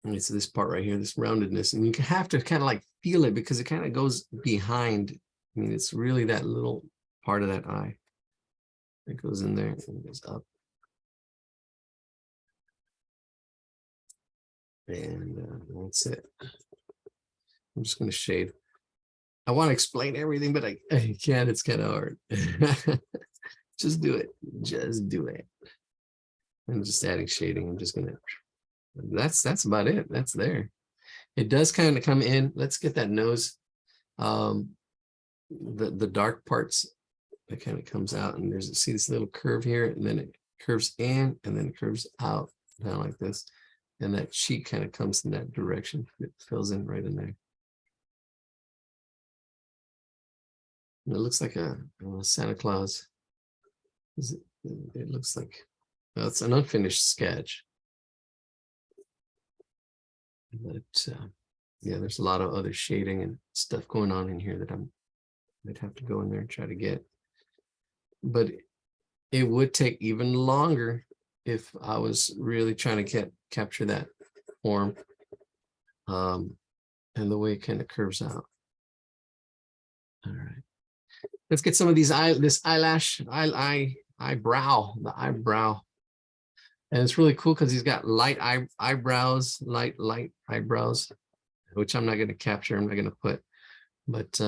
And it's this part right here, this roundedness. And you have to kind of like feel it because it kind of goes behind. I mean, it's really that little part of that eye. It goes in there and goes up. And that's it. I'm just going to shade. I want to explain everything, but I can't. It's kind of hard. Just do it. Just do it. I'm just adding shading. I'm just going to. That's about it. That's there. It does kind of come in. Let's get that nose. The dark parts. It kind of comes out, and there's see this little curve here, and then it curves in, and then it curves out down like this. And that cheek kind of comes in that direction. It fills in right in there. And it looks like a Santa Claus. It looks like it's an unfinished sketch. But yeah, there's a lot of other shading and stuff going on in here that I'd have to go in there and try to get. But it would take even longer if I was really trying to capture that form and the way it kind of curves out. All right, let's get some of these eyebrow, the eyebrow. And it's really cool because he's got light eyebrows, light eyebrows, which I'm not going to capture. I'm not going to put, but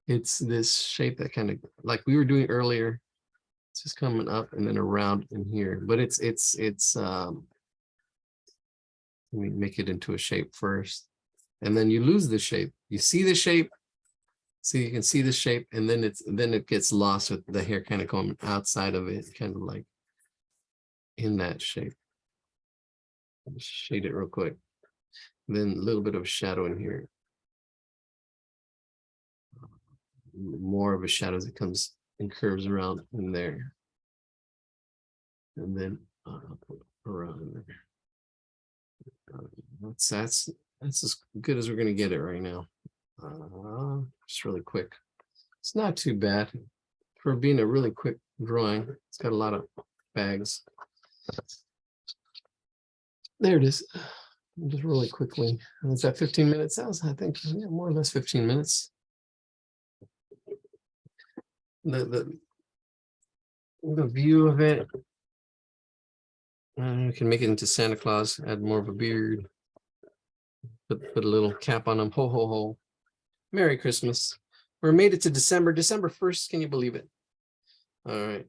it's this shape that kind of like we were doing earlier. It's just coming up and then around in here, but it's let me make it into a shape first, and then you lose the shape. You see the shape, so you can see the shape, and then it gets lost with the hair kind of going outside of it, kind of like in that shape. Shade it real quick. Then a little bit of shadow in here. More of a shadow as it comes and curves around in there. And then around in there. That's as good as we're going to get it right now. Just really quick. It's not too bad for being a really quick drawing. It's got a lot of bags. There it is. Just really quickly. Is that 15 minutes? I think yeah, more or less 15 minutes. The view of it. We can make it into Santa Claus. Add more of a beard. Put a little cap on him. Ho ho ho! Merry Christmas. We made it to December 1st. Can you believe it? All right.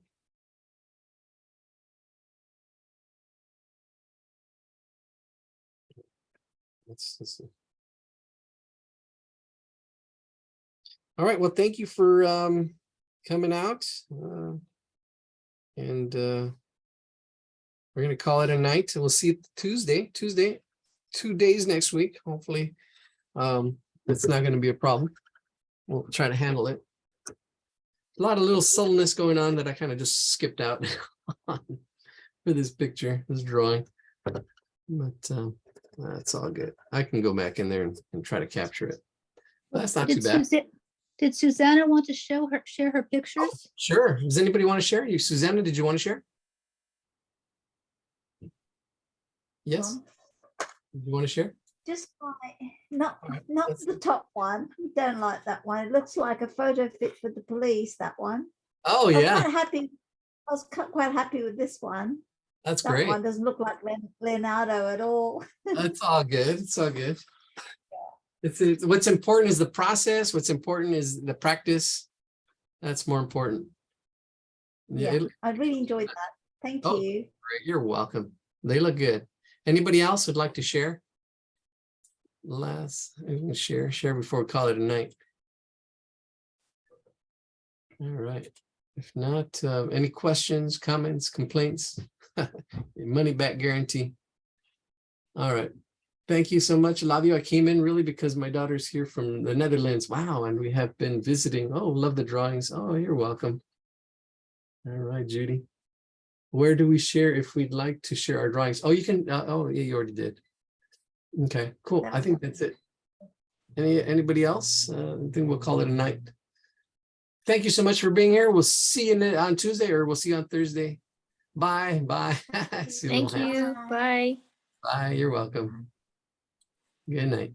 Let's see. All right. Well, thank you for coming out. And we're going to call it a night. We'll see you Tuesday, 2 days next week. Hopefully, it's not going to be a problem. We'll try to handle it. A lot of little subtleness going on that I kind of just skipped out for this picture, this drawing. But that's all good. I can go back in there and try to capture it. That's not too bad. Did Susanna want to share her pictures? Oh, sure. Does anybody want to share? You, Susanna, did you want to share? Yes. Do you want to share? Just not right, the top one. Don't like that one. It looks like a photo fit for the police. That one. Oh I was yeah, quite happy. I was quite happy with this one. that's That great. one doesn't look like Leonardo at all. That's all good. It's all good. It's what's important is the process. What's important is the practice. That's more important. Yeah, I really enjoyed that. Thank Oh, you. great. You're welcome. They look good. Anybody else would like to share? Last, share before we call it a night. All right. If not, any questions, comments, complaints? Money back guarantee. All right. Thank you so much. Love you. I came in really because my daughter's here from the Netherlands. Wow. And we have been visiting. Oh, love the drawings. Oh, you're welcome. All right, Judy. Where do we share if we'd like to share our drawings? Oh, you can. Oh, yeah, you already did. Okay, cool. I think that's it. Anybody else? I think we'll call it a night. Thank you so much for being here. We'll see you on Tuesday, or we'll see you on Thursday. Bye, bye. See you Thank later. you. Bye. Bye, you're welcome. Good night.